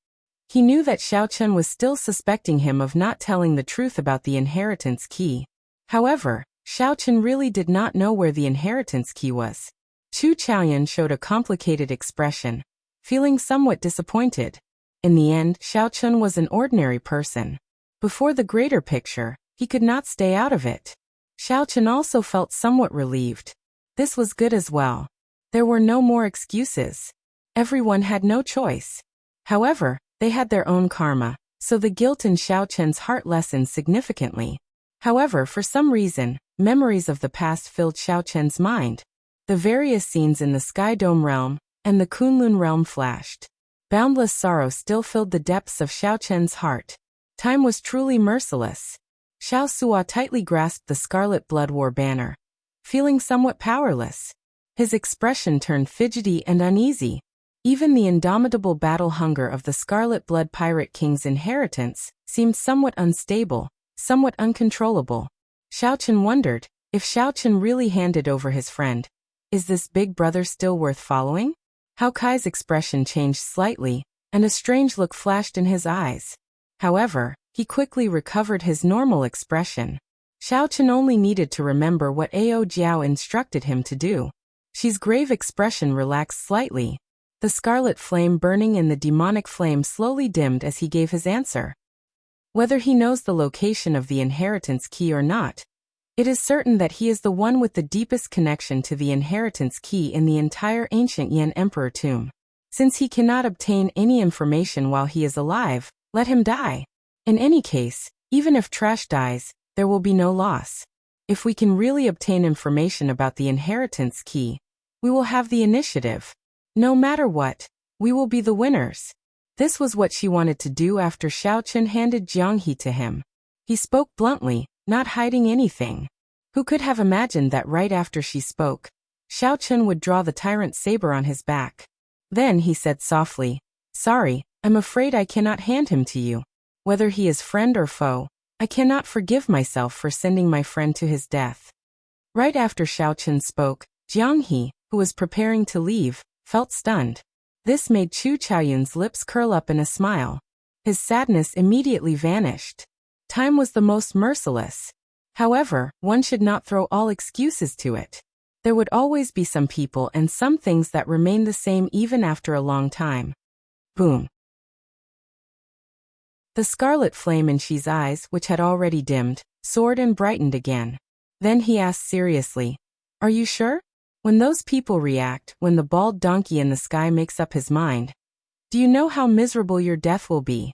He knew that Xiaochen was still suspecting him of not telling the truth about the inheritance key. However, Xiaochen really did not know where the inheritance key was. Chu Chaoyan showed a complicated expression, feeling somewhat disappointed. In the end, Xiaochen was an ordinary person. Before the greater picture, he could not stay out of it. Xiaochen also felt somewhat relieved. This was good as well. There were no more excuses. Everyone had no choice. However, they had their own karma, so the guilt in Xiaochen's heart lessened significantly. However, for some reason, memories of the past filled Xiaochen's mind. The various scenes in the Sky Dome realm and the Kunlun realm flashed. Boundless sorrow still filled the depths of Xiaochen's heart. Time was truly merciless. Xiao Suo tightly grasped the Scarlet Blood War banner, feeling somewhat powerless. His expression turned fidgety and uneasy. Even the indomitable battle hunger of the Scarlet Blood Pirate King's inheritance seemed somewhat unstable, somewhat uncontrollable. Xiaochen wondered, if Xiaochen really handed over his friend, is this big brother still worth following? Hao Kai's expression changed slightly, and a strange look flashed in his eyes. However, he quickly recovered his normal expression. Xiaochen only needed to remember what Ao Jiao instructed him to do. Xi's grave expression relaxed slightly. The scarlet flame burning in the demonic flame slowly dimmed as he gave his answer. Whether he knows the location of the inheritance key or not, it is certain that he is the one with the deepest connection to the inheritance key in the entire ancient Yan Emperor tomb. Since he cannot obtain any information while he is alive, let him die. In any case, even if Trash dies, there will be no loss. If we can really obtain information about the inheritance key, we will have the initiative. No matter what, we will be the winners. This was what she wanted to do after Xiaochen handed Jiang He to him. He spoke bluntly, not hiding anything. Who could have imagined that right after she spoke, Xiao Chun would draw the tyrant's saber on his back? Then he said softly, "Sorry, I'm afraid I cannot hand him to you. Whether he is friend or foe, I cannot forgive myself for sending my friend to his death." Right after Xiao Chun spoke, Jiang He, who was preparing to leave, felt stunned. This made Chu Chaoyun's lips curl up in a smile. His sadness immediately vanished. Time was the most merciless. However, one should not throw all excuses to it. There would always be some people and some things that remain the same even after a long time. Boom. The scarlet flame in Xi's eyes, which had already dimmed, soared and brightened again. Then he asked seriously, "Are you sure? When those people react, when the bald donkey in the sky makes up his mind, do you know how miserable your death will be?"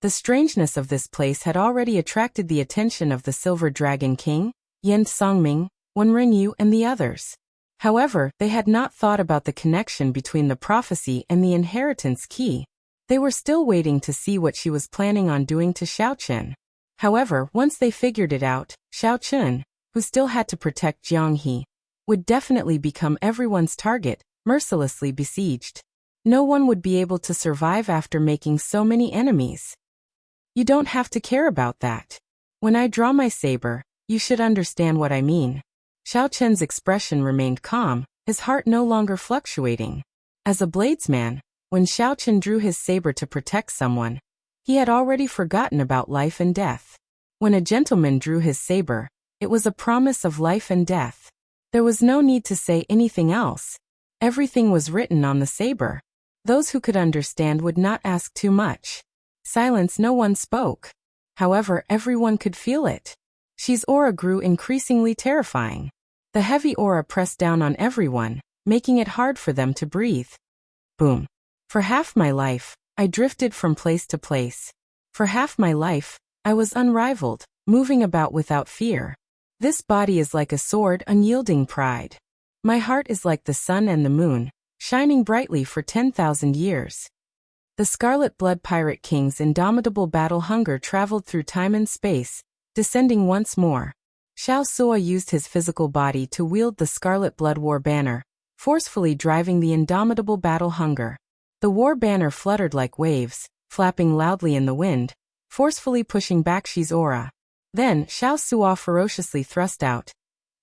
The strangeness of this place had already attracted the attention of the Silver Dragon King, Yen Songming, Wenren Yu and the others. However, they had not thought about the connection between the prophecy and the inheritance key. They were still waiting to see what she was planning on doing to Xiao Chun. However, once they figured it out, Xiao Chun, who still had to protect Jiang He, would definitely become everyone's target, mercilessly besieged. No one would be able to survive after making so many enemies. You don't have to care about that. When I draw my saber, you should understand what I mean. Xiao Chun's expression remained calm, his heart no longer fluctuating. As a bladesman, when Xiao Chun drew his saber to protect someone, he had already forgotten about life and death. When a gentleman drew his saber, it was a promise of life and death. There was no need to say anything else. Everything was written on the saber. Those who could understand would not ask too much. Silence, no one spoke. However, everyone could feel it. Xi's aura grew increasingly terrifying. The heavy aura pressed down on everyone, making it hard for them to breathe. Boom. For half my life, I drifted from place to place. For half my life, I was unrivaled, moving about without fear. This body is like a sword, unyielding pride. My heart is like the sun and the moon, shining brightly for 10,000 years. The Scarlet Blood Pirate King's indomitable battle hunger traveled through time and space, descending once more. Xiao Sua used his physical body to wield the Scarlet Blood War Banner, forcefully driving the indomitable battle hunger. The war banner fluttered like waves, flapping loudly in the wind, forcefully pushing back Xi's aura. Then, Xiao Sua ferociously thrust out,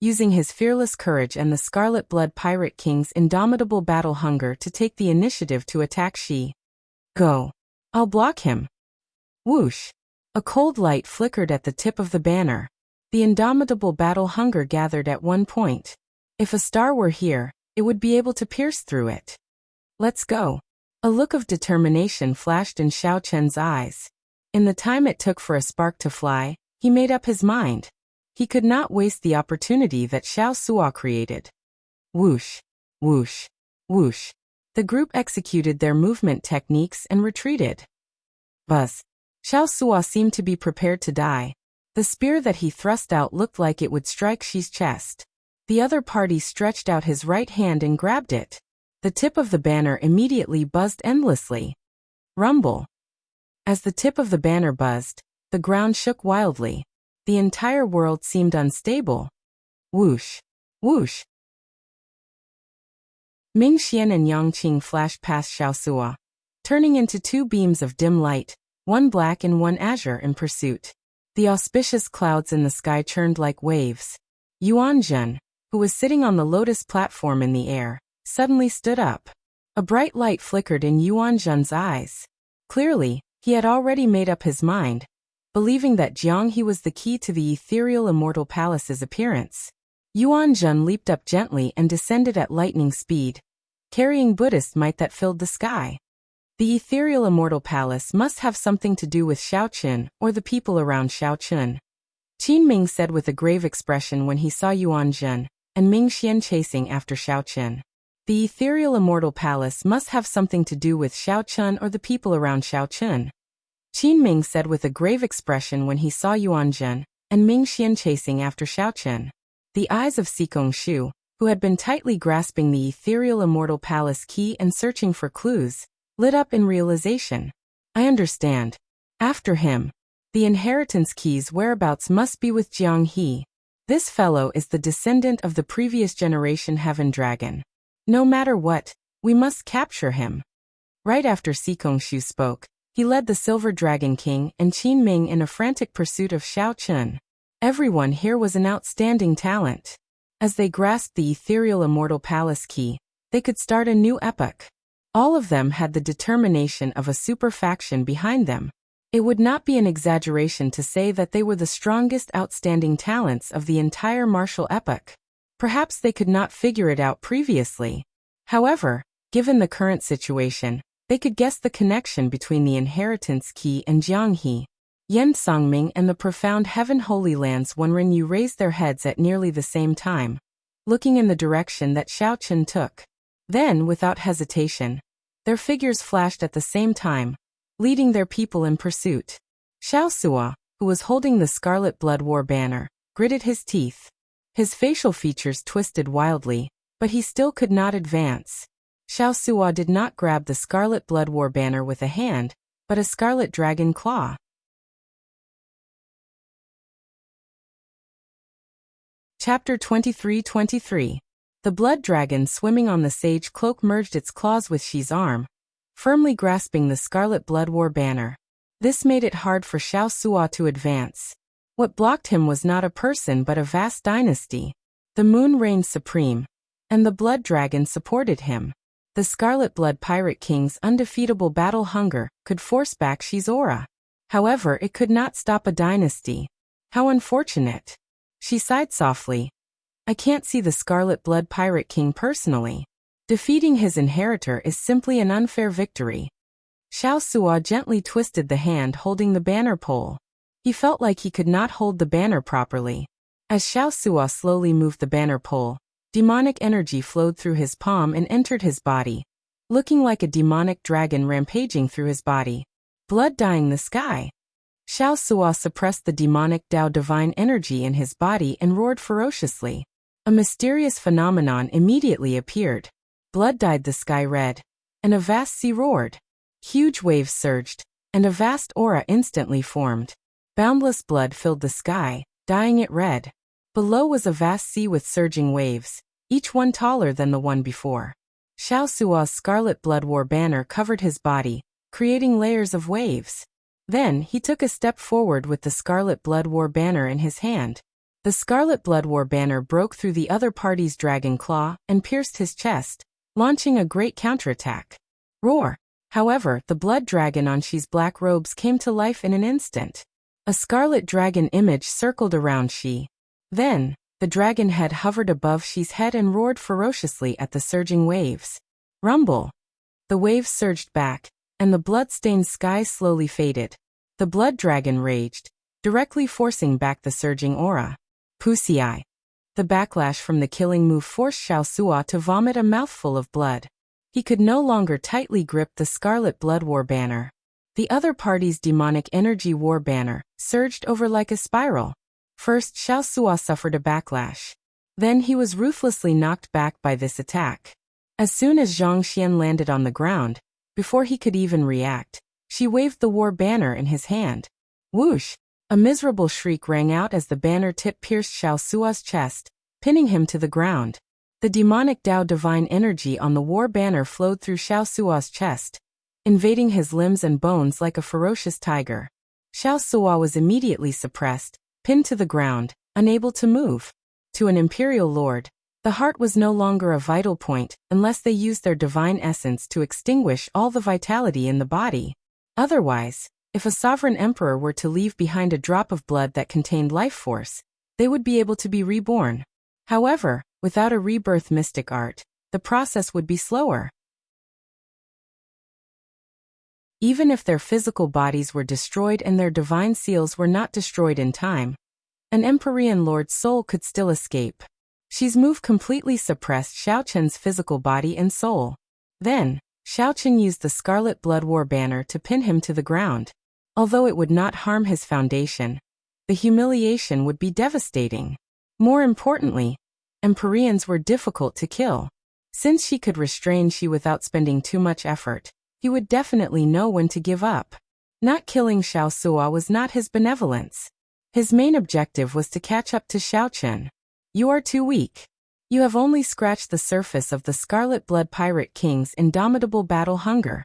using his fearless courage and the Scarlet Blood Pirate King's indomitable battle hunger to take the initiative to attack Xi. Go. I'll block him. Whoosh. A cold light flickered at the tip of the banner. The indomitable battle hunger gathered at one point. If a star were here, it would be able to pierce through it. Let's go. A look of determination flashed in Xiao Chun's eyes. In the time it took for a spark to fly, he made up his mind. He could not waste the opportunity that Xiao Sua created. Whoosh. Whoosh. Whoosh. The group executed their movement techniques and retreated. Buzz. Xiao Sua seemed to be prepared to die. The spear that he thrust out looked like it would strike Xi's chest. The other party stretched out his right hand and grabbed it. The tip of the banner immediately buzzed endlessly. Rumble. As the tip of the banner buzzed, the ground shook wildly. The entire world seemed unstable. Whoosh. Whoosh. Ming Xian and Yang Qing flashed past Xiao Sua, turning into two beams of dim light, one black and one azure in pursuit. The auspicious clouds in the sky churned like waves. Yuan Zhen, who was sitting on the lotus platform in the air, suddenly stood up. A bright light flickered in Yuan Zhen's eyes. Clearly, he had already made up his mind, believing that Jiang He was the key to the ethereal immortal palace's appearance. Yuan Zhen leaped up gently and descended at lightning speed, carrying Buddhist might that filled the sky. The ethereal immortal palace must have something to do with Xiao Chun or the people around Xiao Chun. Qin Ming said with a grave expression when he saw Yuan Zhen and Ming Xian chasing after Xiao Chun. The ethereal immortal palace must have something to do with Xiao Chun or the people around Xiao Chun. Qin Ming said with a grave expression when he saw Yuan Zhen and Ming Xian chasing after Xiao Chun. The eyes of Xikong Shu, who had been tightly grasping the ethereal immortal palace key and searching for clues, lit up in realization. I understand. After him, the inheritance key's whereabouts must be with Jiang He. This fellow is the descendant of the previous generation Heaven Dragon. No matter what, we must capture him. Right after Sikongshu spoke, he led the Silver Dragon King and Qin Ming in a frantic pursuit of Xiao Chun. Everyone here was an outstanding talent. As they grasped the ethereal immortal palace key, they could start a new epoch. All of them had the determination of a super faction behind them. It would not be an exaggeration to say that they were the strongest outstanding talents of the entire martial epoch. Perhaps they could not figure it out previously. However, given the current situation, they could guess the connection between the inheritance key and Jianghe, Yen Songming and the profound Heaven Holy Lands. When Rinyu raised their heads at nearly the same time, looking in the direction that Xiao Chun took. Then, without hesitation, their figures flashed at the same time, leading their people in pursuit. Xiao Sua, who was holding the Scarlet Blood War banner, gritted his teeth. His facial features twisted wildly, but he still could not advance. Xiao Sua did not grab the Scarlet Blood War banner with a hand, but a scarlet dragon claw. Chapter 23-23. The blood dragon swimming on the sage cloak merged its claws with Shi's arm, firmly grasping the Scarlet Blood War banner. This made it hard for Xiao Sua to advance. What blocked him was not a person but a vast dynasty. The moon reigned supreme, and the blood dragon supported him. The Scarlet Blood Pirate King's undefeatable battle hunger could force back Shi's aura. However, it could not stop a dynasty. How unfortunate. She sighed softly. I can't see the Scarlet Blood Pirate King personally. Defeating his inheritor is simply an unfair victory. Xiao Sua gently twisted the hand holding the banner pole. He felt like he could not hold the banner properly. As Xiao Sua slowly moved the banner pole, demonic energy flowed through his palm and entered his body, looking like a demonic dragon rampaging through his body, blood dyeing the sky. Xiao Sua suppressed the demonic Dao divine energy in his body and roared ferociously. A mysterious phenomenon immediately appeared. Blood dyed the sky red, and a vast sea roared. Huge waves surged, and a vast aura instantly formed. Boundless blood filled the sky, dyeing it red. Below was a vast sea with surging waves, each one taller than the one before. Xiao Sua's Scarlet Blood War banner covered his body, creating layers of waves. Then, he took a step forward with the Scarlet Blood War banner in his hand. The Scarlet Blood War banner broke through the other party's dragon claw and pierced his chest, launching a great counterattack. Roar! However, the blood dragon on Shi's black robes came to life in an instant. A scarlet dragon image circled around Shi. Then, the dragon head hovered above Shi's head and roared ferociously at the surging waves. Rumble! The waves surged back, and the blood-stained sky slowly faded. The blood dragon raged, directly forcing back the surging aura. Pusiai. The backlash from the killing move forced Xiao Sua to vomit a mouthful of blood. He could no longer tightly grip the Scarlet Blood War banner. The other party's demonic energy war banner surged over like a spiral. First, Xiao Sua suffered a backlash. Then he was ruthlessly knocked back by this attack. As soon as Zhang Xian landed on the ground, before he could even react, she waved the war banner in his hand. Whoosh! A miserable shriek rang out as the banner tip pierced Xiao Sua's chest, pinning him to the ground. The demonic Dao divine energy on the war banner flowed through Xiao Sua's chest, invading his limbs and bones like a ferocious tiger. Xiao Sua was immediately suppressed, pinned to the ground, unable to move. To an imperial lord, the heart was no longer a vital point unless they used their divine essence to extinguish all the vitality in the body. Otherwise, if a sovereign emperor were to leave behind a drop of blood that contained life force, they would be able to be reborn. However, without a rebirth mystic art, the process would be slower. Even if their physical bodies were destroyed and their divine seals were not destroyed in time, an Empyrean lord's soul could still escape. Shi's move completely suppressed Xiao Chen's physical body and soul. Then, Xiao Chen used the Scarlet Blood War banner to pin him to the ground. Although it would not harm his foundation, the humiliation would be devastating. More importantly, Empyreans were difficult to kill. Since she could restrain Shi without spending too much effort, he would definitely know when to give up. Not killing Xiao Sua was not his benevolence. His main objective was to catch up to Xiao Chen. You are too weak. You have only scratched the surface of the Scarlet Blood Pirate King's indomitable battle hunger.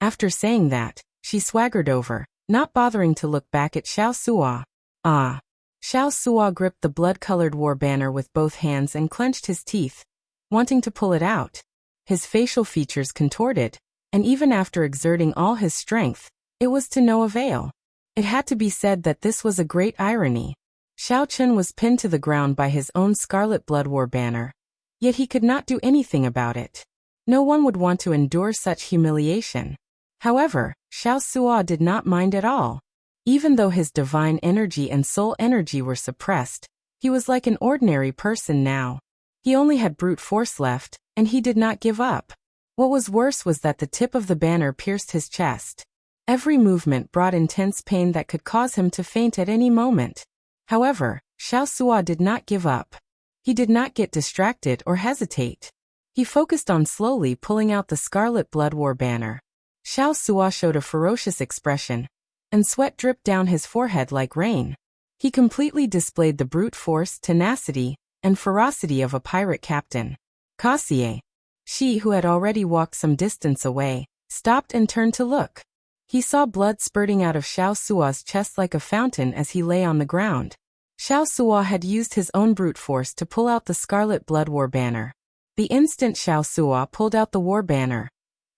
After saying that, she swaggered over, not bothering to look back at Xiao Sua. Ah! Xiao Sua gripped the blood-colored war banner with both hands and clenched his teeth, wanting to pull it out. His facial features contorted, and even after exerting all his strength, it was to no avail. It had to be said that this was a great irony. Xiao Chen was pinned to the ground by his own Scarlet Blood War banner, yet he could not do anything about it. No one would want to endure such humiliation. However, Xiao Sua did not mind at all. Even though his divine energy and soul energy were suppressed, he was like an ordinary person now. He only had brute force left, and he did not give up. What was worse was that the tip of the banner pierced his chest. Every movement brought intense pain that could cause him to faint at any moment. However, Xiao Sua did not give up. He did not get distracted or hesitate. He focused on slowly pulling out the Scarlet Blood War banner. Xiao Sua showed a ferocious expression, and sweat dripped down his forehead like rain. He completely displayed the brute force, tenacity, and ferocity of a pirate captain. Cassier, she who had already walked some distance away, stopped and turned to look. He saw blood spurting out of Xiao Sua's chest like a fountain as he lay on the ground. Xiao Sua had used his own brute force to pull out the Scarlet Blood War banner. The instant Xiao Sua pulled out the war banner,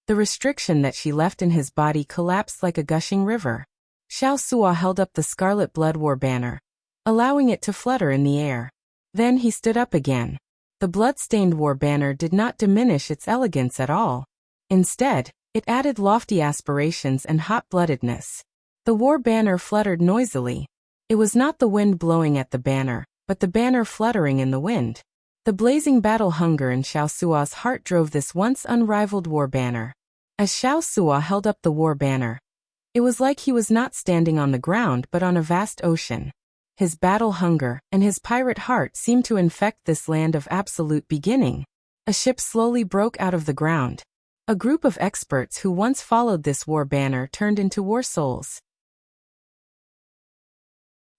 the restriction that she left in his body collapsed like a gushing river. Xiao Sua held up the Scarlet Blood War banner, allowing it to flutter in the air. Then he stood up again. The blood-stained war banner did not diminish its elegance at all. Instead, it added lofty aspirations and hot-bloodedness. The war banner fluttered noisily. It was not the wind blowing at the banner, but the banner fluttering in the wind. The blazing battle hunger in Xiao Sua's heart drove this once unrivaled war banner. As Xiao Sua held up the war banner, it was like he was not standing on the ground but on a vast ocean. His battle hunger and his pirate heart seemed to infect this land of absolute beginning. A ship slowly broke out of the ground. A group of experts who once followed this war banner turned into war souls.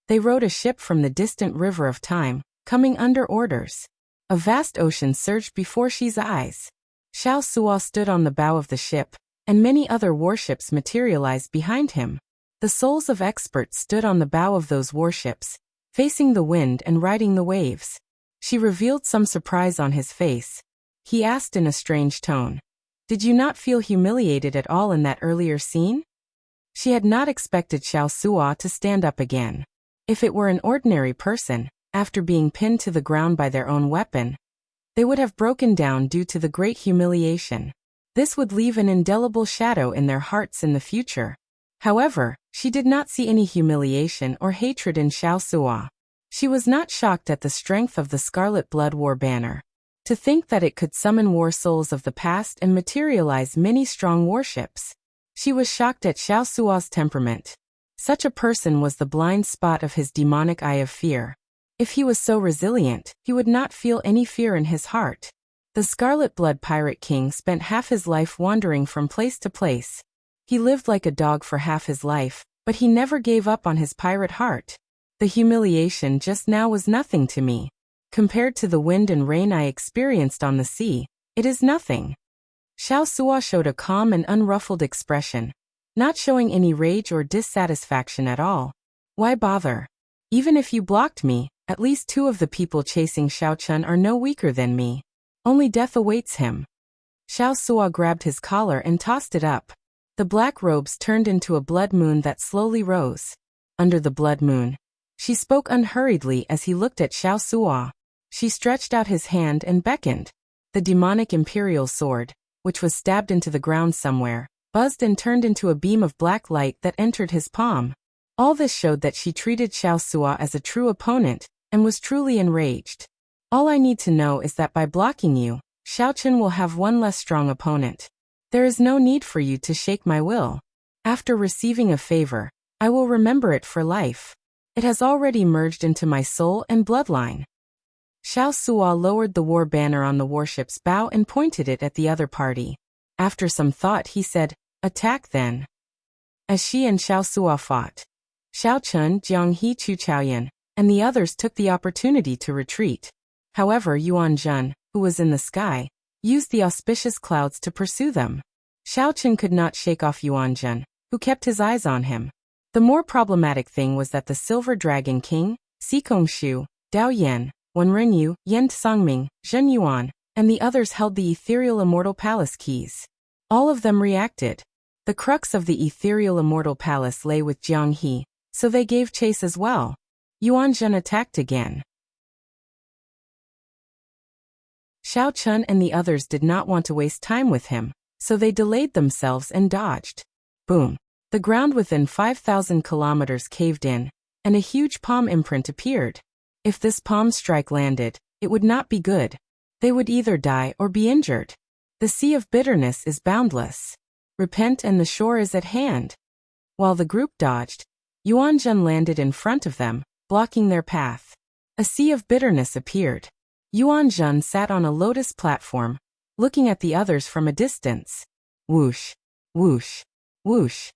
They rowed a ship from the distant river of time, coming under orders. A vast ocean surged before Xi's eyes. Xiao Sua stood on the bow of the ship, and many other warships materialized behind him. The souls of experts stood on the bow of those warships, facing the wind and riding the waves. She revealed some surprise on his face. He asked in a strange tone, "Did you not feel humiliated at all in that earlier scene?" She had not expected Xiao Sua to stand up again. If it were an ordinary person, after being pinned to the ground by their own weapon, they would have broken down due to the great humiliation. This would leave an indelible shadow in their hearts in the future. However, she did not see any humiliation or hatred in Xiao Sua. She was not shocked at the strength of the Scarlet Blood War banner. To think that it could summon war souls of the past and materialize many strong warships. She was shocked at Xiao Sua's temperament. Such a person was the blind spot of his demonic eye of fear. If he was so resilient, he would not feel any fear in his heart. The Scarlet Blood Pirate King spent half his life wandering from place to place. He lived like a dog for half his life, but he never gave up on his pirate heart. The humiliation just now was nothing to me. Compared to the wind and rain I experienced on the sea, it is nothing. Xiao Sua showed a calm and unruffled expression, not showing any rage or dissatisfaction at all. Why bother? Even if you blocked me, at least two of the people chasing Xiao Chen are no weaker than me. Only death awaits him. Xiao Sua grabbed his collar and tossed it up. The black robes turned into a blood moon that slowly rose. Under the blood moon, she spoke unhurriedly as he looked at Xiao Sua. She stretched out his hand and beckoned. The demonic imperial sword, which was stabbed into the ground somewhere, buzzed and turned into a beam of black light that entered his palm. All this showed that she treated Xiao Sua as a true opponent, and was truly enraged. All I need to know is that by blocking you, Xiao Chen will have one less strong opponent. There is no need for you to shake my will. After receiving a favor, I will remember it for life. It has already merged into my soul and bloodline. Xiao Sua lowered the war banner on the warship's bow and pointed it at the other party. After some thought he said, "Attack then." As she and Xiao Sua fought, Xiao Chun, Jiang He, Chu Chaoyan, and the others took the opportunity to retreat. However, Yuan Zhen, who was in the sky, used the auspicious clouds to pursue them. Xiao Chun could not shake off Yuan Zhen, who kept his eyes on him. The more problematic thing was that the Silver Dragon King, Si Kongshu, Dao Yan, Wen Renyu, Yen Tsangming, Zhen Yuan, and the others held the ethereal immortal palace keys. All of them reacted. The crux of the ethereal immortal palace lay with Jiang He, so they gave chase as well. Yuan Zhen attacked again. Xiao Chun and the others did not want to waste time with him, so they delayed themselves and dodged. Boom! The ground within 5,000 kilometers caved in, and a huge palm imprint appeared. If this palm strike landed, it would not be good. They would either die or be injured. The sea of bitterness is boundless. Repent and the shore is at hand. While the group dodged, Yuan Zhen landed in front of them, blocking their path. A sea of bitterness appeared. Yuan Zhen sat on a lotus platform, looking at the others from a distance. Whoosh, whoosh, whoosh.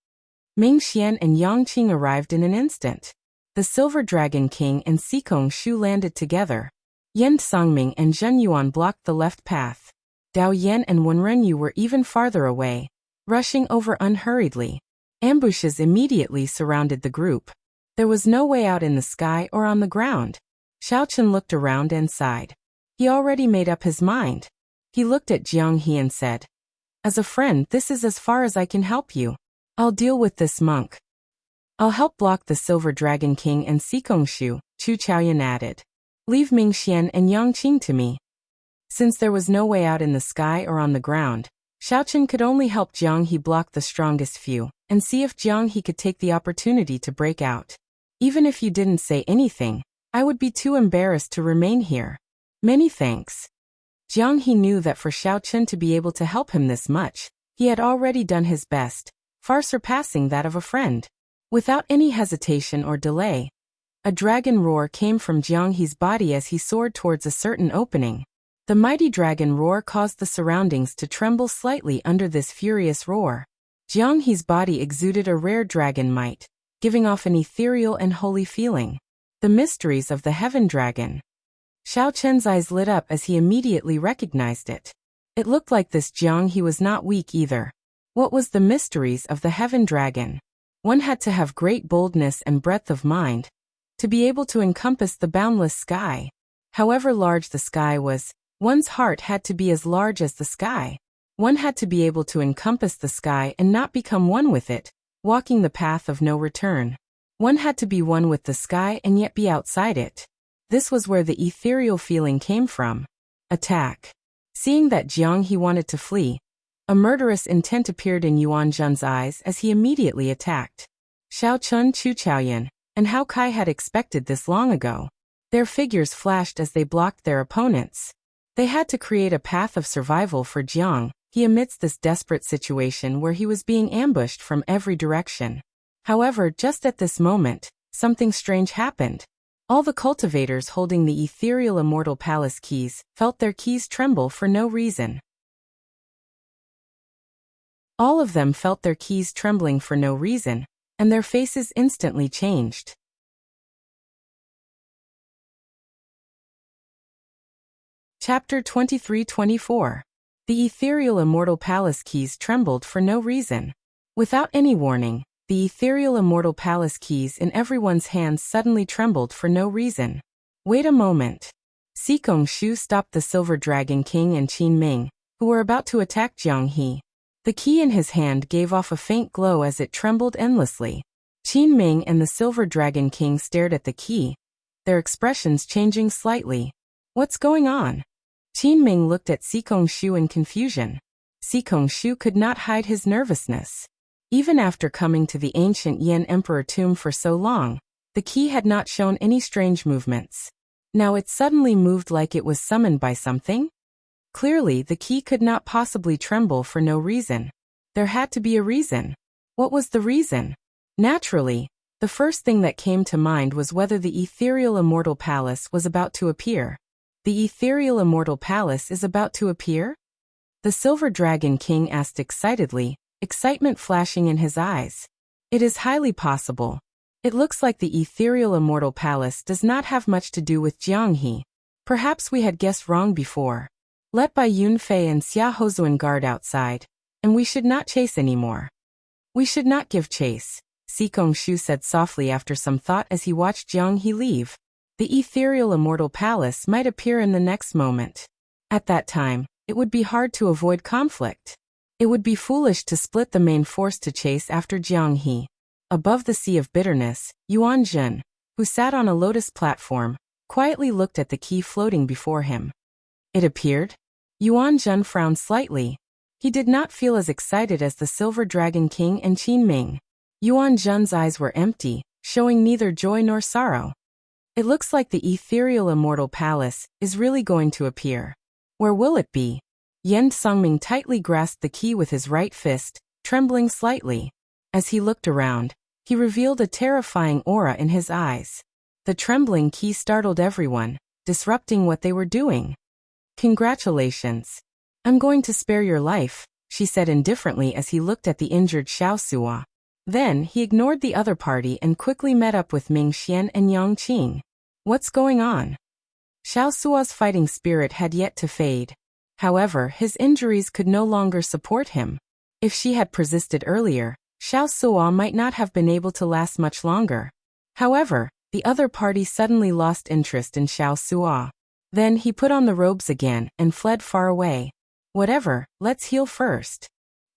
Ming Xian and Yang Qing arrived in an instant. The Silver Dragon King and Si Kongshu landed together. Yen Tsangming and Zhen Yuan blocked the left path. Dao Yan and Wen Renyu were even farther away, rushing over unhurriedly. Ambushes immediately surrounded the group. There was no way out in the sky or on the ground. Xiao Chun looked around and sighed. He already made up his mind. He looked at Jiang He and said, "As a friend, this is as far as I can help you. I'll deal with this monk. I'll help block the Silver Dragon King and Si Kongshu," Chu Chaoyan added. "Leave Ming Xian and Yang Qing to me." Since there was no way out in the sky or on the ground, Xiao Chun could only help Jiang He block the strongest few, and see if Jiang He could take the opportunity to break out. "Even if you didn't say anything, I would be too embarrassed to remain here. Many thanks." Jiang He knew that for Xiao Chun to be able to help him this much, he had already done his best, far surpassing that of a friend. Without any hesitation or delay, a dragon roar came from Jiang He's body as he soared towards a certain opening. The mighty dragon roar caused the surroundings to tremble slightly under this furious roar. Jiang He's body exuded a rare dragon might, giving off an ethereal and holy feeling. The mysteries of the heaven dragon. Xiao Chun's eyes lit up as he immediately recognized it. It looked like this Jiang He was not weak either. What was the mysteries of the heaven dragon? One had to have great boldness and breadth of mind to be able to encompass the boundless sky. However large the sky was, one's heart had to be as large as the sky. One had to be able to encompass the sky and not become one with it, walking the path of no return. One had to be one with the sky and yet be outside it. This was where the ethereal feeling came from. Attack. Seeing that Jiang He wanted to flee, a murderous intent appeared in Yuan Zhen's eyes as he immediately attacked. Xiao Chun, Chu Chaoyan, and Hao Kai had expected this long ago. Their figures flashed as they blocked their opponents. They had to create a path of survival for Jiang He amidst this desperate situation where he was being ambushed from every direction. However, just at this moment, something strange happened. All the cultivators holding the ethereal immortal palace keys felt their keys tremble for no reason. All of them felt their keys trembling for no reason, and their faces instantly changed. Chapter 23-24. The ethereal immortal palace keys trembled for no reason. Without any warning, the ethereal immortal palace keys in everyone's hands suddenly trembled for no reason. Wait a moment. Si Kongshu stopped the Silver Dragon King and Qin Ming, who were about to attack Jiang He. The key in his hand gave off a faint glow as it trembled endlessly. Qin Ming and the Silver Dragon King stared at the key, their expressions changing slightly. What's going on? Qin Ming looked at Si Kongshu in confusion. Si Kongshu could not hide his nervousness. Even after coming to the ancient Yan Emperor tomb for so long, the key had not shown any strange movements. Now it suddenly moved like it was summoned by something? Clearly, the key could not possibly tremble for no reason. There had to be a reason. What was the reason? Naturally, the first thing that came to mind was whether the ethereal immortal palace was about to appear. The ethereal immortal palace is about to appear? The Silver Dragon King asked excitedly, excitement flashing in his eyes. It is highly possible. It looks like the ethereal immortal palace does not have much to do with Jianghe. Perhaps we had guessed wrong before. Let Bai Yunfei and Xia Hozuan guard outside, and we should not chase anymore. We should not give chase, Xikong Shu said softly after some thought as he watched Jianghe leave. The ethereal immortal palace might appear in the next moment. At that time, it would be hard to avoid conflict. It would be foolish to split the main force to chase after Jianghe. Above the sea of bitterness, Yuan Zhen, who sat on a lotus platform, quietly looked at the key floating before him. It appeared? Yuan Zhen frowned slightly. He did not feel as excited as the Silver Dragon King and Qin Ming. Yuan Zhen's eyes were empty, showing neither joy nor sorrow. It looks like the ethereal immortal palace is really going to appear. Where will it be? Yen Songming tightly grasped the key with his right fist, trembling slightly. As he looked around, he revealed a terrifying aura in his eyes. The trembling key startled everyone, disrupting what they were doing. Congratulations. I'm going to spare your life, she said indifferently as he looked at the injured Xiao Suo. Then he ignored the other party and quickly met up with Ming Xian and Yang Qing. What's going on? Xiao Suo's fighting spirit had yet to fade. However, his injuries could no longer support him. If she had persisted earlier, Xiao Suo might not have been able to last much longer. However, the other party suddenly lost interest in Xiao Suo. Then he put on the robes again and fled far away. Whatever, let's heal first.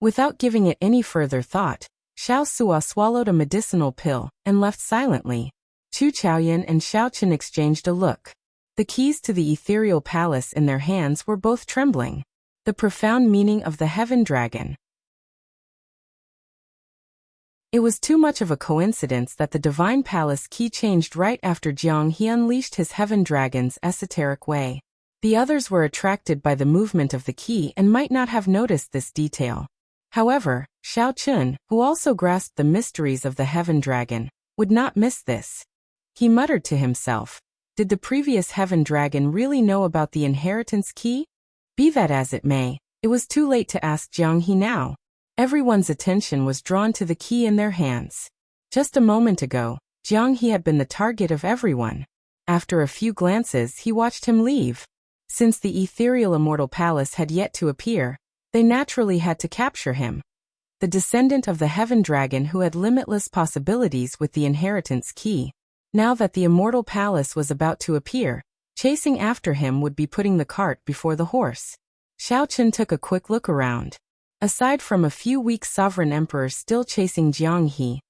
Without giving it any further thought, Xiao Suo swallowed a medicinal pill and left silently. Chu Chaoyan and Xiao Chen exchanged a look. The keys to the ethereal palace in their hands were both trembling. The profound meaning of the heaven dragon. It was too much of a coincidence that the divine palace key changed right after Jianghe unleashed his heaven dragon's esoteric way. The others were attracted by the movement of the key and might not have noticed this detail. However, Xiao Chun, who also grasped the mysteries of the heaven dragon, would not miss this. He muttered to himself, did the previous heaven dragon really know about the inheritance key? Be that as it may, it was too late to ask Jianghe now. Everyone's attention was drawn to the key in their hands. Just a moment ago, Jianghe had been the target of everyone. After a few glances, he watched him leave. Since the ethereal immortal palace had yet to appear, they naturally had to capture him. The descendant of the heaven dragon who had limitless possibilities with the inheritance key. Now that the immortal palace was about to appear, chasing after him would be putting the cart before the horse. Xiao Chen took a quick look around. Aside from a few weak sovereign emperors still chasing Jianghe,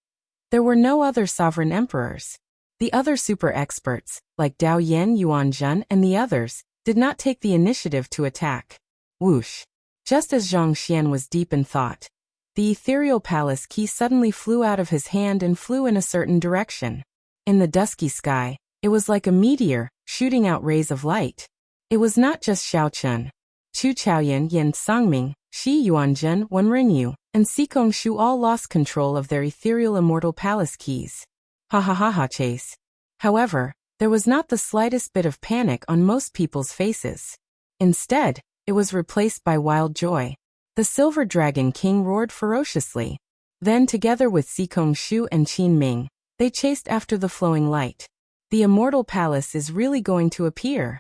there were no other sovereign emperors. The other super experts, like Dao Yan, Yuan Zhen, and the others, did not take the initiative to attack. Whoosh! Just as Zhang Xian was deep in thought, the ethereal palace key suddenly flew out of his hand and flew in a certain direction. In the dusky sky, it was like a meteor, shooting out rays of light. It was not just Xiao Chen. Chu Chaoyan, Yen Songming, Shi Yuanzhen, Wen Ringyu, and Xikong Shu all lost control of their ethereal immortal palace keys. Ha ha ha ha chase. However, there was not the slightest bit of panic on most people's faces. Instead, it was replaced by wild joy. The Silver Dragon King roared ferociously. Then together with Xikong Shu and Qin Ming, they chased after the flowing light. The immortal palace is really going to appear.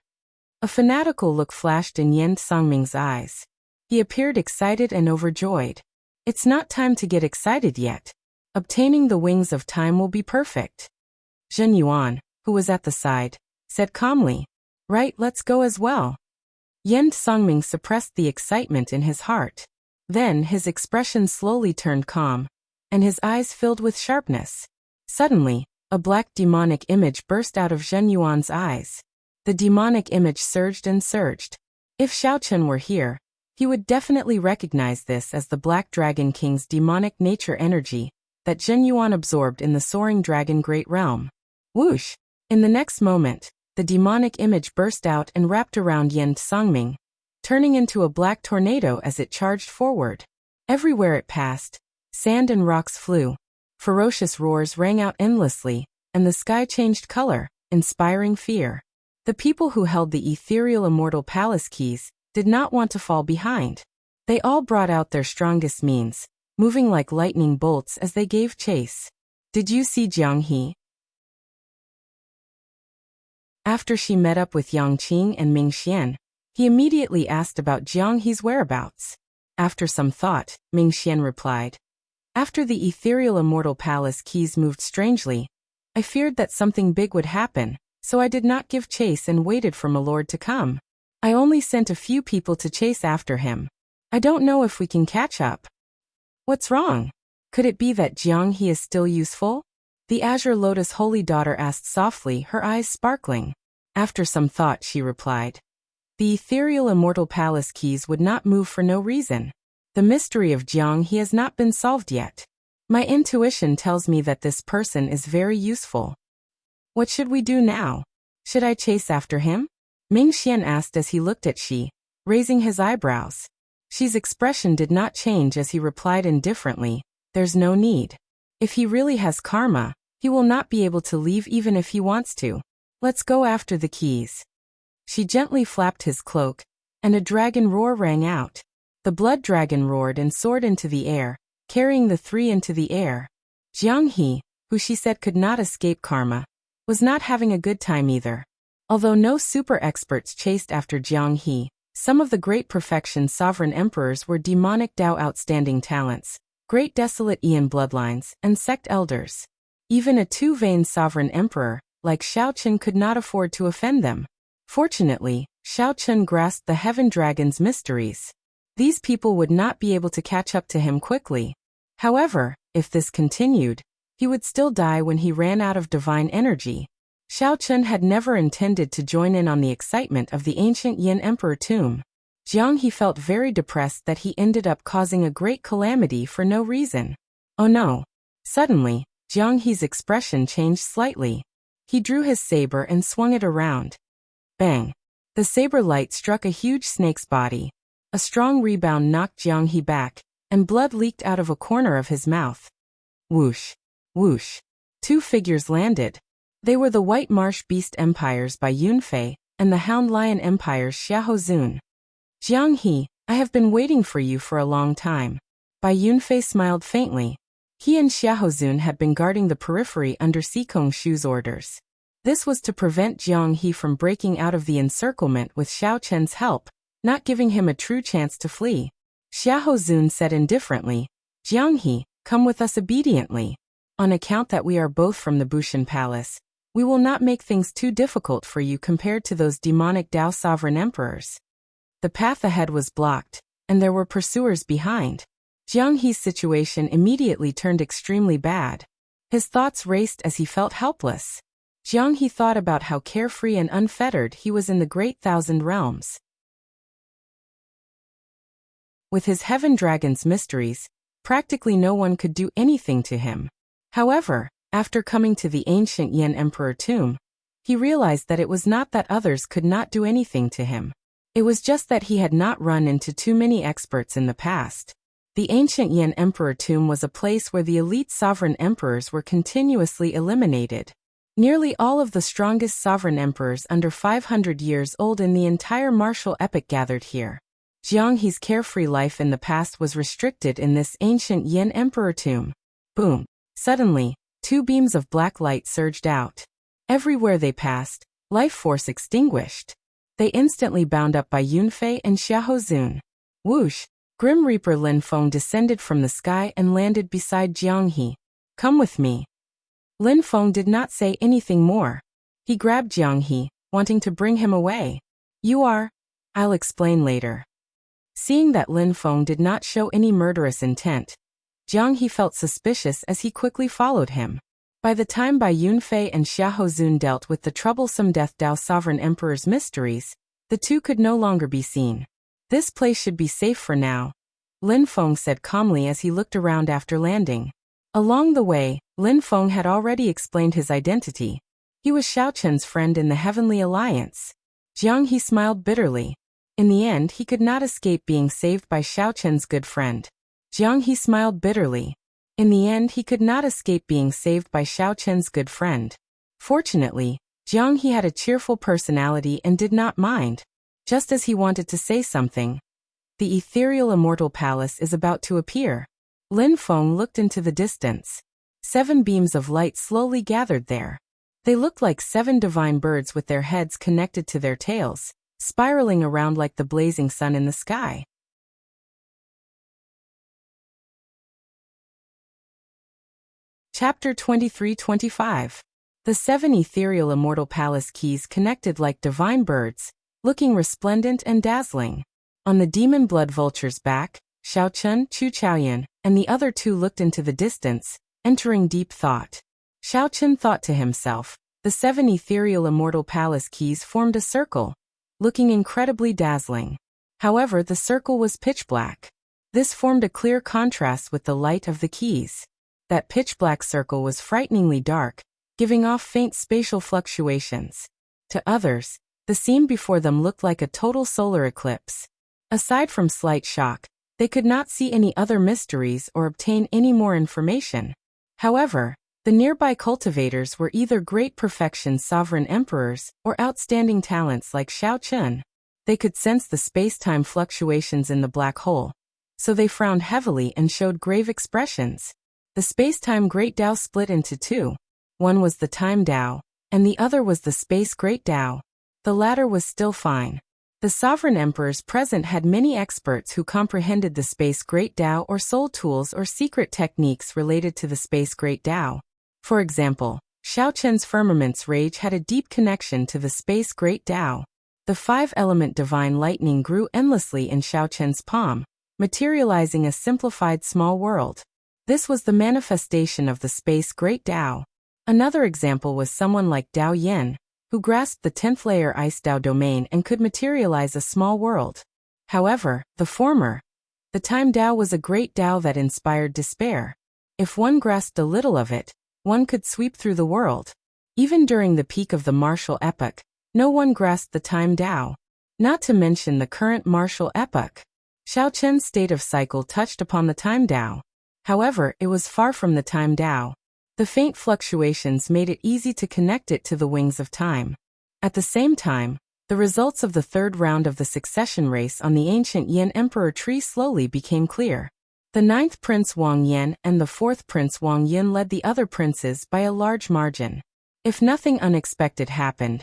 A fanatical look flashed in Yen Songming's eyes. He appeared excited and overjoyed. It's not time to get excited yet. Obtaining the wings of time will be perfect. Zhen Yuan, who was at the side, said calmly, right, let's go as well. Yen Songming suppressed the excitement in his heart. Then his expression slowly turned calm, and his eyes filled with sharpness. Suddenly, a black demonic image burst out of Zhen Yuan's eyes. The demonic image surged and surged. If Xiao Chen were here, he would definitely recognize this as the Black Dragon King's demonic nature energy that Zhen Yuan absorbed in the soaring dragon great realm. Whoosh! In the next moment, the demonic image burst out and wrapped around Yen Songming, turning into a black tornado as it charged forward. Everywhere it passed, sand and rocks flew. Ferocious roars rang out endlessly, and the sky changed color, inspiring fear. The people who held the ethereal immortal palace keys did not want to fall behind. They all brought out their strongest means, moving like lightning bolts as they gave chase. Did you see Jiang He? After she met up with Yang Qing and Ming Xian, he immediately asked about Jiang He's whereabouts. After some thought, Ming Xian replied, "After the ethereal immortal palace keys moved strangely, I feared that something big would happen, so I did not give chase and waited for my lord to come. I only sent a few people to chase after him. I don't know if we can catch up." "What's wrong? Could it be that Jiang He is still useful?" the Azure Lotus Holy Daughter asked softly, her eyes sparkling. After some thought she replied, "The ethereal immortal palace keys would not move for no reason. The mystery of Jiang He has not been solved yet. My intuition tells me that this person is very useful. What should we do now? Should I chase after him?" Ming Xian asked as he looked at Shi, raising his eyebrows. Shi's expression did not change as he replied indifferently, "There's no need. If he really has karma, he will not be able to leave even if he wants to. Let's go after the keys." She gently flapped his cloak, and a dragon roar rang out. The blood dragon roared and soared into the air, carrying the three into the air. Jiang He, who she said could not escape karma, was not having a good time either. Although no super experts chased after Jiang He, some of the great perfection sovereign emperors were demonic Dao outstanding talents, great desolate Aeon bloodlines, and sect elders. Even a two-veined sovereign emperor, like Xiao Chen, could not afford to offend them. Fortunately, Xiao Chen grasped the heaven dragon's mysteries. These people would not be able to catch up to him quickly. However, if this continued, he would still die when he ran out of divine energy. Xiao Chen had never intended to join in on the excitement of the ancient Yin Emperor tomb. Jiang He felt very depressed that he ended up causing a great calamity for no reason. Oh no! Suddenly, Jiang He's expression changed slightly. He drew his saber and swung it around. Bang! The saber light struck a huge snake's body. A strong rebound knocked Jiang He back, and blood leaked out of a corner of his mouth. Whoosh! Whoosh! Two figures landed. They were the White Marsh Beast Empires by Yunfei, and the Hound Lion Empire's Xiahou Zun. "Jiang He, I have been waiting for you for a long time." Bai Yunfei smiled faintly. He and Xiahou Zun had been guarding the periphery under Sikong Shu's orders. This was to prevent Jiang He from breaking out of the encirclement with Xiao Chen's help, not giving him a true chance to flee. Xiahou Zun said indifferently, "Jiang He, come with us obediently. On account that we are both from the Bushan Palace, we will not make things too difficult for you compared to those demonic Dao sovereign emperors." The path ahead was blocked, and there were pursuers behind. Jiang He's situation immediately turned extremely bad. His thoughts raced as he felt helpless. Jiang He thought about how carefree and unfettered he was in the Great Thousand Realms. With his heaven dragon's mysteries, practically no one could do anything to him. However, after coming to the ancient Yin Emperor tomb, he realized that it was not that others could not do anything to him. It was just that he had not run into too many experts in the past. The ancient Yin Emperor tomb was a place where the elite sovereign emperors were continuously eliminated. Nearly all of the strongest sovereign emperors under 500 years old in the entire martial epoch gathered here. Jiang He's carefree life in the past was restricted in this ancient Yin Emperor tomb. Boom! Suddenly, two beams of black light surged out. Everywhere they passed, life force extinguished. They instantly bound up by Yunfei and Xiahou Zun. Whoosh! Grim Reaper Lin Feng descended from the sky and landed beside Jiang He. "Come with me." Lin Feng did not say anything more. He grabbed Jiang He, wanting to bring him away. "You are? I'll explain later." Seeing that Lin Feng did not show any murderous intent, Jiang He felt suspicious as he quickly followed him. By the time Bai Yunfei and Xiahou Zun dealt with the troublesome Death Dao Sovereign Emperor's mysteries, the two could no longer be seen. "This place should be safe for now," Lin Feng said calmly as he looked around after landing. Along the way, Lin Feng had already explained his identity. He was Xiao Chen's friend in the Heavenly Alliance. Jiang He smiled bitterly. In the end, he could not escape being saved by Xiao Chen's good friend. Jiang He smiled bitterly. In the end, he could not escape being saved by Xiao Chen's good friend. Fortunately, Jiang He had a cheerful personality and did not mind. Just as he wanted to say something, the ethereal immortal palace is about to appear. Lin Feng looked into the distance. 7 beams of light slowly gathered there. They looked like 7 divine birds with their heads connected to their tails, spiraling around like the blazing sun in the sky. Chapter 23-25. The 7 ethereal immortal palace keys connected like divine birds, looking resplendent and dazzling. On the demon blood vulture's back, Xiaochun, Chu Chaoyan, and the other 2 looked into the distance, entering deep thought. Xiaochun thought to himself, the 7 ethereal immortal palace keys formed a circle, looking incredibly dazzling. However, the circle was pitch black. This formed a clear contrast with the light of the keys. That pitch black circle was frighteningly dark, giving off faint spatial fluctuations. To others, the scene before them looked like a total solar eclipse. Aside from slight shock, they could not see any other mysteries or obtain any more information. However, the nearby cultivators were either great perfection sovereign emperors or outstanding talents like Xiaochun. They could sense the space-time fluctuations in the black hole, so they frowned heavily and showed grave expressions. The space-time Great Tao split into 2. One was the Time Tao, and the other was the Space Great Tao. The latter was still fine. The sovereign emperors present had many experts who comprehended the Space Great Tao or soul tools or secret techniques related to the Space Great Tao. For example, Xiaochun's firmament's rage had a deep connection to the Space Great Tao. The 5-element divine lightning grew endlessly in Xiaochun's palm, materializing a simplified small world. This was the manifestation of the Space Great Tao. Another example was someone like Dao Yin, who grasped the 10th layer Ice Tao domain and could materialize a small world. However, the former, the Time Tao, was a great Tao that inspired despair. If one grasped a little of it, one could sweep through the world. Even during the peak of the martial epoch, no one grasped the Time Tao. Not to mention the current martial epoch. Xiaochun's state of cycle touched upon the Time Tao. However, it was far from the Time Tao. The faint fluctuations made it easy to connect it to the wings of time. At the same time, the results of the 3rd round of the succession race on the ancient Yin Emperor tree slowly became clear. The 9th Prince Wang Yin and the 4th Prince Wang Yin led the other princes by a large margin. If nothing unexpected happened,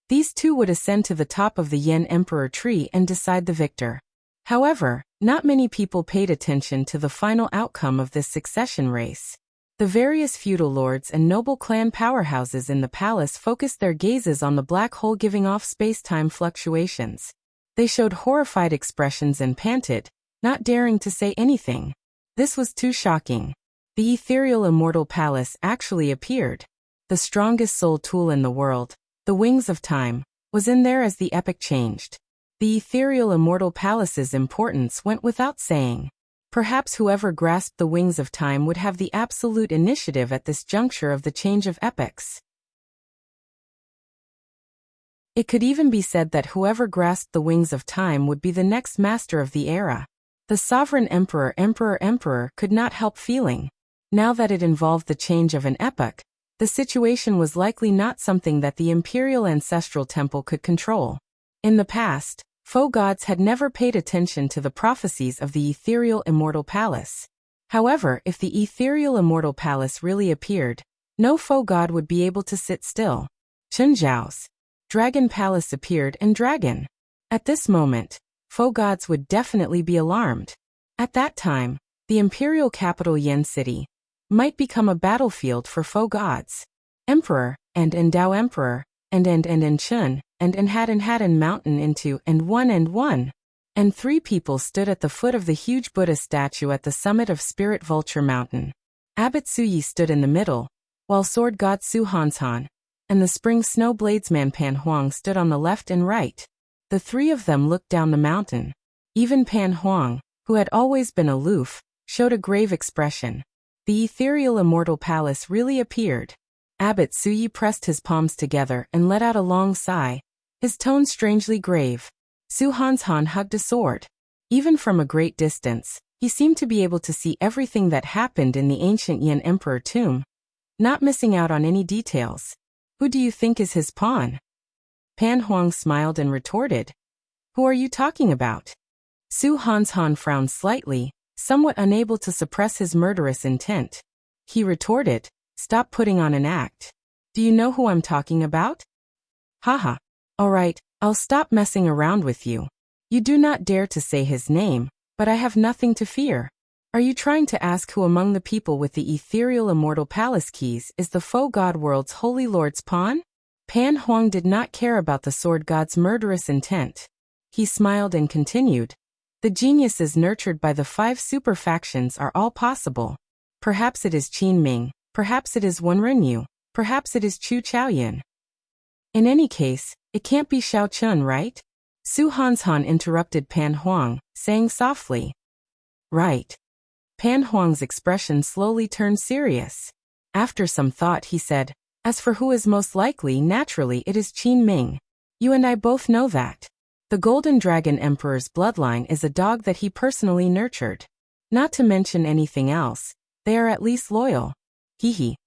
these 2 would ascend to the top of the Yin Emperor tree and decide the victor. However, not many people paid attention to the final outcome of this succession race. The various feudal lords and noble clan powerhouses in the palace focused their gazes on the black hole giving off space-time fluctuations. They showed horrified expressions and panted, not daring to say anything. This was too shocking. The ethereal immortal palace actually appeared. The strongest soul tool in the world, the Wings of Time, was in there as the epoch changed. The ethereal immortal palace's importance went without saying. Perhaps whoever grasped the Wings of Time would have the absolute initiative at this juncture of the change of epochs. It could even be said that whoever grasped the Wings of Time would be the next master of the era. The sovereign emperor could not help feeling. Now that it involved the change of an epoch, the situation was likely not something that the imperial ancestral temple could control. In the past, foe gods had never paid attention to the prophecies of the ethereal immortal palace. However, if the ethereal immortal palace really appeared, no foe god would be able to sit still. Chen Zhao's Dragon Palace appeared and dragon. At this moment, foe gods would definitely be alarmed. At that time, the imperial capital Yen City might become a battlefield for foe gods. Emperor, and Dao Emperor, and Chun, and Hadden Mountain into and 1. And 3 people stood at the foot of the huge Buddha statue at the summit of Spirit Vulture Mountain. Abbot Suyi stood in the middle, while sword god Su Hanshan and the spring snow bladesman Pan Huang stood on the left and right. The 3 of them looked down the mountain. Even Pan Huang, who had always been aloof, showed a grave expression. The ethereal immortal palace really appeared. Abbot Suyi pressed his palms together and let out a long sigh, his tone strangely grave. Su Hanshan hugged a sword. Even from a great distance, he seemed to be able to see everything that happened in the ancient Yin Emperor tomb, not missing out on any details. Who do you think is his pawn? Pan Huang smiled and retorted. Who are you talking about? Su Hanshan frowned slightly, somewhat unable to suppress his murderous intent. He retorted, "Stop putting on an act. Do you know who I'm talking about?" Haha. All right, I'll stop messing around with you. You do not dare to say his name, but I have nothing to fear. Are you trying to ask who among the people with the ethereal immortal palace keys is the foe god world's holy lord's pawn? Pan Huang did not care about the sword god's murderous intent. He smiled and continued, "The geniuses nurtured by the 5 super factions are all possible. Perhaps it is Qin Ming, perhaps it is Wen Renyu, perhaps it is Chu Chaoyan. In any case, it can't be Xiao Chun, right?" Su Hanshan interrupted Pan Huang, saying softly. "Right." Pan Huang's expression slowly turned serious. After some thought he said, "As for who is most likely, naturally it is Qin Ming. You and I both know that. The Golden Dragon Emperor's bloodline is a dog that he personally nurtured. Not to mention anything else, they are at least loyal. Hee.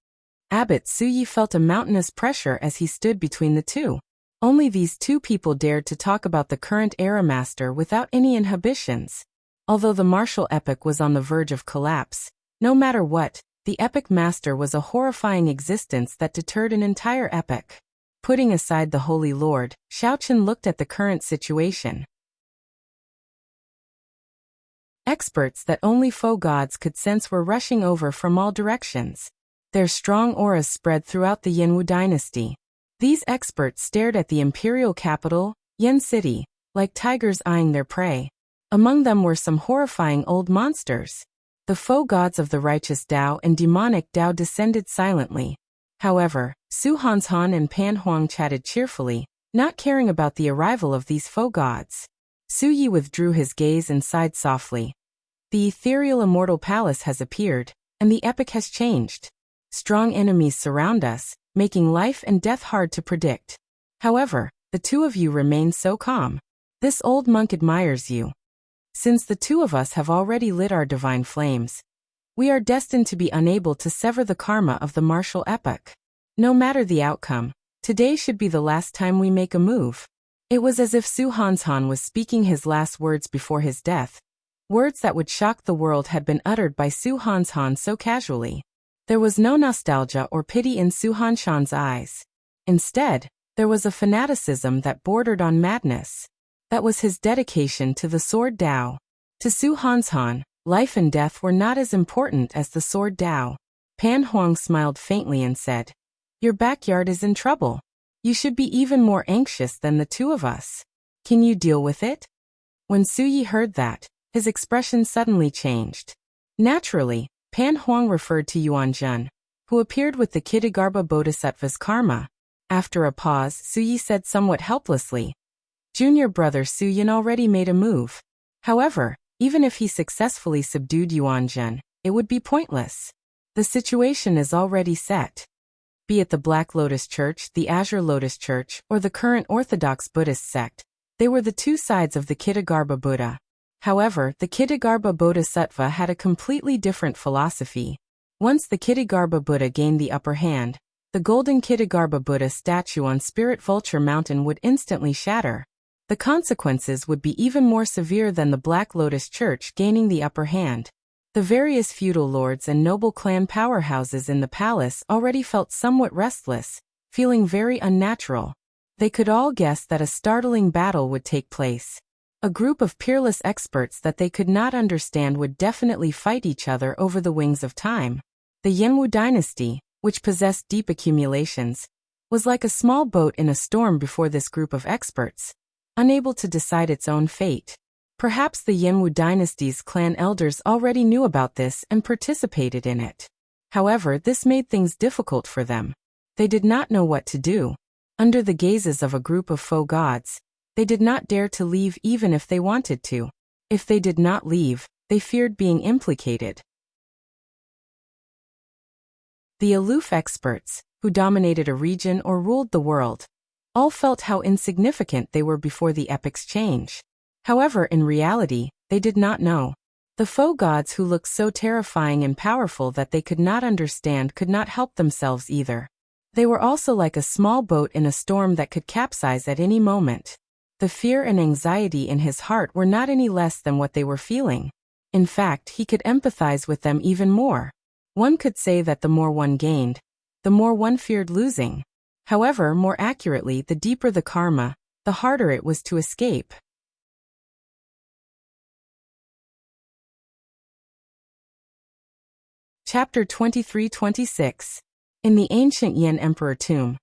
Abbot Suyi felt a mountainous pressure as he stood between the two. Only these two people dared to talk about the current era master without any inhibitions. Although the martial epic was on the verge of collapse, no matter what, the epic master was a horrifying existence that deterred an entire epic. Putting aside the Holy Lord, Xiaochen looked at the current situation. Experts that only foe gods could sense were rushing over from all directions. Their strong auras spread throughout the Yanwu dynasty. These experts stared at the imperial capital, Yan City, like tigers eyeing their prey. Among them were some horrifying old monsters. The foe gods of the righteous Tao and demonic Tao descended silently. However, Su Hanshan and Pan Huang chatted cheerfully, not caring about the arrival of these foe gods. Su Yi withdrew his gaze and sighed softly. The ethereal immortal palace has appeared, and the epic has changed. Strong enemies surround us, making life and death hard to predict. However, the two of you remain so calm. This old monk admires you. Since the two of us have already lit our divine flames, we are destined to be unable to sever the karma of the martial epoch. No matter the outcome, today should be the last time we make a move." It was as if Su Hanshan was speaking his last words before his death. Words that would shock the world had been uttered by Su Hanshan so casually. There was no nostalgia or pity in Su Hanshan's eyes. Instead, there was a fanaticism that bordered on madness. That was his dedication to the Sword Tao. To Su Hanshan, life and death were not as important as the Sword Tao. Pan Huang smiled faintly and said, "Your backyard is in trouble. You should be even more anxious than the two of us. Can you deal with it?" When Su Yi heard that, his expression suddenly changed. Naturally, Pan Huang referred to Yuan Jun, who appeared with the Kitagarbha Bodhisattva's karma. After a pause, Su Yi said somewhat helplessly, "Junior brother Su Yin already made a move. However, even if he successfully subdued Yuan Jun, it would be pointless. The situation is already set. Be it the Black Lotus Church, the Azure Lotus Church, or the current Orthodox Buddhist sect, they were the two sides of the Kitagarbha Buddha. However, the Kitagarbha Bodhisattva had a completely different philosophy. Once the Kitagarbha Buddha gained the upper hand, the golden Kitagarbha Buddha statue on Spirit Vulture Mountain would instantly shatter. The consequences would be even more severe than the Black Lotus Church gaining the upper hand. The various feudal lords and noble clan powerhouses in the palace already felt somewhat restless, feeling very unnatural. They could all guess that a startling battle would take place. A group of peerless experts that they could not understand would definitely fight each other over the wings of time. The Yanwu dynasty, which possessed deep accumulations, was like a small boat in a storm before this group of experts, unable to decide its own fate. Perhaps the Yanwu dynasty's clan elders already knew about this and participated in it. However, this made things difficult for them. They did not know what to do. Under the gazes of a group of foe gods, they did not dare to leave even if they wanted to. If they did not leave, they feared being implicated. The aloof experts, who dominated a region or ruled the world, all felt how insignificant they were before the epic's change. However, in reality, they did not know. The foe gods who looked so terrifying and powerful that they could not understand could not help themselves either. They were also like a small boat in a storm that could capsize at any moment. The fear and anxiety in his heart were not any less than what they were feeling. In fact, he could empathize with them even more. One could say that the more one gained, the more one feared losing. However, more accurately, the deeper the karma, the harder it was to escape. Chapter 23-26. In the ancient Yin Emperor tomb,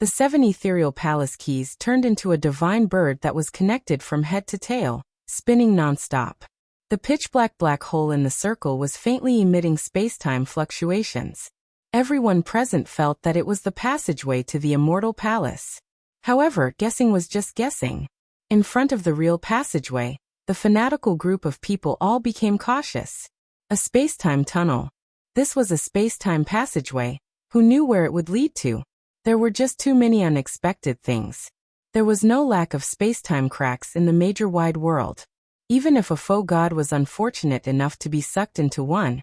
the 7 ethereal palace keys turned into a divine bird that was connected from head to tail, spinning non-stop. The pitch-black black hole in the circle was faintly emitting space-time fluctuations. Everyone present felt that it was the passageway to the immortal palace. However, guessing was just guessing. In front of the real passageway, the fanatical group of people all became cautious. A space-time tunnel. This was a space-time passageway. Who knew where it would lead to? There were just too many unexpected things. There was no lack of space-time cracks in the major wide world. Even if a faux god was unfortunate enough to be sucked into one,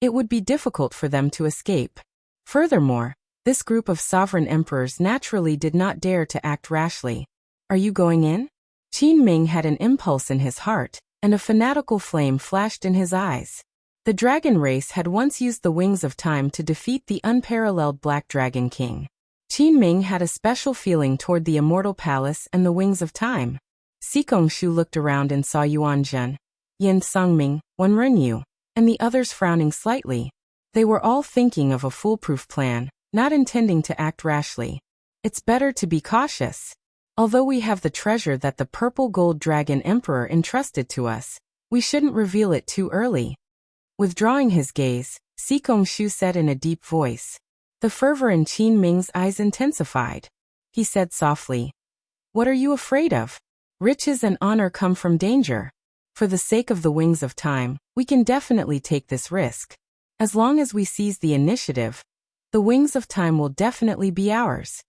it would be difficult for them to escape. Furthermore, this group of sovereign emperors naturally did not dare to act rashly. Are you going in? Qin Ming had an impulse in his heart, and a fanatical flame flashed in his eyes. The dragon race had once used the wings of time to defeat the unparalleled Black Dragon King. Qin Ming had a special feeling toward the immortal palace and the wings of time. Xikong Shu looked around and saw Yuan Zhen, Yin Songming, Wen Renyu, and the others frowning slightly. They were all thinking of a foolproof plan, not intending to act rashly. It's better to be cautious. Although we have the treasure that the purple gold dragon emperor entrusted to us, we shouldn't reveal it too early. Withdrawing his gaze, Xikong Shu said in a deep voice. The fervor in Qin Ming's eyes intensified. He said softly, "What are you afraid of? Riches and honor come from danger. For the sake of the wings of time, we can definitely take this risk. As long as we seize the initiative, the wings of time will definitely be ours."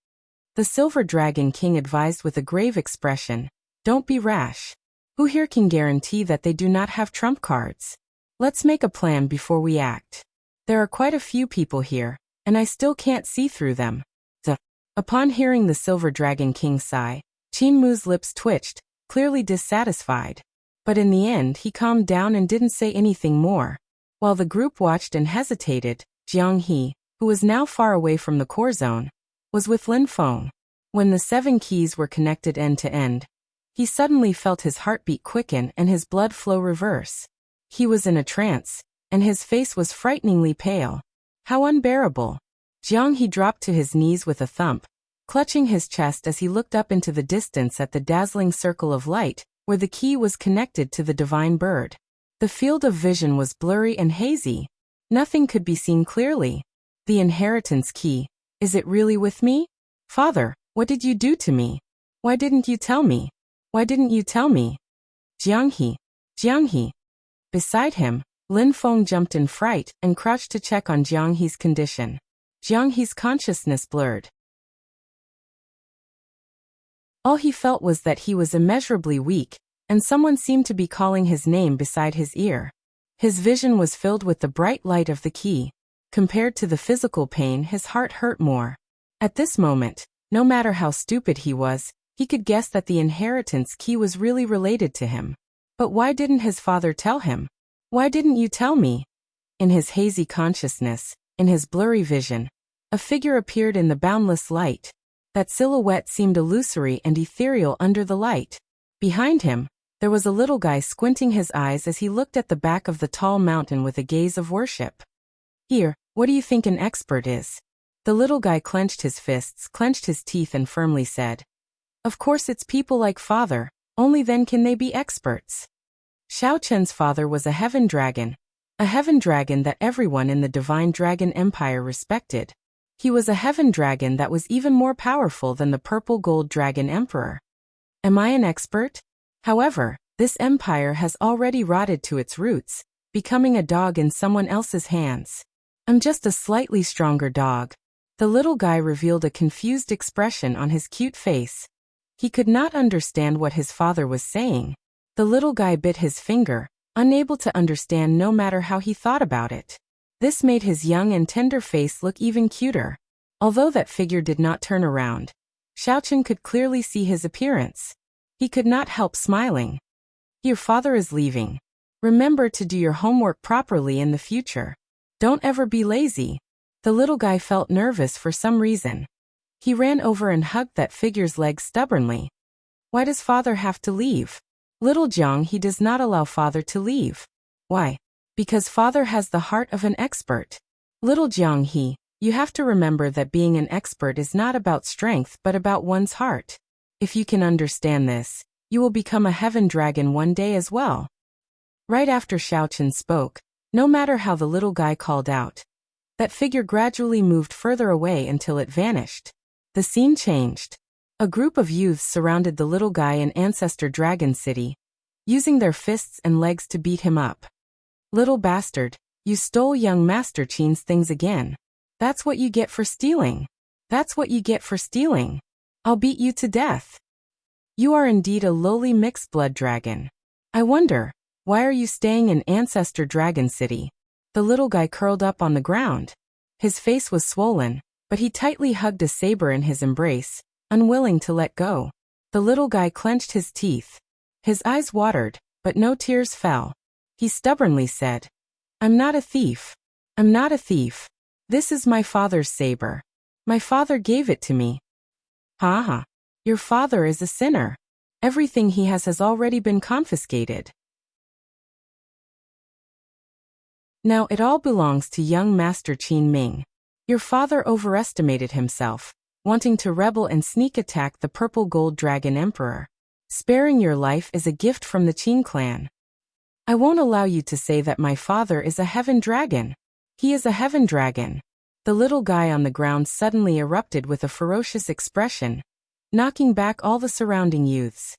The Silver Dragon King advised with a grave expression, "Don't be rash. Who here can guarantee that they do not have trump cards? Let's make a plan before we act. There are quite a few people here, and I still can't see through them." Upon hearing the Silver Dragon King sigh, Qin Mu's lips twitched, clearly dissatisfied. But in the end he calmed down and didn't say anything more. While the group watched and hesitated, Jiang He, who was now far away from the core zone, was with Lin Feng. When the 7 keys were connected end to end, he suddenly felt his heartbeat quicken and his blood flow reverse. He was in a trance, and his face was frighteningly pale. How unbearable! Jiang He dropped to his knees with a thump, clutching his chest as he looked up into the distance at the dazzling circle of light, where the key was connected to the divine bird. The field of vision was blurry and hazy. Nothing could be seen clearly. The inheritance key. Is it really with me? Father, what did you do to me? Why didn't you tell me? Why didn't you tell me? Jiang He. Jiang He. Beside him, Lin Feng jumped in fright and crouched to check on Jiang He's condition. Jiang He's consciousness blurred. All he felt was that he was immeasurably weak, and someone seemed to be calling his name beside his ear. His vision was filled with the bright light of the key. Compared to the physical pain, his heart hurt more. At this moment, no matter how stupid he was, he could guess that the inheritance key was really related to him. But why didn't his father tell him? Why didn't you tell me? In his hazy consciousness, in his blurry vision, a figure appeared in the boundless light. That silhouette seemed illusory and ethereal under the light. Behind him, there was a little guy squinting his eyes as he looked at the back of the tall mountain with a gaze of worship. "Here, what do you think an expert is?" The little guy clenched his fists, clenched his teeth and firmly said, "Of course it's people like father, only then can they be experts." Xiao Chen's father was a heaven dragon that everyone in the Divine Dragon Empire respected. He was a heaven dragon that was even more powerful than the purple gold dragon emperor. Am I an expert? However, this empire has already rotted to its roots, becoming a dog in someone else's hands. I'm just a slightly stronger dog. The little guy revealed a confused expression on his cute face. He could not understand what his father was saying. The little guy bit his finger, unable to understand no matter how he thought about it. This made his young and tender face look even cuter. Although that figure did not turn around, Xiaochen could clearly see his appearance. He could not help smiling. Your father is leaving. Remember to do your homework properly in the future. Don't ever be lazy. The little guy felt nervous for some reason. He ran over and hugged that figure's legs stubbornly. Why does father have to leave? Little Jiang, he does not allow father to leave. Why? Because father has the heart of an expert. Little Jiang, you have to remember that being an expert is not about strength but about one's heart. If you can understand this, you will become a heaven dragon one day as well. Right after Xiaochen spoke, no matter how the little guy called out, that figure gradually moved further away until it vanished. The scene changed. A group of youths surrounded the little guy in Ancestor Dragon City, using their fists and legs to beat him up. Little bastard, you stole young Master Qin's things again. That's what you get for stealing. That's what you get for stealing. I'll beat you to death. You are indeed a lowly mixed blood dragon. I wonder, why are you staying in Ancestor Dragon City? The little guy curled up on the ground. His face was swollen, but he tightly hugged a saber in his embrace, unwilling to let go. The little guy clenched his teeth. His eyes watered, but no tears fell. He stubbornly said, I'm not a thief. I'm not a thief. This is my father's saber. My father gave it to me. Ha ha. Your father is a sinner. Everything he has already been confiscated. Now it all belongs to young Master Qin Ming. Your father overestimated himself, wanting to rebel and sneak attack the purple gold dragon emperor. Sparing your life is a gift from the Qin clan. I won't allow you to say that my father is a heaven dragon. He is a heaven dragon. The little guy on the ground suddenly erupted with a ferocious expression, knocking back all the surrounding youths.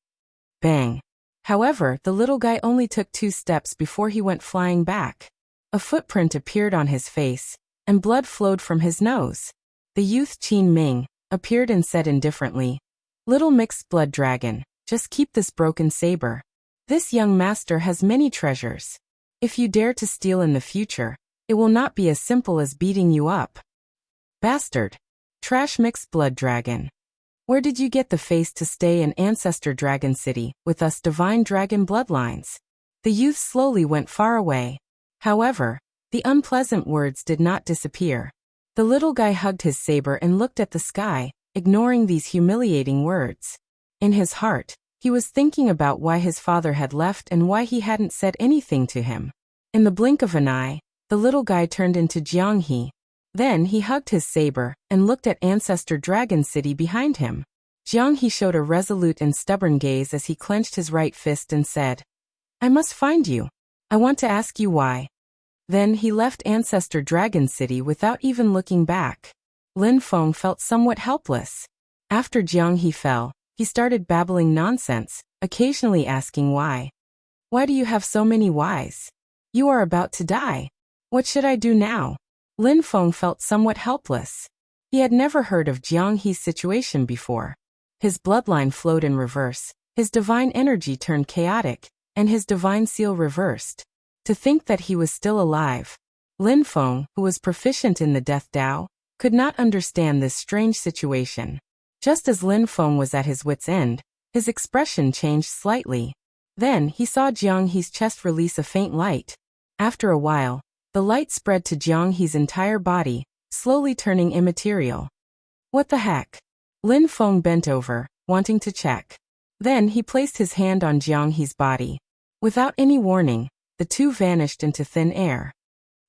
Bang. However, the little guy only took 2 steps before he went flying back. A footprint appeared on his face, and blood flowed from his nose. The youth Qin Ming appeared and said indifferently, Little mixed blood dragon, just keep this broken saber. This young master has many treasures. If you dare to steal in the future, it will not be as simple as beating you up. Bastard. Trash mixed blood dragon. Where did you get the face to stay in Ancestor Dragon City with us divine dragon bloodlines? The youth slowly went far away. However, the unpleasant words did not disappear. The little guy hugged his saber and looked at the sky, ignoring these humiliating words. In his heart, he was thinking about why his father had left and why he hadn't said anything to him. In the blink of an eye, the little guy turned into Jianghe. Then he hugged his saber and looked at Ancestor Dragon City behind him. Jianghe showed a resolute and stubborn gaze as he clenched his right fist and said, I must find you. I want to ask you why. Then he left Ancestor Dragon City without even looking back. Lin Feng felt somewhat helpless. After Jianghe fell, he started babbling nonsense, occasionally asking why. Why do you have so many whys? You are about to die. What should I do now? Lin Feng felt somewhat helpless. He had never heard of Jianghe's situation before. His bloodline flowed in reverse, his divine energy turned chaotic, and his divine seal reversed. To think that he was still alive. Lin Feng, who was proficient in the Death Dao, could not understand this strange situation. Just as Lin Feng was at his wit's end, his expression changed slightly. Then he saw Jianghe's chest release a faint light. After a while, the light spread to Jianghe's entire body, slowly turning immaterial. What the heck? Lin Feng bent over, wanting to check. Then he placed his hand on Jianghe's body. Without any warning, the two vanished into thin air.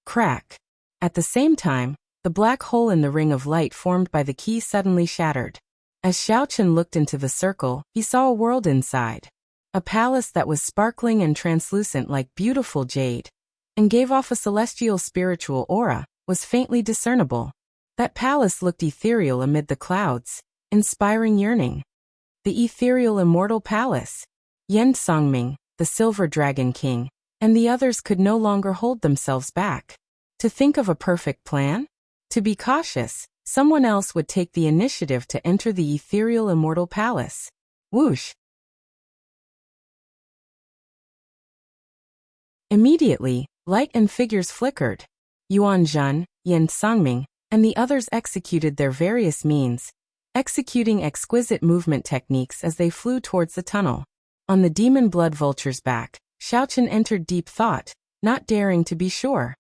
Crack. At the same time, the black hole in the ring of light formed by the key suddenly shattered. As Xiaochen looked into the circle, he saw a world inside. A palace that was sparkling and translucent like beautiful jade, and gave off a celestial spiritual aura, was faintly discernible. That palace looked ethereal amid the clouds, inspiring yearning. The ethereal immortal palace. Yan Songming, the Silver Dragon King, and the others could no longer hold themselves back. To think of a perfect plan? To be cautious, someone else would take the initiative to enter the ethereal immortal palace. Whoosh! Immediately, light and figures flickered. Yuan Zhen, Yan Songming, and the others executed their various means, executing exquisite movement techniques as they flew towards the tunnel. On the demon blood vulture's back, Xiaochen entered deep thought, not daring to be sure.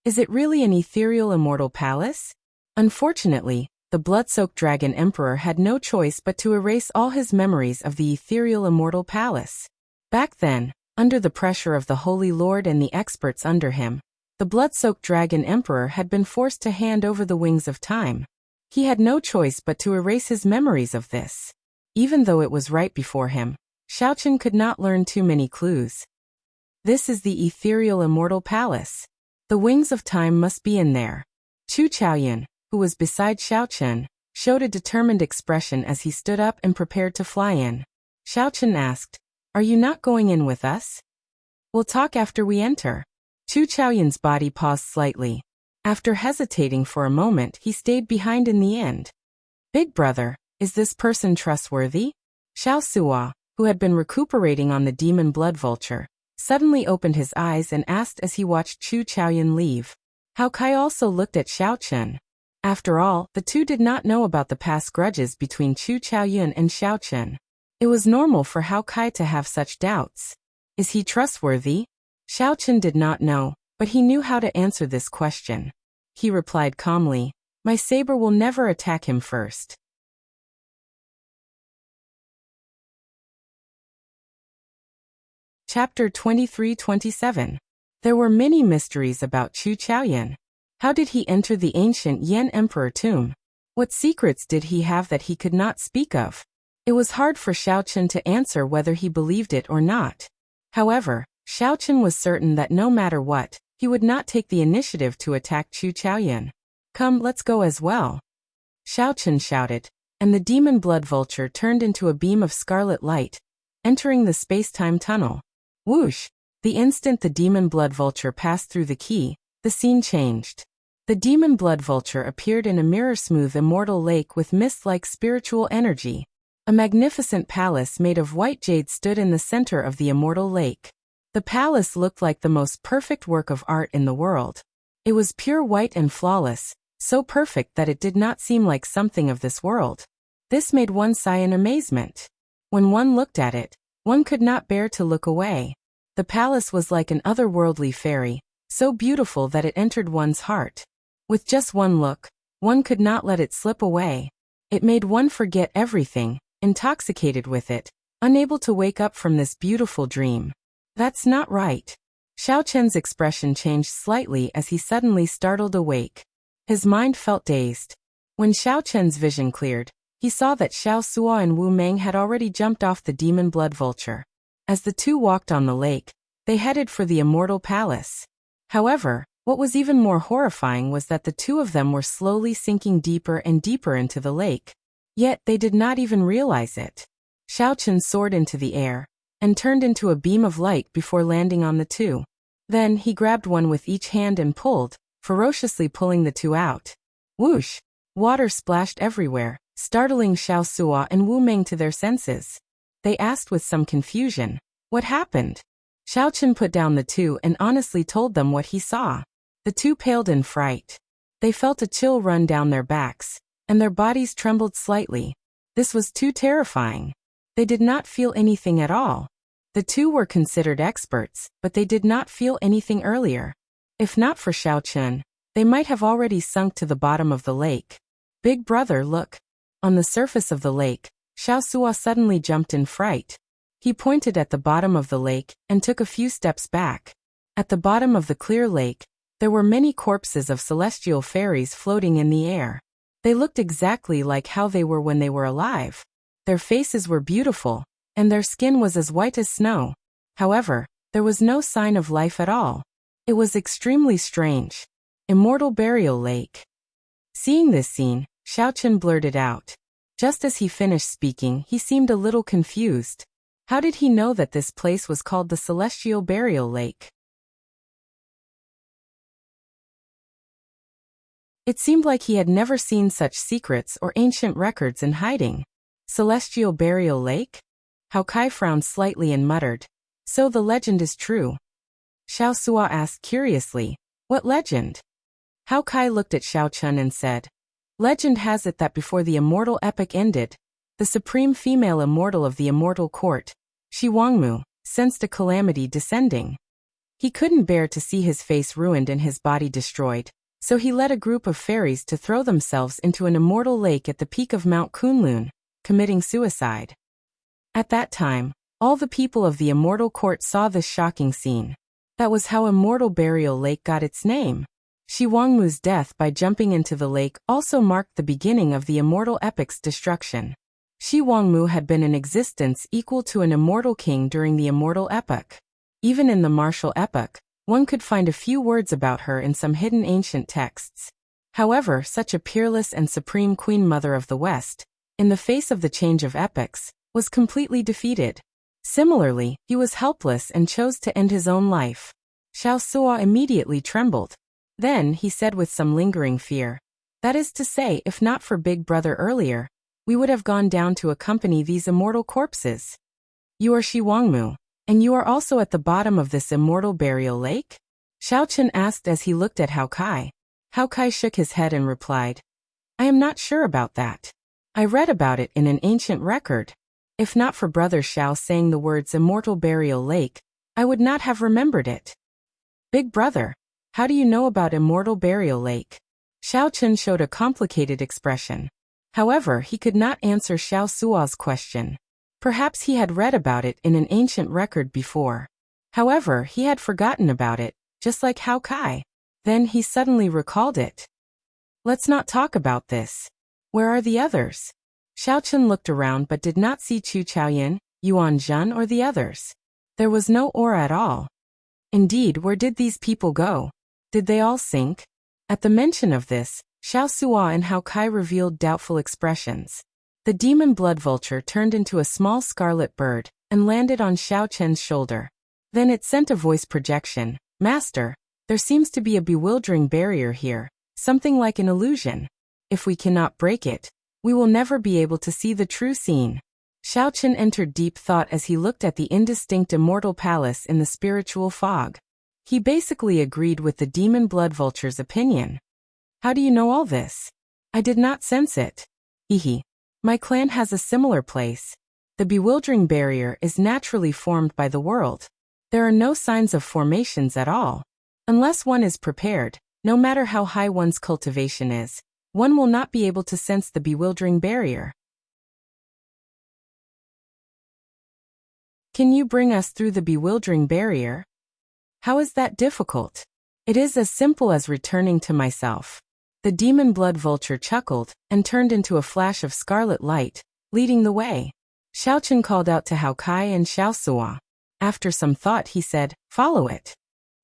Is it really an ethereal immortal palace? Unfortunately, the blood-soaked dragon emperor had no choice but to erase all his memories of the ethereal immortal palace. Back then, under the pressure of the Holy Lord and the experts under him, the blood-soaked dragon emperor had been forced to hand over the wings of time. He had no choice but to erase his memories of this. Even though it was right before him, Xiaochen could not learn too many clues. This is the ethereal immortal palace. The wings of time must be in there. Chu Chaoyun, who was beside Xiaochen, showed a determined expression as he stood up and prepared to fly in. Xiaochen asked, "Are you not going in with us? We'll talk after we enter." Chu Chaoyun's body paused slightly. After hesitating for a moment, he stayed behind in the end. "Big brother, is this person trustworthy?" Xiao Suo, who had been recuperating on the demon blood vulture, suddenly opened his eyes and asked as he watched Chu Chaoyun leave. Hao Kai also looked at Xiaochen. After all, the two did not know about the past grudges between Chu Chaoyun and Xiaochen. It was normal for Hao Kai to have such doubts. Is he trustworthy? Xiaochen did not know, but he knew how to answer this question. He replied calmly, "My saber will never attack him first." Chapter 23-27. There were many mysteries about Chu Chaoyun. How did he enter the ancient Yan Emperor tomb? What secrets did he have that he could not speak of? It was hard for Xiaochen to answer whether he believed it or not. However, Xiaochen was certain that no matter what, he would not take the initiative to attack Chu Chaoyun. "Come, let's go as well," Xiaochen shouted, and the demon blood vulture turned into a beam of scarlet light, entering the space-time tunnel. Whoosh! The instant the demon blood vulture passed through the key, the scene changed. The demon blood vulture appeared in a mirror-smooth immortal lake with mist-like spiritual energy. A magnificent palace made of white jade stood in the center of the immortal lake. The palace looked like the most perfect work of art in the world. It was pure white and flawless, so perfect that it did not seem like something of this world. This made one sigh in amazement. When one looked at it, one could not bear to look away. The palace was like an otherworldly fairy, so beautiful that it entered one's heart. With just one look, one could not let it slip away. It made one forget everything, intoxicated with it, unable to wake up from this beautiful dream. That's not right. Xiaochen's expression changed slightly as he suddenly startled awake. His mind felt dazed. When Xiaochen's vision cleared, he saw that Xiao Suo and Wu Meng had already jumped off the demon blood vulture. As the two walked on the lake, they headed for the immortal palace. However, what was even more horrifying was that the two of them were slowly sinking deeper and deeper into the lake. Yet they did not even realize it. Xiaochen soared into the air and turned into a beam of light before landing on the two. Then he grabbed one with each hand and pulled, ferociously pulling the two out. Whoosh! Water splashed everywhere, startling Xiao Suo and Wu Meng to their senses. They asked with some confusion, "What happened?" Xiaochen put down the two and honestly told them what he saw. The two paled in fright. They felt a chill run down their backs, and their bodies trembled slightly. This was too terrifying. They did not feel anything at all. The two were considered experts, but they did not feel anything earlier. If not for Xiaochen, they might have already sunk to the bottom of the lake. "Big brother, look." On the surface of the lake, Xiao Suo suddenly jumped in fright. He pointed at the bottom of the lake and took a few steps back. At the bottom of the clear lake, there were many corpses of celestial fairies floating in the air. They looked exactly like how they were when they were alive. Their faces were beautiful, and their skin was as white as snow. However, there was no sign of life at all. It was extremely strange. Immortal burial lake. Seeing this scene, Xiaochen blurted out. Just as he finished speaking, he seemed a little confused. How did he know that this place was called the Celestial Burial Lake? It seemed like he had never seen such secrets or ancient records in hiding. Celestial Burial Lake? Hao Kai frowned slightly and muttered, "So the legend is true?" Xiao Suo asked curiously, "What legend?" Hao Kai looked at Xiaochen and said, "Legend has it that before the immortal epic ended, the supreme female immortal of the immortal court, Shi Wangmu, sensed a calamity descending." He couldn't bear to see his face ruined and his body destroyed, so he led a group of fairies to throw themselves into an immortal lake at the peak of Mount Kunlun, committing suicide. At that time, all the people of the immortal court saw this shocking scene. That was how Immortal Burial Lake got its name. Shi Wangmu's death by jumping into the lake also marked the beginning of the immortal epic's destruction. Shi Wangmu had been in existence equal to an immortal king during the immortal epoch. Even in the martial epoch, one could find a few words about her in some hidden ancient texts. However, such a peerless and supreme queen mother of the West, in the face of the change of epochs, was completely defeated. Similarly, he was helpless and chose to end his own life. Xiao Suo immediately trembled. Then he said with some lingering fear, "That is to say, if not for Big Brother earlier, we would have gone down to accompany these immortal corpses. You are Shi Wangmu, and you are also at the bottom of this immortal burial lake?" Xiao Chen asked as he looked at Hao Kai. Hao Kai shook his head and replied, "I am not sure about that. I read about it in an ancient record. If not for Brother Xiao saying the words Immortal Burial Lake, I would not have remembered it." "Big Brother, how do you know about Immortal Burial Lake?" Xiao Chen showed a complicated expression. However, he could not answer Xiao Suo's question. Perhaps he had read about it in an ancient record before. However, he had forgotten about it, just like Hao Kai. Then he suddenly recalled it. "Let's not talk about this. Where are the others?" Xiao Chen looked around but did not see Chu Chaoyan, Yuan Zhen or the others. There was no aura at all. Indeed, where did these people go? Did they all sink? At the mention of this, Xiao Suo and Hao Kai revealed doubtful expressions. The demon blood vulture turned into a small scarlet bird and landed on Xiao Chen's shoulder. Then it sent a voice projection. "Master, there seems to be a bewildering barrier here, something like an illusion. If we cannot break it, we will never be able to see the true scene." Xiao Chen entered deep thought as he looked at the indistinct immortal palace in the spiritual fog. He basically agreed with the demon blood vulture's opinion. "How do you know all this?" "I did not sense it. Hehe. My clan has a similar place. The bewildering barrier is naturally formed by the world. There are no signs of formations at all. Unless one is prepared, no matter how high one's cultivation is, one will not be able to sense the bewildering barrier." "Can you bring us through the bewildering barrier?" "How is that difficult? It is as simple as returning to myself." The demon blood vulture chuckled and turned into a flash of scarlet light, leading the way. Xiao Chen called out to Hao Kai and Xiao Suo. After some thought he said, "Follow it."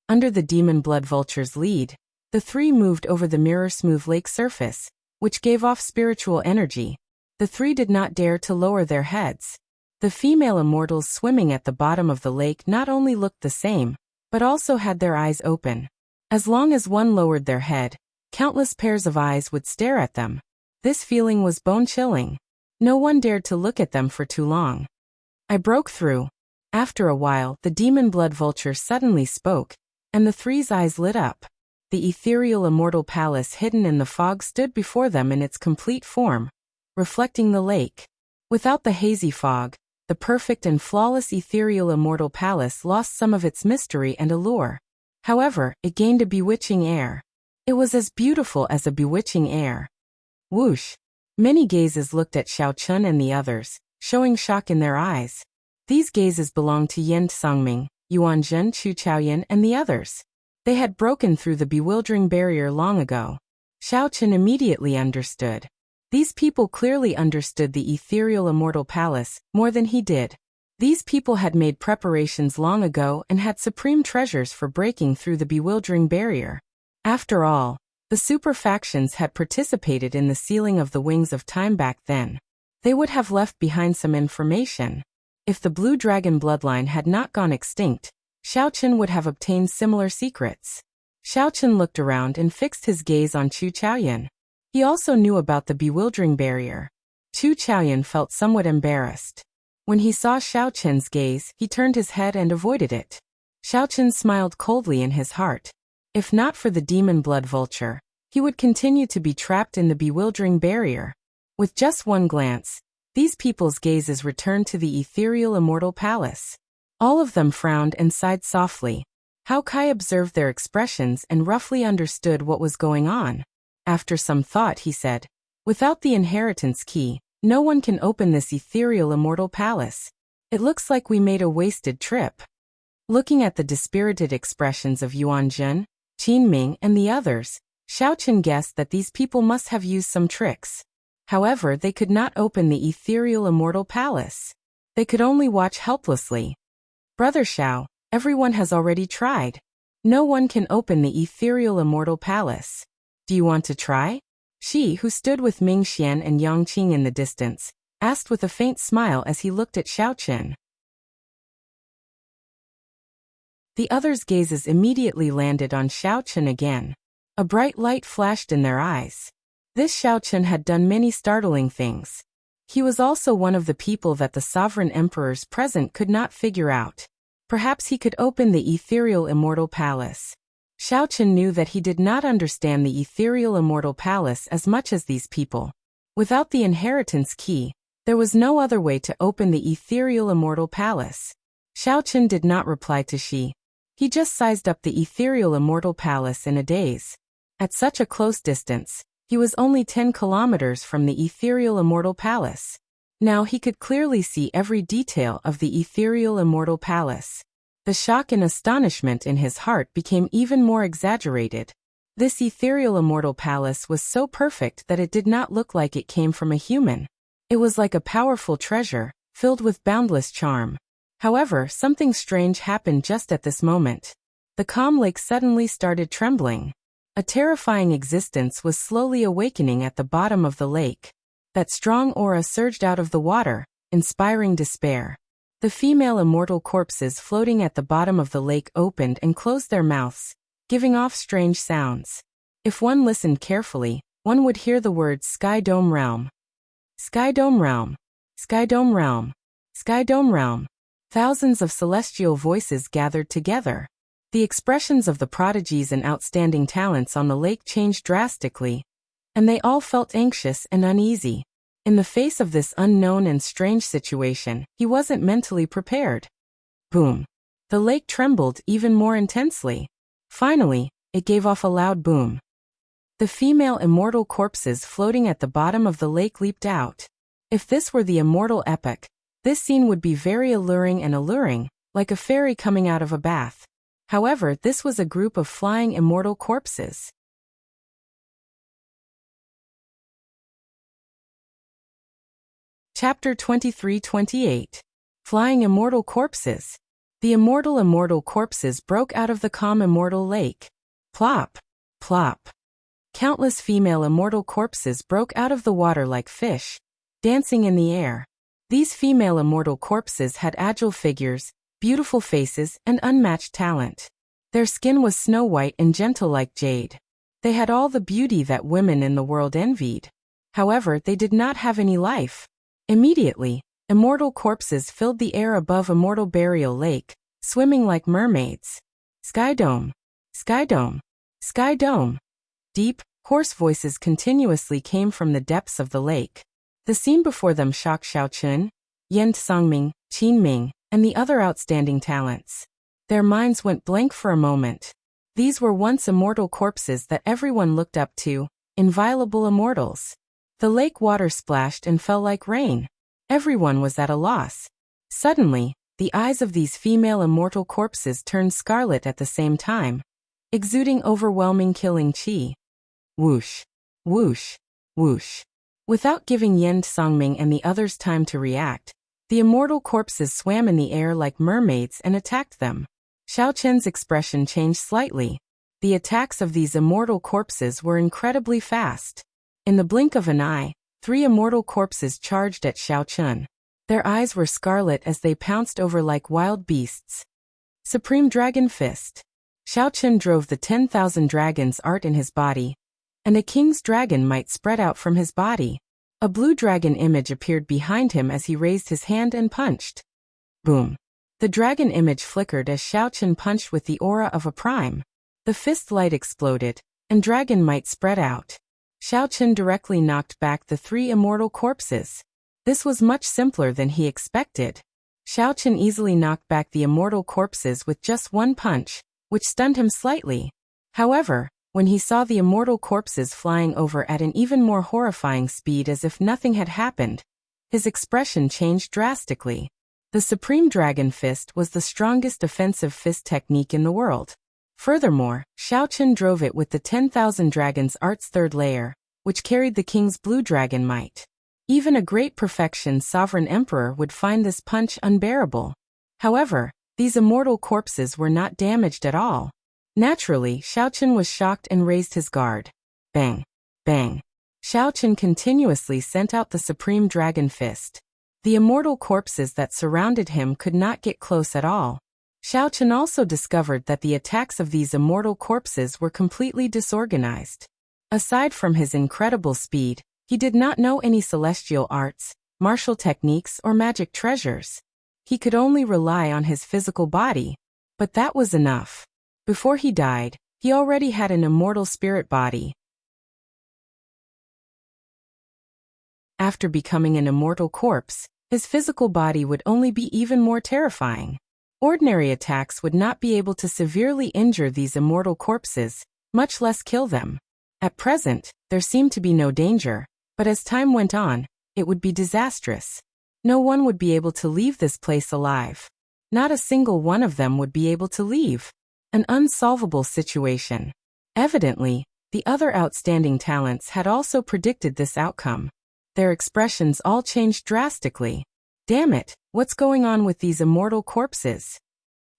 Under the demon blood vulture's lead, the three moved over the mirror-smooth lake surface, which gave off spiritual energy. The three did not dare to lower their heads. The female immortals swimming at the bottom of the lake not only looked the same, but also had their eyes open. As long as one lowered their head, countless pairs of eyes would stare at them. This feeling was bone-chilling. No one dared to look at them for too long. "I broke through." After a while, the demon blood vulture suddenly spoke, and the three's eyes lit up. The ethereal immortal palace hidden in the fog stood before them in its complete form, reflecting the lake. Without the hazy fog, the perfect and flawless ethereal immortal palace lost some of its mystery and allure. However, it gained a bewitching air. It was as beautiful as a bewitching air. Whoosh! Many gazes looked at Xiao Chen and the others, showing shock in their eyes. These gazes belonged to Yen Tsangming, Yuan Zhen, Chu Chaoyan, and the others. They had broken through the bewildering barrier long ago. Xiao Chen immediately understood. These people clearly understood the ethereal immortal palace more than he did. These people had made preparations long ago and had supreme treasures for breaking through the bewildering barrier. After all, the super factions had participated in the sealing of the wings of time back then. They would have left behind some information. If the Blue Dragon bloodline had not gone extinct, Xiao Chen would have obtained similar secrets. Xiao Chen looked around and fixed his gaze on Chu Chaoyan. He also knew about the bewildering barrier. Chu Chaoyan felt somewhat embarrassed. When he saw Xiao Chen's gaze, he turned his head and avoided it. Xiao Chen smiled coldly in his heart. If not for the demon blood vulture, he would continue to be trapped in the bewildering barrier. With just one glance, these people's gazes returned to the ethereal immortal palace. All of them frowned and sighed softly. Hao Kai observed their expressions and roughly understood what was going on. After some thought, he said, "Without the inheritance key, no one can open this ethereal immortal palace. It looks like we made a wasted trip." Looking at the dispirited expressions of Yuan Jun, Qin Ming, and the others, Xiao Chen guessed that these people must have used some tricks. However, they could not open the ethereal immortal palace. They could only watch helplessly. "Brother Xiao, everyone has already tried. No one can open the ethereal immortal palace. Do you want to try?" Shi, who stood with Ming Xian and Yang Qing in the distance, asked with a faint smile as he looked at Xiao Chen. The others' gazes immediately landed on Xiao Chen again. A bright light flashed in their eyes. This Xiao Chen had done many startling things. He was also one of the people that the sovereign emperors present could not figure out. Perhaps he could open the ethereal immortal palace. Xiao Chen knew that he did not understand the ethereal immortal palace as much as these people. Without the inheritance key, there was no other way to open the ethereal immortal palace. Xiao Chen did not reply to Shi. He just sized up the ethereal immortal palace in a daze. At such a close distance, he was only 10 kilometers from the ethereal immortal palace. Now he could clearly see every detail of the ethereal immortal palace. The shock and astonishment in his heart became even more exaggerated. This ethereal immortal palace was so perfect that it did not look like it came from a human. It was like a powerful treasure, filled with boundless charm. However, something strange happened just at this moment. The calm lake suddenly started trembling. A terrifying existence was slowly awakening at the bottom of the lake. That strong aura surged out of the water, inspiring despair. The female immortal corpses floating at the bottom of the lake opened and closed their mouths, giving off strange sounds. If one listened carefully, one would hear the words Sky Dome Realm. Sky Dome Realm. Sky Dome Realm. Sky Dome Realm. Thousands of celestial voices gathered together. The expressions of the prodigies and outstanding talents on the lake changed drastically, and they all felt anxious and uneasy. In the face of this unknown and strange situation, he wasn't mentally prepared. Boom. The lake trembled even more intensely. Finally, it gave off a loud boom. The female immortal corpses floating at the bottom of the lake leaped out. If this were the immortal epic, this scene would be very alluring, like a fairy coming out of a bath. However, this was a group of flying immortal corpses. Chapter 23-28. Flying Immortal Corpses. The immortal corpses broke out of the calm immortal lake. Plop, plop. Countless female immortal corpses broke out of the water like fish, dancing in the air. These female immortal corpses had agile figures, beautiful faces, and unmatched talent. Their skin was snow white and gentle like jade. They had all the beauty that women in the world envied. However, they did not have any life. Immediately, immortal corpses filled the air above Immortal Burial Lake, swimming like mermaids. Sky Dome. Sky Dome. Sky Dome. Deep, hoarse voices continuously came from the depths of the lake. The scene before them shocked Xiao Chen, Yan Songming, Qin Ming, and the other outstanding talents. Their minds went blank for a moment. These were once immortal corpses that everyone looked up to, inviolable immortals. The lake water splashed and fell like rain. Everyone was at a loss. Suddenly, the eyes of these female immortal corpses turned scarlet at the same time, exuding overwhelming killing chi. Whoosh, whoosh, whoosh. Without giving Yan Songming and the others time to react, the immortal corpses swam in the air like mermaids and attacked them. Xiao Chen's expression changed slightly. The attacks of these immortal corpses were incredibly fast. In the blink of an eye, 3 immortal corpses charged at Xiao Chen. Their eyes were scarlet as they pounced over like wild beasts. Supreme Dragon Fist. Xiao Chen drove the 10,000 dragons art in his body, and a king's dragon might spread out from his body. A blue dragon image appeared behind him as he raised his hand and punched. Boom. The dragon image flickered as Xiao Chen punched with the aura of a prime. The fist light exploded, and dragon might spread out. Xiao Chen directly knocked back the 3 immortal corpses. This was much simpler than he expected. Xiao Chen easily knocked back the immortal corpses with just one punch, which stunned him slightly. However, when he saw the immortal corpses flying over at an even more horrifying speed as if nothing had happened, his expression changed drastically. The Supreme Dragon Fist was the strongest offensive fist technique in the world. Furthermore, Xiaochen drove it with the 10,000 Dragons Art's third layer, which carried the king's blue dragon might. Even a great perfection sovereign emperor would find this punch unbearable. However, these immortal corpses were not damaged at all. Naturally, Xiaochen was shocked and raised his guard. Bang! Bang! Xiaochen continuously sent out the Supreme Dragon Fist. The immortal corpses that surrounded him could not get close at all. Xiaochen also discovered that the attacks of these immortal corpses were completely disorganized. Aside from his incredible speed, he did not know any celestial arts, martial techniques, or magic treasures. He could only rely on his physical body, but that was enough. Before he died, he already had an immortal spirit body. After becoming an immortal corpse, his physical body would only be even more terrifying. Ordinary attacks would not be able to severely injure these immortal corpses, much less kill them. At present, there seemed to be no danger, but as time went on, it would be disastrous. No one would be able to leave this place alive. Not a single one of them would be able to leave. An unsolvable situation. Evidently, the other outstanding talents had also predicted this outcome. Their expressions all changed drastically. Damn it, what's going on with these immortal corpses?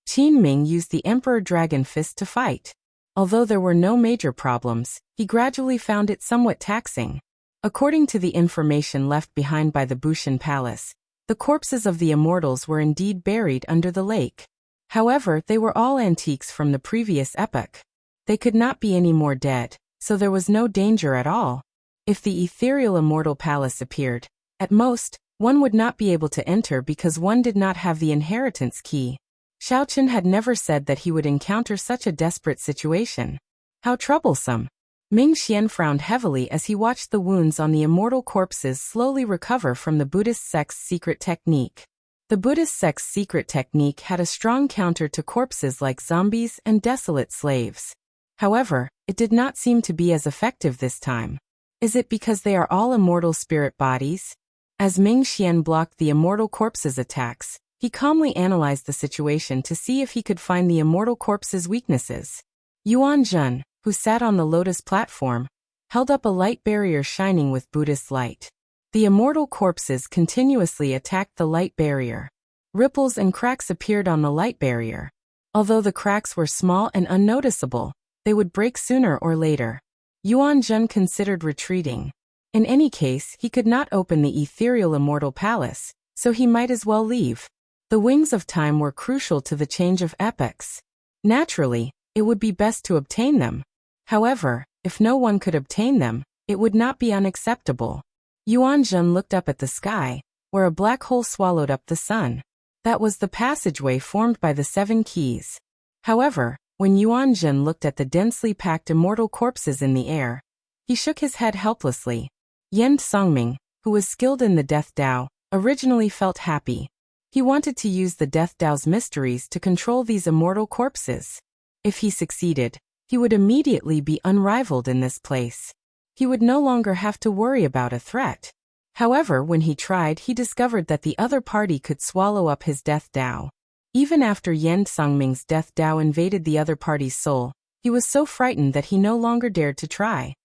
Qin Ming used the Emperor Dragon Fist to fight. Although there were no major problems, he gradually found it somewhat taxing. According to the information left behind by the Bushan Palace, the corpses of the immortals were indeed buried under the lake. However, they were all antiques from the previous epoch. They could not be any more dead, so there was no danger at all. If the ethereal immortal palace appeared, at most, one would not be able to enter because one did not have the inheritance key. Xiaochen had never said that he would encounter such a desperate situation. How troublesome. Ming Xian frowned heavily as he watched the wounds on the immortal corpses slowly recover from the Buddhist sect's secret technique. The Buddhist sect's secret technique had a strong counter to corpses like zombies and desolate slaves. However, it did not seem to be as effective this time. Is it because they are all immortal spirit bodies? As Ming Xian blocked the immortal corpses' attacks, he calmly analyzed the situation to see if he could find the immortal corpses' weaknesses. Yuan Zhen, who sat on the lotus platform, held up a light barrier shining with Buddhist light. The immortal corpses continuously attacked the light barrier. Ripples and cracks appeared on the light barrier. Although the cracks were small and unnoticeable, they would break sooner or later. Yuan Zhen considered retreating. In any case, he could not open the ethereal immortal palace, so he might as well leave. The wings of time were crucial to the change of epochs. Naturally, it would be best to obtain them. However, if no one could obtain them, it would not be unacceptable. Yuan Zhen looked up at the sky, where a black hole swallowed up the sun. That was the passageway formed by the 7 keys. However, when Yuan Zhen looked at the densely packed immortal corpses in the air, he shook his head helplessly. Yen Songming, who was skilled in the Death Dao, originally felt happy. He wanted to use the Death Dao's mysteries to control these immortal corpses. If he succeeded, he would immediately be unrivaled in this place. He would no longer have to worry about a threat. However, when he tried, he discovered that the other party could swallow up his Death Dao. Even after Yen Songming's Death Dao invaded the other party's soul, he was so frightened that he no longer dared to try.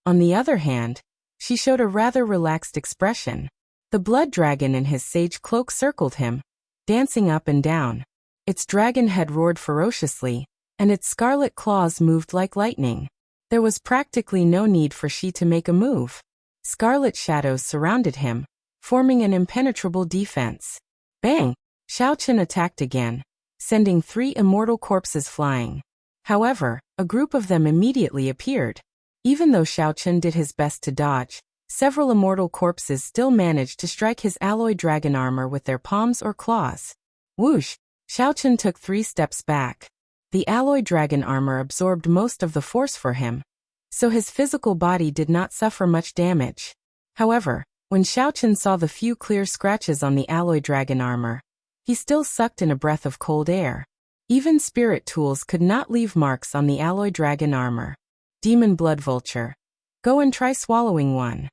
On the other hand, she showed a rather relaxed expression. The blood dragon in his sage cloak circled him, dancing up and down. Its dragon head roared ferociously, and its scarlet claws moved like lightning. There was practically no need for she to make a move. Scarlet shadows surrounded him, forming an impenetrable defense. Bang! Xiaochen attacked again, sending 3 immortal corpses flying. However, a group of them immediately appeared. Even though Xiaochen did his best to dodge, several immortal corpses still managed to strike his alloy dragon armor with their palms or claws. Whoosh! Xiaochen took 3 steps back. The alloy dragon armor absorbed most of the force for him, so his physical body did not suffer much damage. However, when Xiaochen saw the few clear scratches on the alloy dragon armor, He still sucked in a breath of cold air. Even spirit tools could not leave marks on the alloy dragon armor. Demon blood vulture. Go and try swallowing one.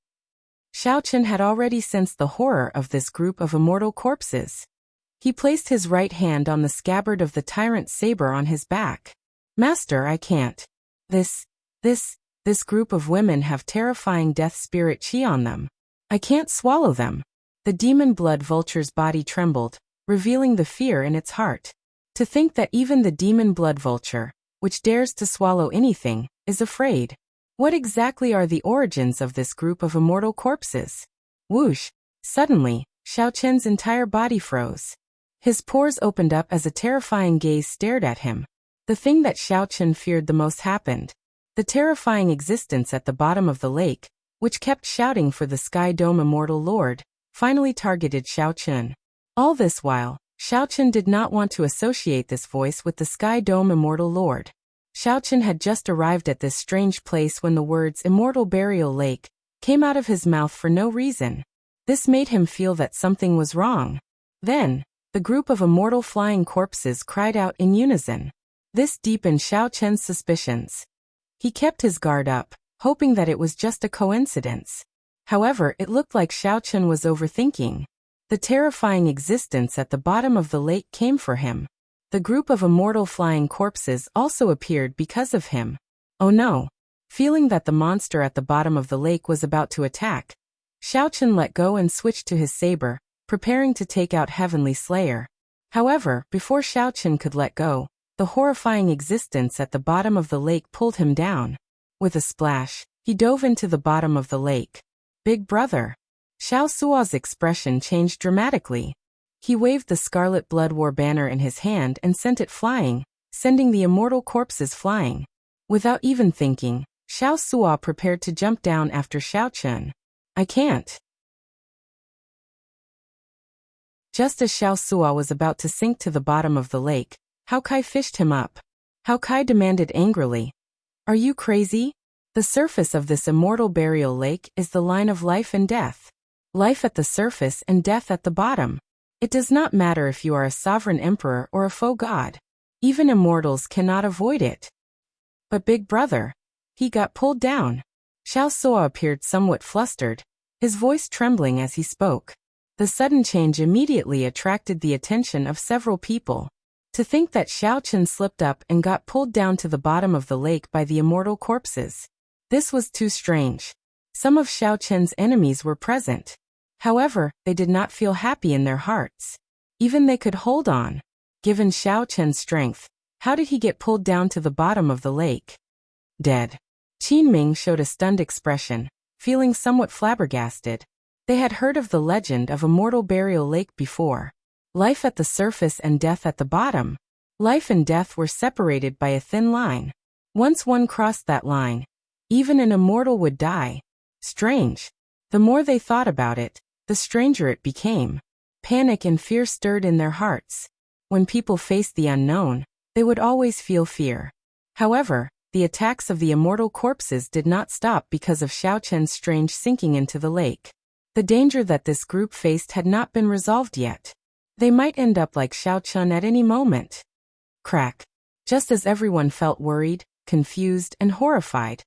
Xiaochen had already sensed the horror of this group of immortal corpses. He placed his right hand on the scabbard of the tyrant's saber on his back. Master, I can't. This group of women have terrifying death spirit chi on them. I can't swallow them. The demon blood vulture's body trembled, revealing the fear in its heart. To think that even the demon blood vulture, which dares to swallow anything, is afraid. What exactly are the origins of this group of immortal corpses? Whoosh! Suddenly, Xiaochen's entire body froze. His pores opened up as a terrifying gaze stared at him. The thing that Xiaochen feared the most happened. The terrifying existence at the bottom of the lake, which kept shouting for the Sky Dome Immortal Lord, finally targeted Xiaochen. All this while, Xiaochen did not want to associate this voice with the Sky Dome Immortal Lord. Xiaochen had just arrived at this strange place when the words Immortal Burial Lake came out of his mouth for no reason. This made him feel that something was wrong. Then, the group of immortal flying corpses cried out in unison. This deepened Xiaochen's suspicions. He kept his guard up, hoping that it was just a coincidence. However, it looked like Xiaochen was overthinking. The terrifying existence at the bottom of the lake came for him. The group of immortal flying corpses also appeared because of him. Oh no! Feeling that the monster at the bottom of the lake was about to attack, Xiaochen let go and switched to his saber, preparing to take out Heavenly Slayer. However, before Xiaochen could let go, the horrifying existence at the bottom of the lake pulled him down. With a splash, he dove into the bottom of the lake. Big brother! Xiao Suo's expression changed dramatically. He waved the Scarlet Blood War banner in his hand and sent it flying, sending the immortal corpses flying. Without even thinking, Xiao Suo prepared to jump down after Xiaochen. I can't. Just as Xiao Suo was about to sink to the bottom of the lake, Hao Kai fished him up. Hao Kai demanded angrily, "Are you crazy? The surface of this immortal burial lake is the line of life and death. Life at the surface and death at the bottom. It does not matter if you are a sovereign emperor or a faux god. Even immortals cannot avoid it." But big brother, he got pulled down. Xiao Suo appeared somewhat flustered, his voice trembling as he spoke. The sudden change immediately attracted the attention of several people. To think that Xiaochen slipped up and got pulled down to the bottom of the lake by the immortal corpses. This was too strange. Some of Xiaochen's enemies were present. However, they did not feel happy in their hearts. Even they could hold on. Given Xiaochen's strength, how did he get pulled down to the bottom of the lake? Dead. Qin Ming showed a stunned expression, feeling somewhat flabbergasted. They had heard of the legend of Immortal Burial Lake before. Life at the surface and death at the bottom. Life and death were separated by a thin line. Once one crossed that line, even an immortal would die. Strange. The more they thought about it, the stranger it became. Panic and fear stirred in their hearts. When people faced the unknown, they would always feel fear. However, the attacks of the immortal corpses did not stop because of Xiaochen's strange sinking into the lake. The danger that this group faced had not been resolved yet. They might end up like Xiaochen at any moment. Crack. Just as everyone felt worried, confused, and horrified,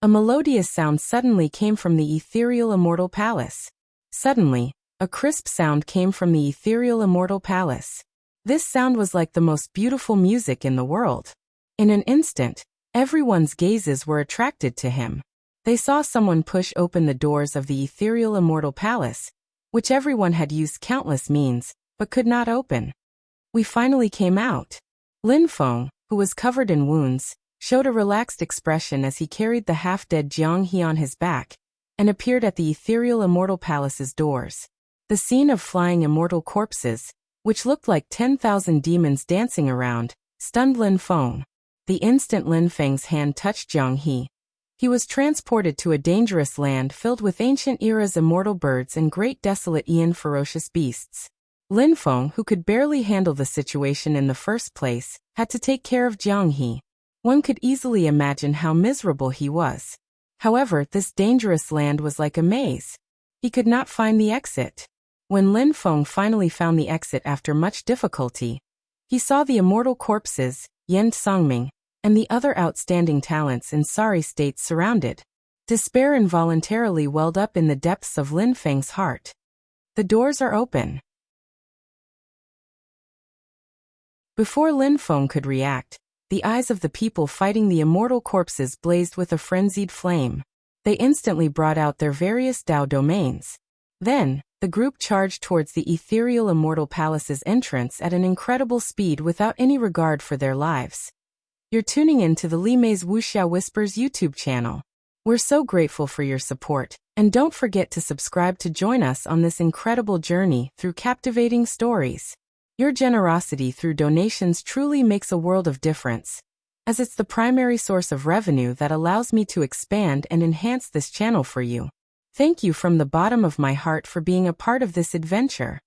a melodious sound suddenly came from the ethereal immortal palace. Suddenly, a crisp sound came from the ethereal immortal palace. This sound was like the most beautiful music in the world. In an instant, everyone's gazes were attracted to him. They saw someone push open the doors of the ethereal immortal palace, which everyone had used countless means, but could not open. We finally came out. Lin Feng, who was covered in wounds, showed a relaxed expression as he carried the half-dead Jiang He on his back, and appeared at the ethereal immortal palace's doors. The scene of flying immortal corpses, which looked like 10,000 demons dancing around, stunned Lin Feng. The instant Lin Feng's hand touched Jiang he was transported to a dangerous land filled with ancient era's immortal birds and great desolate Ian ferocious beasts. Lin Feng, who could barely handle the situation in the first place, had to take care of Jiang He. One could easily imagine how miserable he was. However, this dangerous land was like a maze. He could not find the exit. When Lin Feng finally found the exit after much difficulty, he saw the immortal corpses, Yen Songming, and the other outstanding talents in sorry states surrounded. Despair involuntarily welled up in the depths of Lin Feng's heart. The doors are open. Before Lin Feng could react, the eyes of the people fighting the immortal corpses blazed with a frenzied flame. They instantly brought out their various Dao domains. Then, the group charged towards the ethereal immortal palace's entrance at an incredible speed without any regard for their lives. You're tuning in to the Li Mei's Wuxia Whispers YouTube channel. We're so grateful for your support, and don't forget to subscribe to join us on this incredible journey through captivating stories. Your generosity through donations truly makes a world of difference, as it's the primary source of revenue that allows me to expand and enhance this channel for you. Thank you from the bottom of my heart for being a part of this adventure.